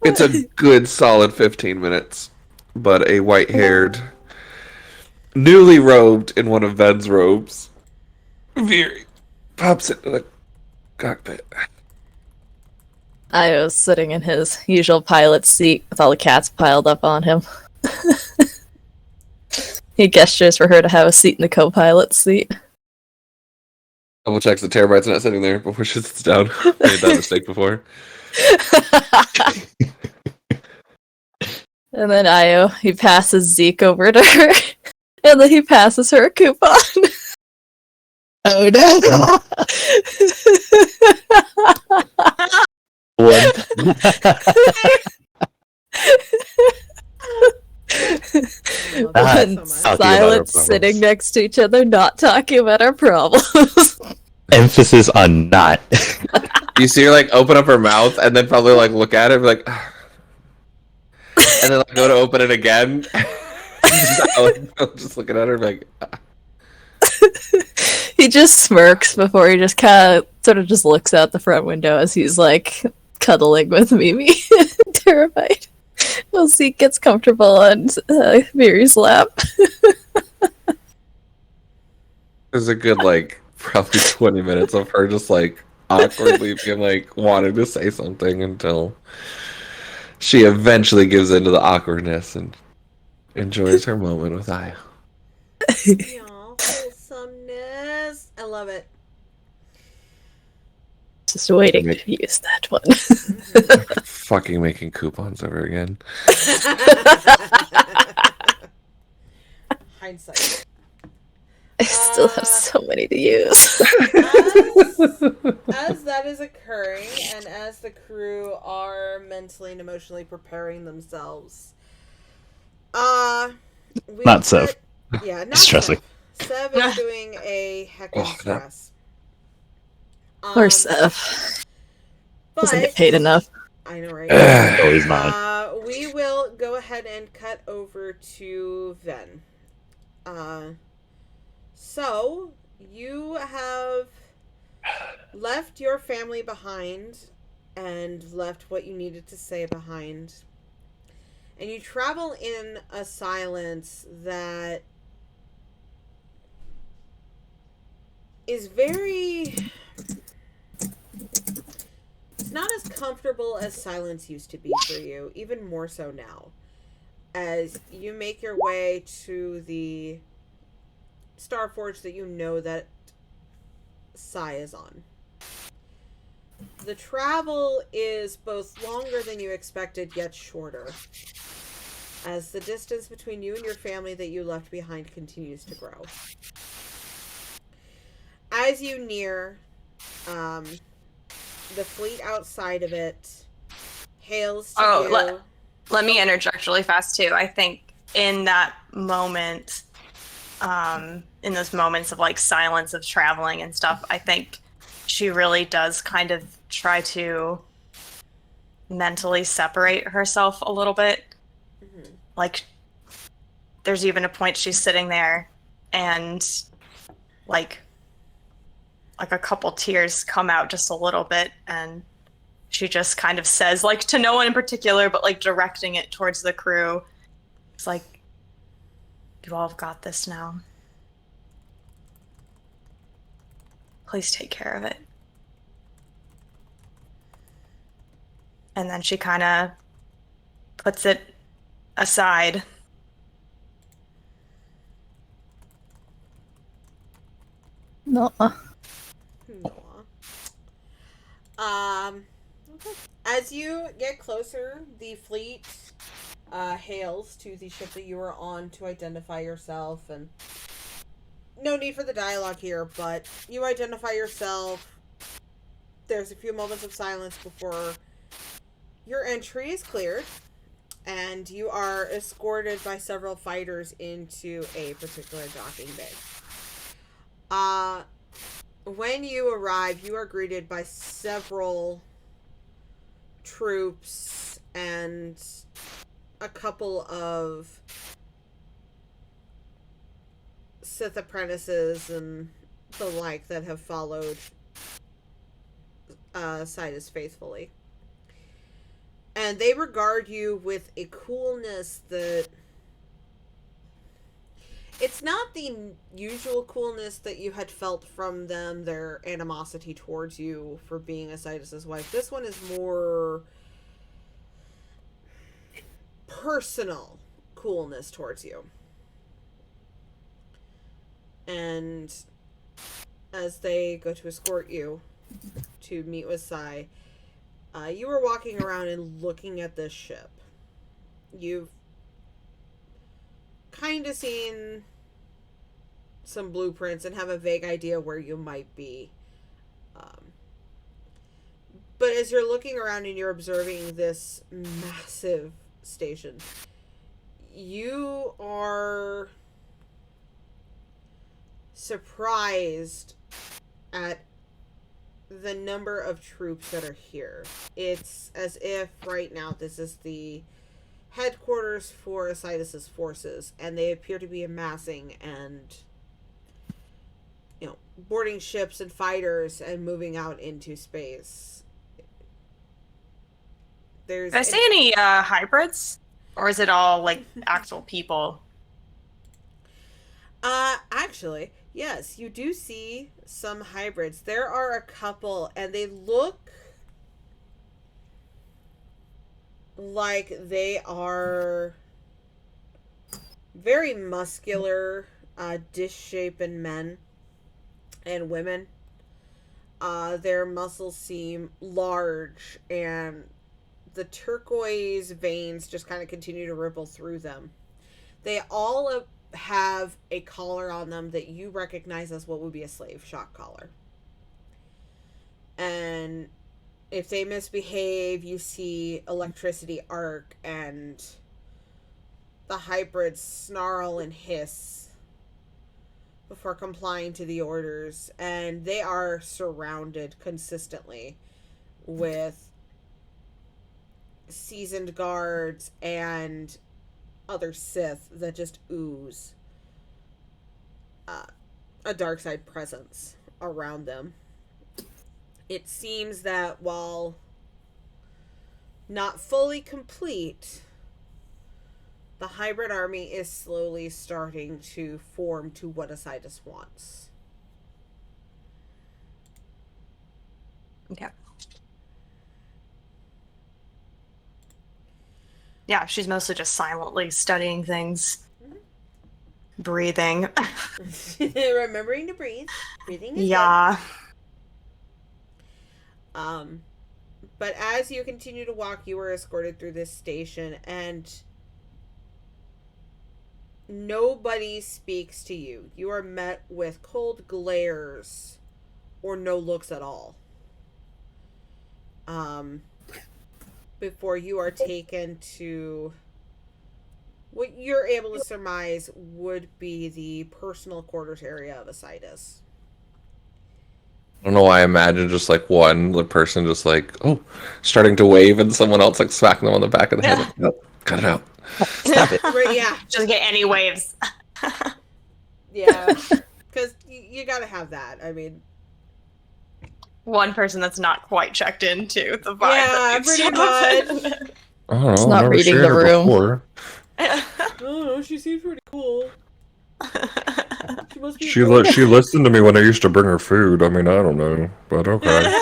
It's a good solid 15 minutes, but a white-haired, newly robed in one of Ben's robes, Viri pops into the cockpit.
Io's sitting in his usual pilot seat with all the cats piled up on him. He gestures for her to have a seat in the co-pilot seat.
Double checks the terabyte's not sitting there before she sits down. Made that mistake before.
And then Io, he passes Zeke over to her, and then he passes her a coupon.
Oh no! What?
I love
One
that so much.
Talking about our
silent,
problems.
sitting next to each other, not talking about our problems.
Emphasis on not.
You see her like open up her mouth and then probably like look at it and be like, and then like go to open it again. Just looking at her like,
He just smirks before he just kind of sort of just looks out the front window as he's like cuddling with Mimi. Terrified. Well, Zeke gets comfortable on Viri's lap.
there's a good like probably 20 minutes of her just like awkwardly being like wanting to say something until she eventually gives into the awkwardness and enjoys her moment with Io.
Aw, wholesomeness. I love it.
Just waiting to use that one.
Fucking making coupons over again.
Hindsight.
I still have so many to use.
As that is occurring, and as the crew are mentally and emotionally preparing themselves, we
Not Sev.
Yeah, not
Stressing.
Sev. Sev is doing a heckin'
Oh,
stress.
Poor Seth. Doesn't get
But
paid enough.
I know, right?
No, he's not.
We will go ahead and cut over to Ven. So you have left your family behind and left what you needed to say behind. And you travel in a silence that is very... It's not as comfortable as silence used to be for you, even more so now. As you make your way to the Starforge that you know that Sai is on. The travel is both longer than you expected, yet shorter, as the distance between you and your family that you left behind continues to grow. As you near the fleet outside of it hails to you.
Let me interject really fast too. I think in that moment, in those moments of like silence of traveling and stuff, I think she really does kind of try to mentally separate herself a little bit. Mm-hmm. Like, there's even a point she's sitting there and like a couple tears come out just a little bit, and she just kind of says, like, to no one in particular, but like directing it towards the crew. It's like, you all have got this now. Please take care of it. And then she kind of puts it aside.
No.
As you get closer, the fleet hails to the ship that you are on to identify yourself, and no need for the dialogue here, but you identify yourself. There's a few moments of silence before your entry is cleared, and you are escorted by several fighters into a particular docking bay. When you arrive, you are greeted by several troops and a couple of Sith apprentices and the like that have followed Sidus faithfully. And they regard you with a coolness that... It's not the usual coolness that you had felt from them, their animosity towards you for being a Sidus' wife. This one is more personal coolness towards you. And as they go to escort you to meet with Sai, you were walking around and looking at this ship. You've kind of seen some blueprints and have a vague idea where you might be. But as you're looking around and you're observing this massive station, you are surprised at the number of troops that are here. It's as if right now this is the headquarters for Sidus' forces, and they appear to be amassing and, you know, boarding ships and fighters and moving out into space.
Did I see any hybrids? Or is it all, like, actual people?
Actually, yes, you do see some hybrids. There are a couple, and they look like they are very muscular, dish-shapen men and women. Their muscles seem large, and the turquoise veins just kind of continue to ripple through them. They all have a collar on them that you recognize as what would be a slave shock collar. And if they misbehave, you see electricity arc and the hybrids snarl and hiss before complying to the orders. And they are surrounded consistently with seasoned guards and other Sith that just ooze a dark side presence around them. It seems that while not fully complete, the hybrid army is slowly starting to form to what Asidus wants.
Okay. Yeah, she's mostly just silently studying things. Breathing.
Remembering to breathe. Breathing is
Yeah.
good. But as you continue to walk, you are escorted through this station, and nobody speaks to you. You are met with cold glares or no looks at all. Before you are taken to what you're able to surmise would be the personal quarters area of Asidus.
I don't know why I imagine just like one person just like, oh, starting to wave and someone else like smacking them on the back of the head. Like, nope, cut it out.
Stop it.
Right, yeah.
Just get any waves.
Yeah. Because you gotta have that. I mean,
One person that's not quite checked into the vibe.
yeah,
that needs
pretty
to
much.
happen.
I don't know.
It's
I've
not
never
reading
seen
the
her
room.
before.
I don't know, she seems pretty cool. She must be
She listened to me when I used to bring her food. I mean, I don't know, but okay.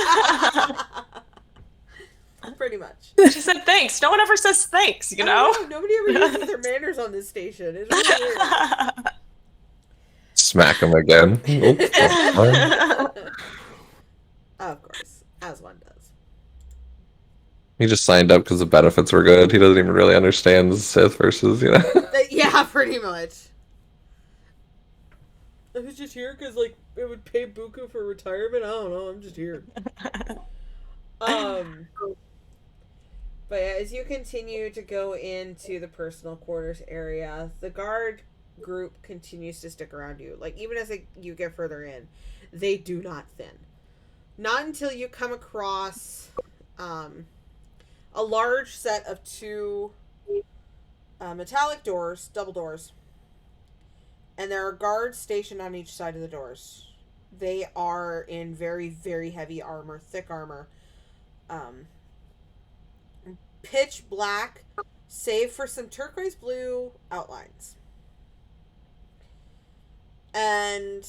Pretty much.
She said thanks. No one ever says thanks, you know?
Nobody ever uses their manners on this station. It's really weird.
Smack him again. Oops, that's fine.
Of course, as one does.
He just signed up because the benefits were good. He doesn't even really understand Sith versus, you know.
Yeah, pretty much. I was just here because, like, it would pay buku for retirement. I don't know. I'm just here. But yeah, as you continue to go into the personal quarters area, the guard group continues to stick around you. Like, even as you get further in, they do not thin. Not until you come across a large set of two metallic doors, double doors. And there are guards stationed on each side of the doors. They are in very, very heavy armor, thick armor. Pitch black, save for some turquoise blue outlines. And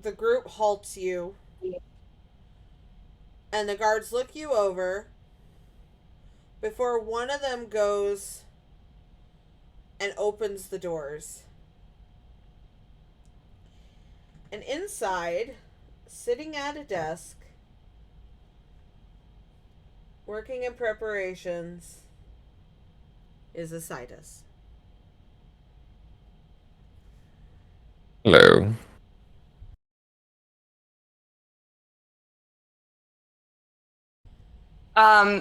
the group halts you. And the guards look you over before one of them goes and opens the doors. And inside, sitting at a desk, working in preparations, is Asidus.
Hello.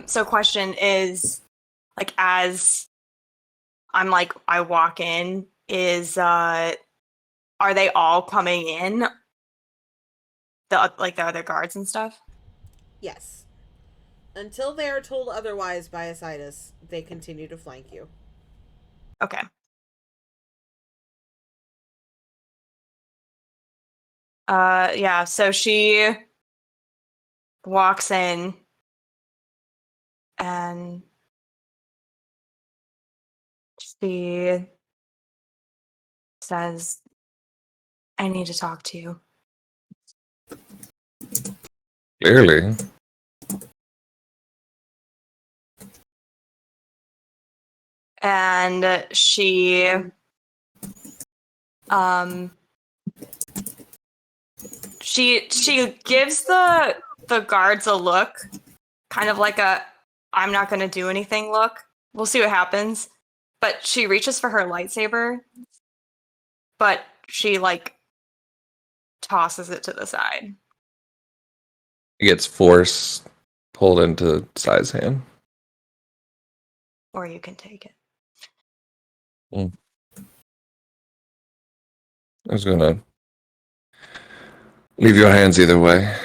So question is, like, as I'm like, I walk in, are they all coming in? The other guards and stuff?
Yes. Until they are told otherwise by Asidus, they continue to flank you.
Okay. Yeah, so she walks in and she says, I need to talk to you.
Clearly.
And she she gives the guards a look, kind of like a I'm not going to do anything look. We'll see what happens. But she reaches for her lightsaber but she like tosses it to the side.
It gets force pulled into Sai's hand.
Or you can take it.
I was gonna leave your hands either way.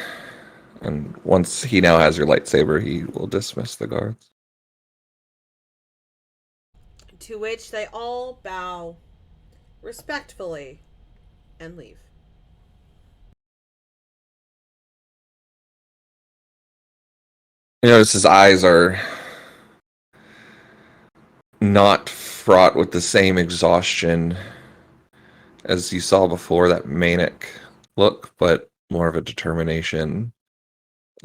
And once he now has your lightsaber, he will dismiss the guards.
To which they all bow respectfully and leave.
You notice his eyes are not fraught with the same exhaustion as you saw before, that manic look, but more of a determination,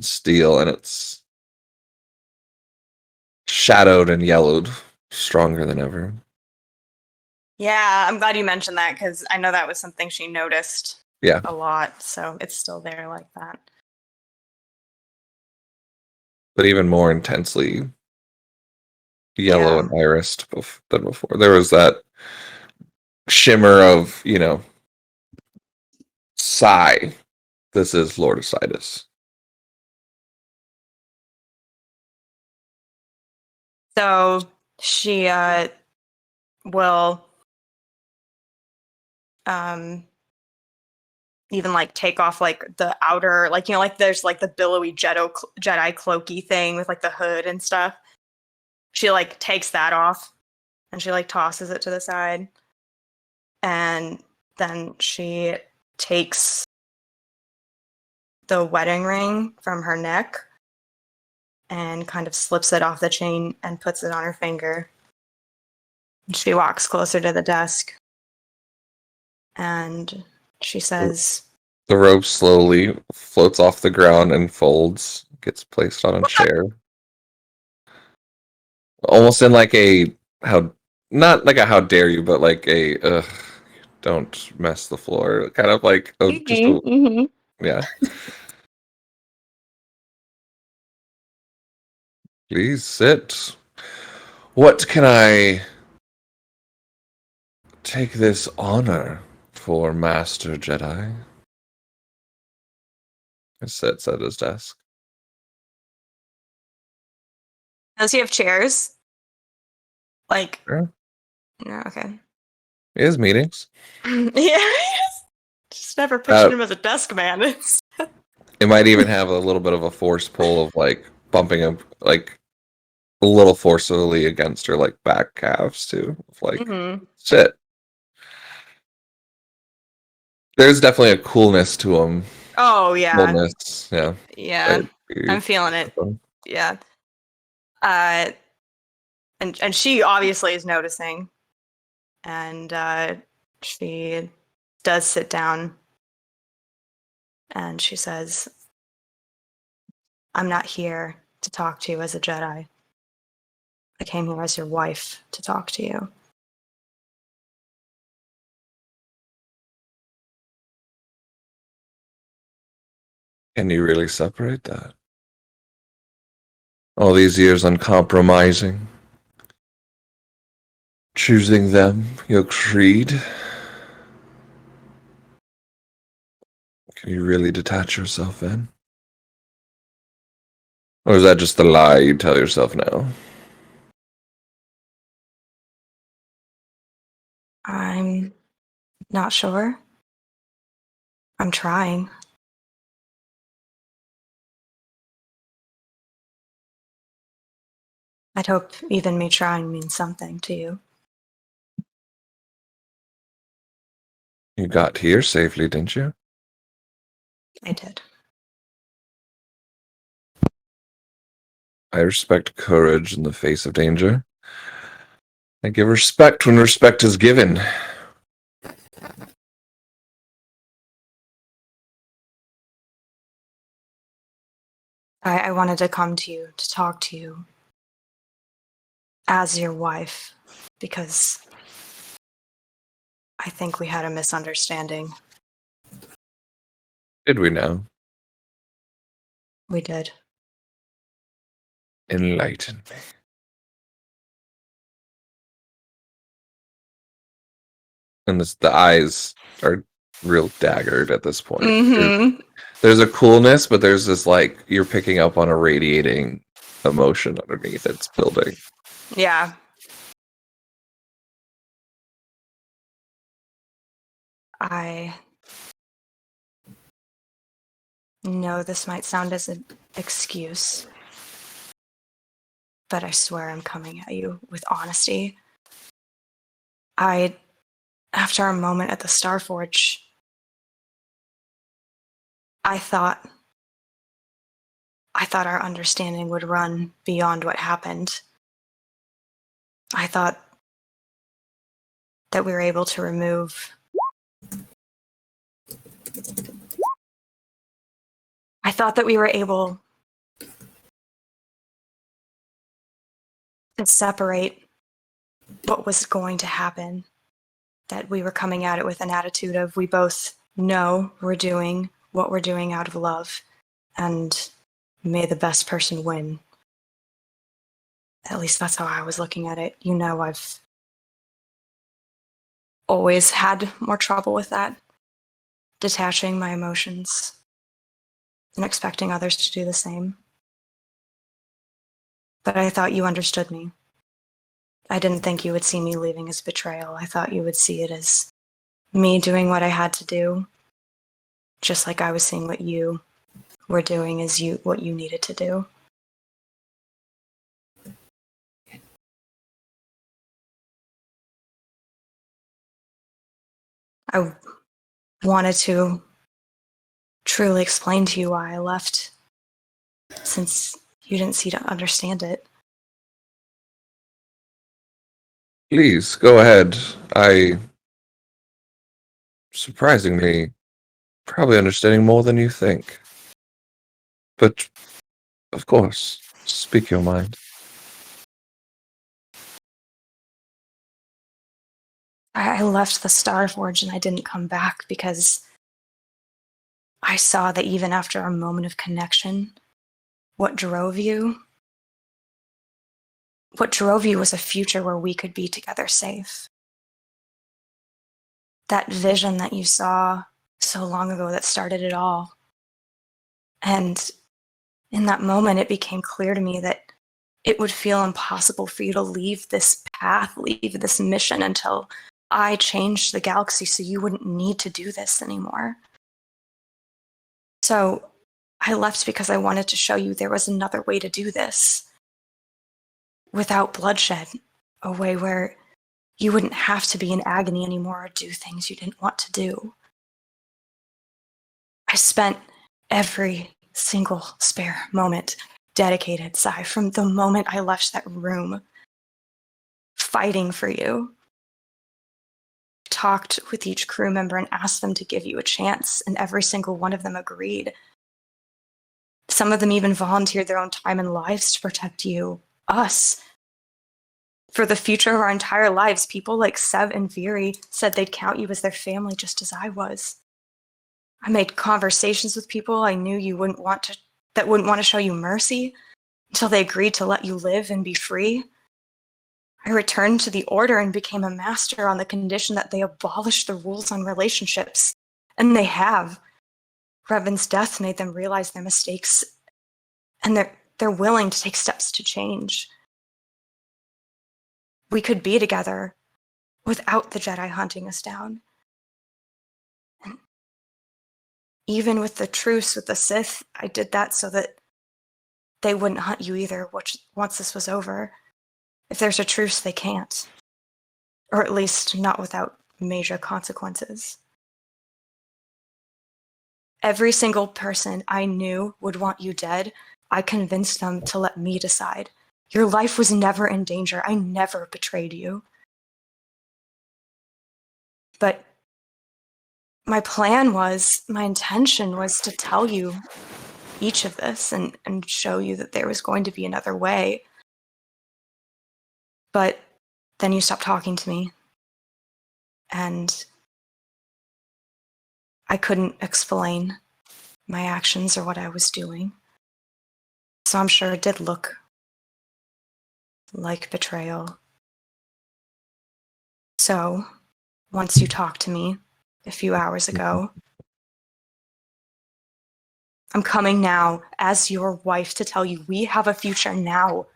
steel, and it's shadowed and yellowed, stronger than ever.
Yeah, I'm glad you mentioned that because I know that was something she noticed
Yeah.
a lot, so it's still there like that.
But even more intensely yellow and irised than before. There was that shimmer of, sigh. This is Lord Osiris.
So she will even like take off like the outer, like like there's like the billowy Jedi cloaky thing with like the hood and stuff. She like takes that off and she like tosses it to the side. And then she takes the wedding ring from her neck and kind of slips it off the chain and puts it on her finger. She walks closer to the desk and she says,
The rope slowly floats off the ground and folds, gets placed on a chair. Almost in like a not like a how dare you, but like a don't mess the floor. Kind of like yeah. Please sit. What can I take this honor for, Master Jedi? He sits at his desk.
does he have chairs? Like,
Sure.
no, okay.
He has meetings.
Yeah. Just never pictured him as a desk man.
It might even have a little bit of a force pull of like bumping him like a little forcefully against her like back calves too. Like sit. There's definitely a coolness to him.
Oh yeah.
Coolness, yeah.
Yeah. I'm feeling it. Yeah. And she obviously is noticing. And she does sit down and she says, I'm not here to talk to you as a Jedi. I came here as your wife to talk to you.
Can you really separate that? All these years uncompromising. Choosing them, your creed. Can you really detach yourself then? Or is that just the lie you tell yourself now?
I'm not sure. I'm trying. I'd hope even me trying means something to you.
You got here safely, didn't you?
I did.
I respect courage in the face of danger. I give respect when respect is given.
I wanted to come to you to talk to you as your wife because I think we had a misunderstanding.
Did we now?
We did.
Enlighten me. and the eyes are real daggered at this point.
Mm-hmm.
There's a coolness, but there's this like you're picking up on a radiating emotion underneath it's building.
Yeah. I know this might sound as an excuse, but I swear I'm coming at you with honesty. After our moment at the Starforge, I thought our understanding would run beyond what happened. I thought that we were able to remove. I thought that we were able to separate what was going to happen. That we were coming at it with an attitude of we both know we're doing what we're doing out of love, and may the best person win. At least that's how I was looking at it. You know, I've always had more trouble with that. Detaching my emotions and expecting others to do the same. But I thought you understood me. I didn't think you would see me leaving as betrayal. I thought you would see it as me doing what I had to do, just like I was seeing what you were doing as what you needed to do. I wanted to truly explain to you why I left, since you didn't seem to understand it.
Please go ahead. Surprisingly, probably understanding more than you think. But of course, speak your mind.
I left the Starforge and I didn't come back because I saw that even after our moment of connection, what drove you was a future where we could be together safe. That vision that you saw so long ago that started it all. And in that moment, it became clear to me that it would feel impossible for you to leave this path, leave this mission until I changed the galaxy so you wouldn't need to do this anymore. So I left because I wanted to show you there was another way to do this without bloodshed, a way where you wouldn't have to be in agony anymore or do things you didn't want to do. I spent every single spare moment dedicated, Sai, from the moment I left that room, fighting for you. Talked with each crew member and asked them to give you a chance, and every single one of them agreed. Some of them even volunteered their own time and lives to protect you, us. For the future of our entire lives, people like Sev and Viri said they'd count you as their family just as I was. I made conversations with people I knew you wouldn't want to show you mercy until they agreed to let you live and be free. I returned to the Order and became a master on the condition that they abolish the rules on relationships. And they have. Revan's death made them realize their mistakes, and they're willing to take steps to change. We could be together without the Jedi hunting us down. And even with the truce with the Sith, I did that so that they wouldn't hunt you either once this was over. If there's a truce, they can't. Or at least not without major consequences. Every single person I knew would want you dead. I convinced them to let me decide. Your life was never in danger. I never betrayed you. But my intention was to tell you each of this and show you that there was going to be another way. But then you stopped talking to me. And I couldn't explain my actions or what I was doing. So I'm sure it did look like betrayal. So once you talked to me a few hours ago. I'm coming now as your wife to tell you we have a future now.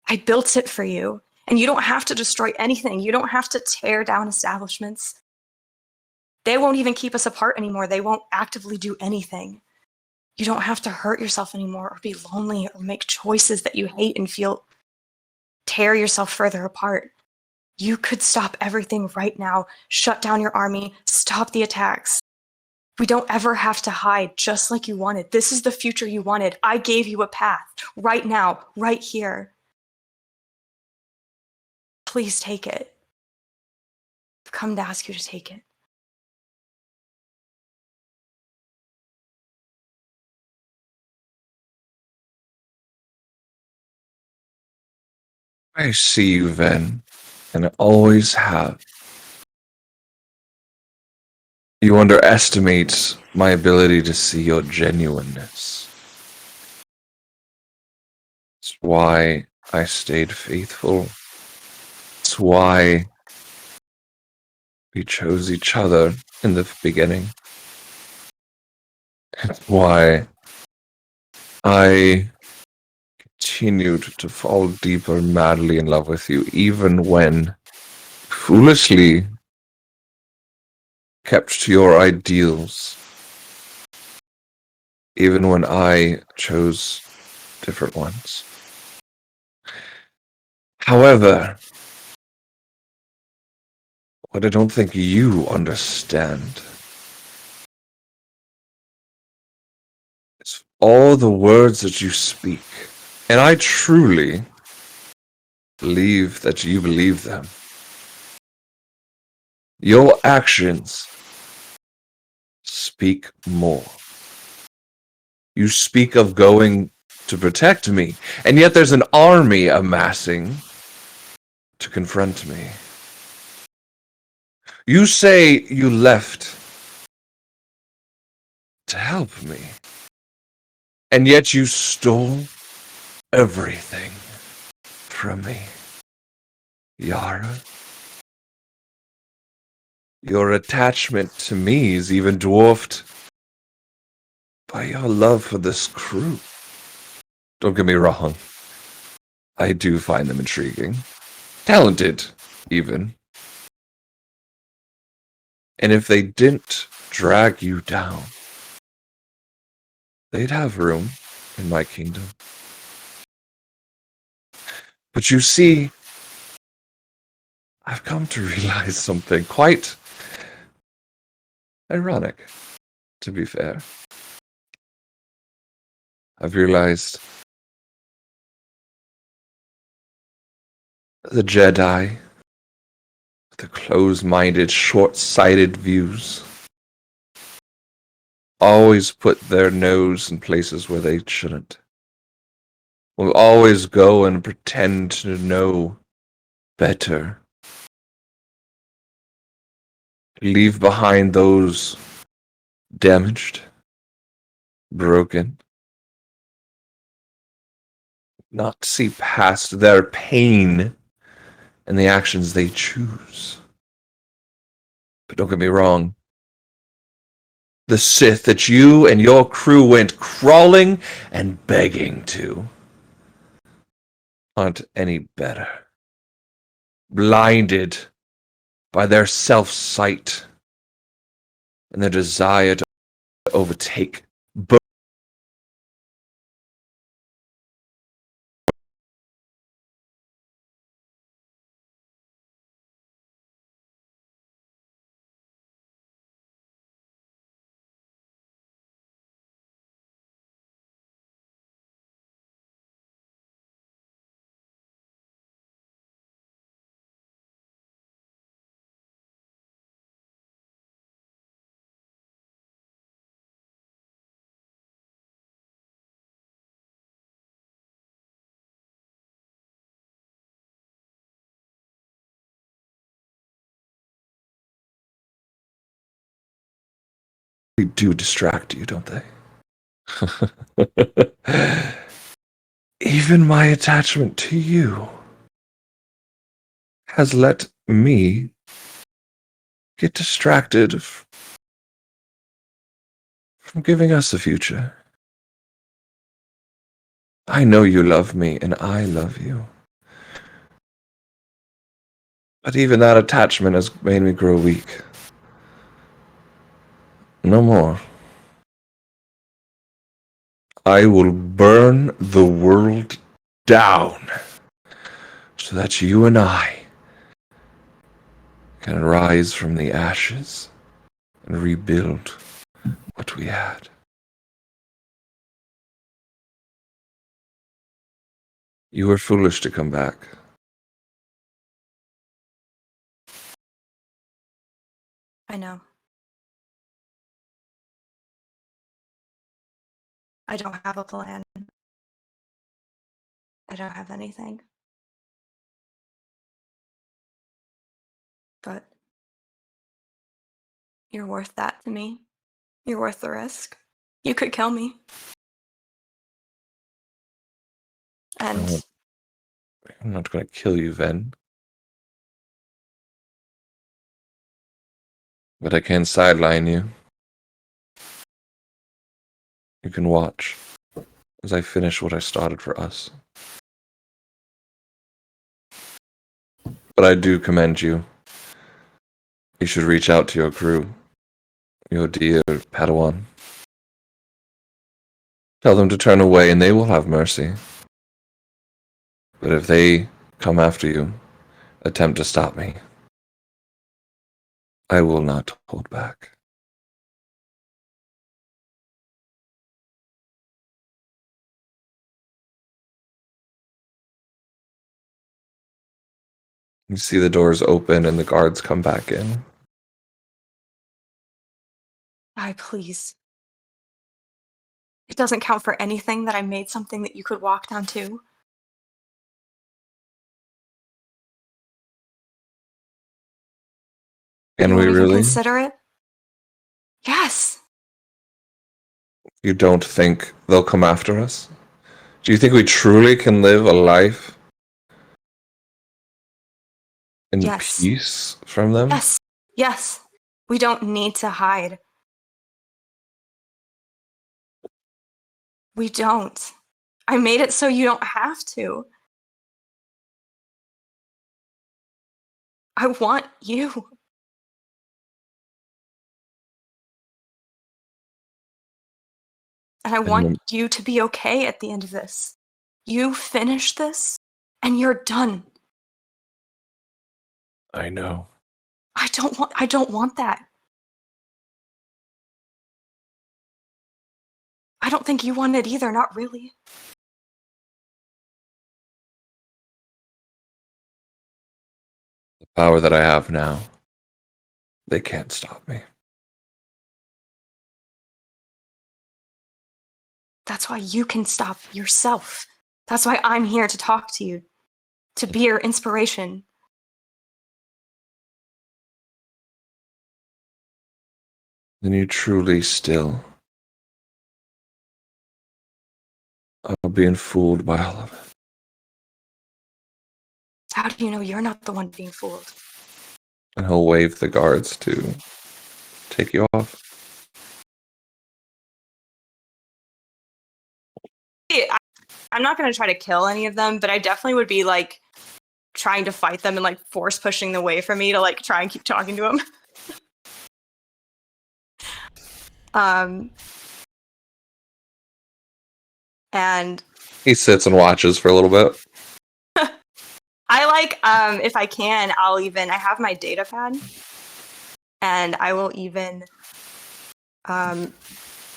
I built it for you, and you don't have to destroy anything. You don't have to tear down establishments. They won't even keep us apart anymore. They won't actively do anything. You don't have to hurt yourself anymore or be lonely or make choices that you hate and feel tear yourself further apart. You could stop everything right now, shut down your army, stop the attacks. We don't ever have to hide, just like you wanted. This is the future you wanted. I gave you a path, right now, right here. Please take it. I've come to ask you to take it.
I see you, Ven, and I always have. You underestimate my ability to see your genuineness. It's why I stayed faithful. It's why we chose each other in the beginning. It's why I continued to fall deeper madly in love with you, even when foolishly kept to your ideals, even when I chose different ones. However, what I don't think you understand is all the words that you speak, and I truly believe that you believe them. Your actions speak more. You speak of going to protect me, and yet there's an army amassing to confront me. You say you left to help me, and yet you stole everything from me. Yara, your attachment to me is even dwarfed by your love for this crew. Don't get me wrong. I do find them intriguing. Talented, even. And if they didn't drag you down, they'd have room in my kingdom. But you see, I've come to realize something quite ironic, to be fair. I've realized the Jedi, the closed-minded, short-sighted views, always put their nose in places where they shouldn't. Will always go and pretend to know better. Leave behind those damaged, broken, not see past their pain and the actions they choose. But don't get me wrong, the Sith that you and your crew went crawling and begging to aren't any better. Blinded by their self-sight and their desire to overtake both. They do distract you, don't they? Even my attachment to you has let me get distracted from giving us a future. I know you love me, and I love you. But even that attachment has made me grow weak. No more. I will burn the world down so that you and I can rise from the ashes and rebuild what we had. You were foolish to come back.
I know. I don't have a plan. I don't have anything. But you're worth that to me. You're worth the risk. You could kill me. And
I'm not going to kill you, Ven. But I can sideline you. You can watch as I finish what I started for us. But I do commend you. You should reach out to your crew, your dear Padawan. Tell them to turn away and they will have mercy. But if they come after you, attempt to stop me, I will not hold back. You see the doors open and the guards come back in.
please. It doesn't count for anything that I made something that you could walk down to.
Can
you
we
won't even
really?
consider it? Yes.
You don't think they'll come after us? Do you think we truly can live a life in
Yes.
peace from them?
Yes. Yes. We don't need to hide. We don't. I made it so you don't have to. I want you. And I want you to be okay at the end of this. You finish this, and you're done.
I know.
I don't want that. I don't think you want it either, not really.
The power that I have now, they can't stop me.
That's why you can stop yourself. That's why I'm here to talk to you, to be your inspiration.
Then you truly still are being fooled by all of it.
How do you know you're not the one being fooled?
And he'll wave the guards to take you off.
I'm not going to try to kill any of them, but I definitely would be like trying to fight them and like force pushing them away from me to like try and keep talking to them. And
He sits and watches for a little bit.
I like, if I can, I have my data pad, and I will even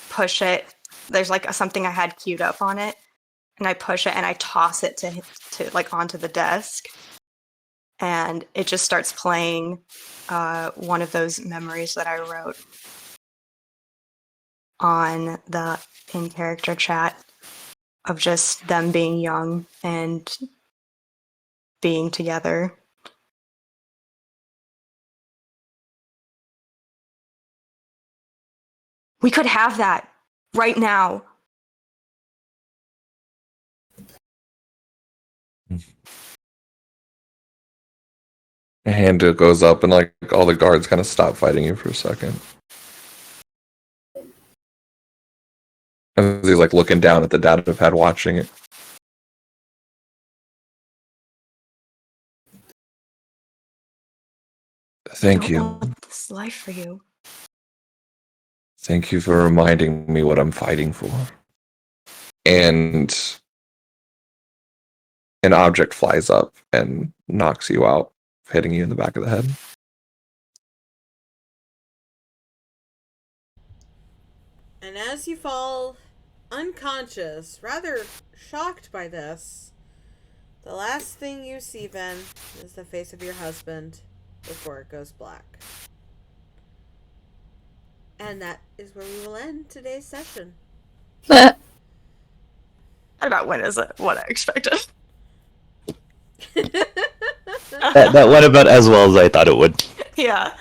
push it. There's like something I had queued up on it, and I push it and I toss it to like onto the desk, and it just starts playing one of those memories that I wrote on the in-character chat of just them being young and being together. We could have that right now.
A hand goes up, and like all the guards kind of stop fighting you for a second. As he's like looking down at the data pad, watching it. Thank
Don't
you.
want this life for you.
Thank you for reminding me what I'm fighting for. And an object flies up and knocks you out, hitting you in the back of the head.
And as you fall unconscious, rather shocked by this, the last thing you see, Ben, is the face of your husband before it goes black. And that is where we will end today's session.
That about went as what I expected.
That went about as well as I thought it would.
Yeah.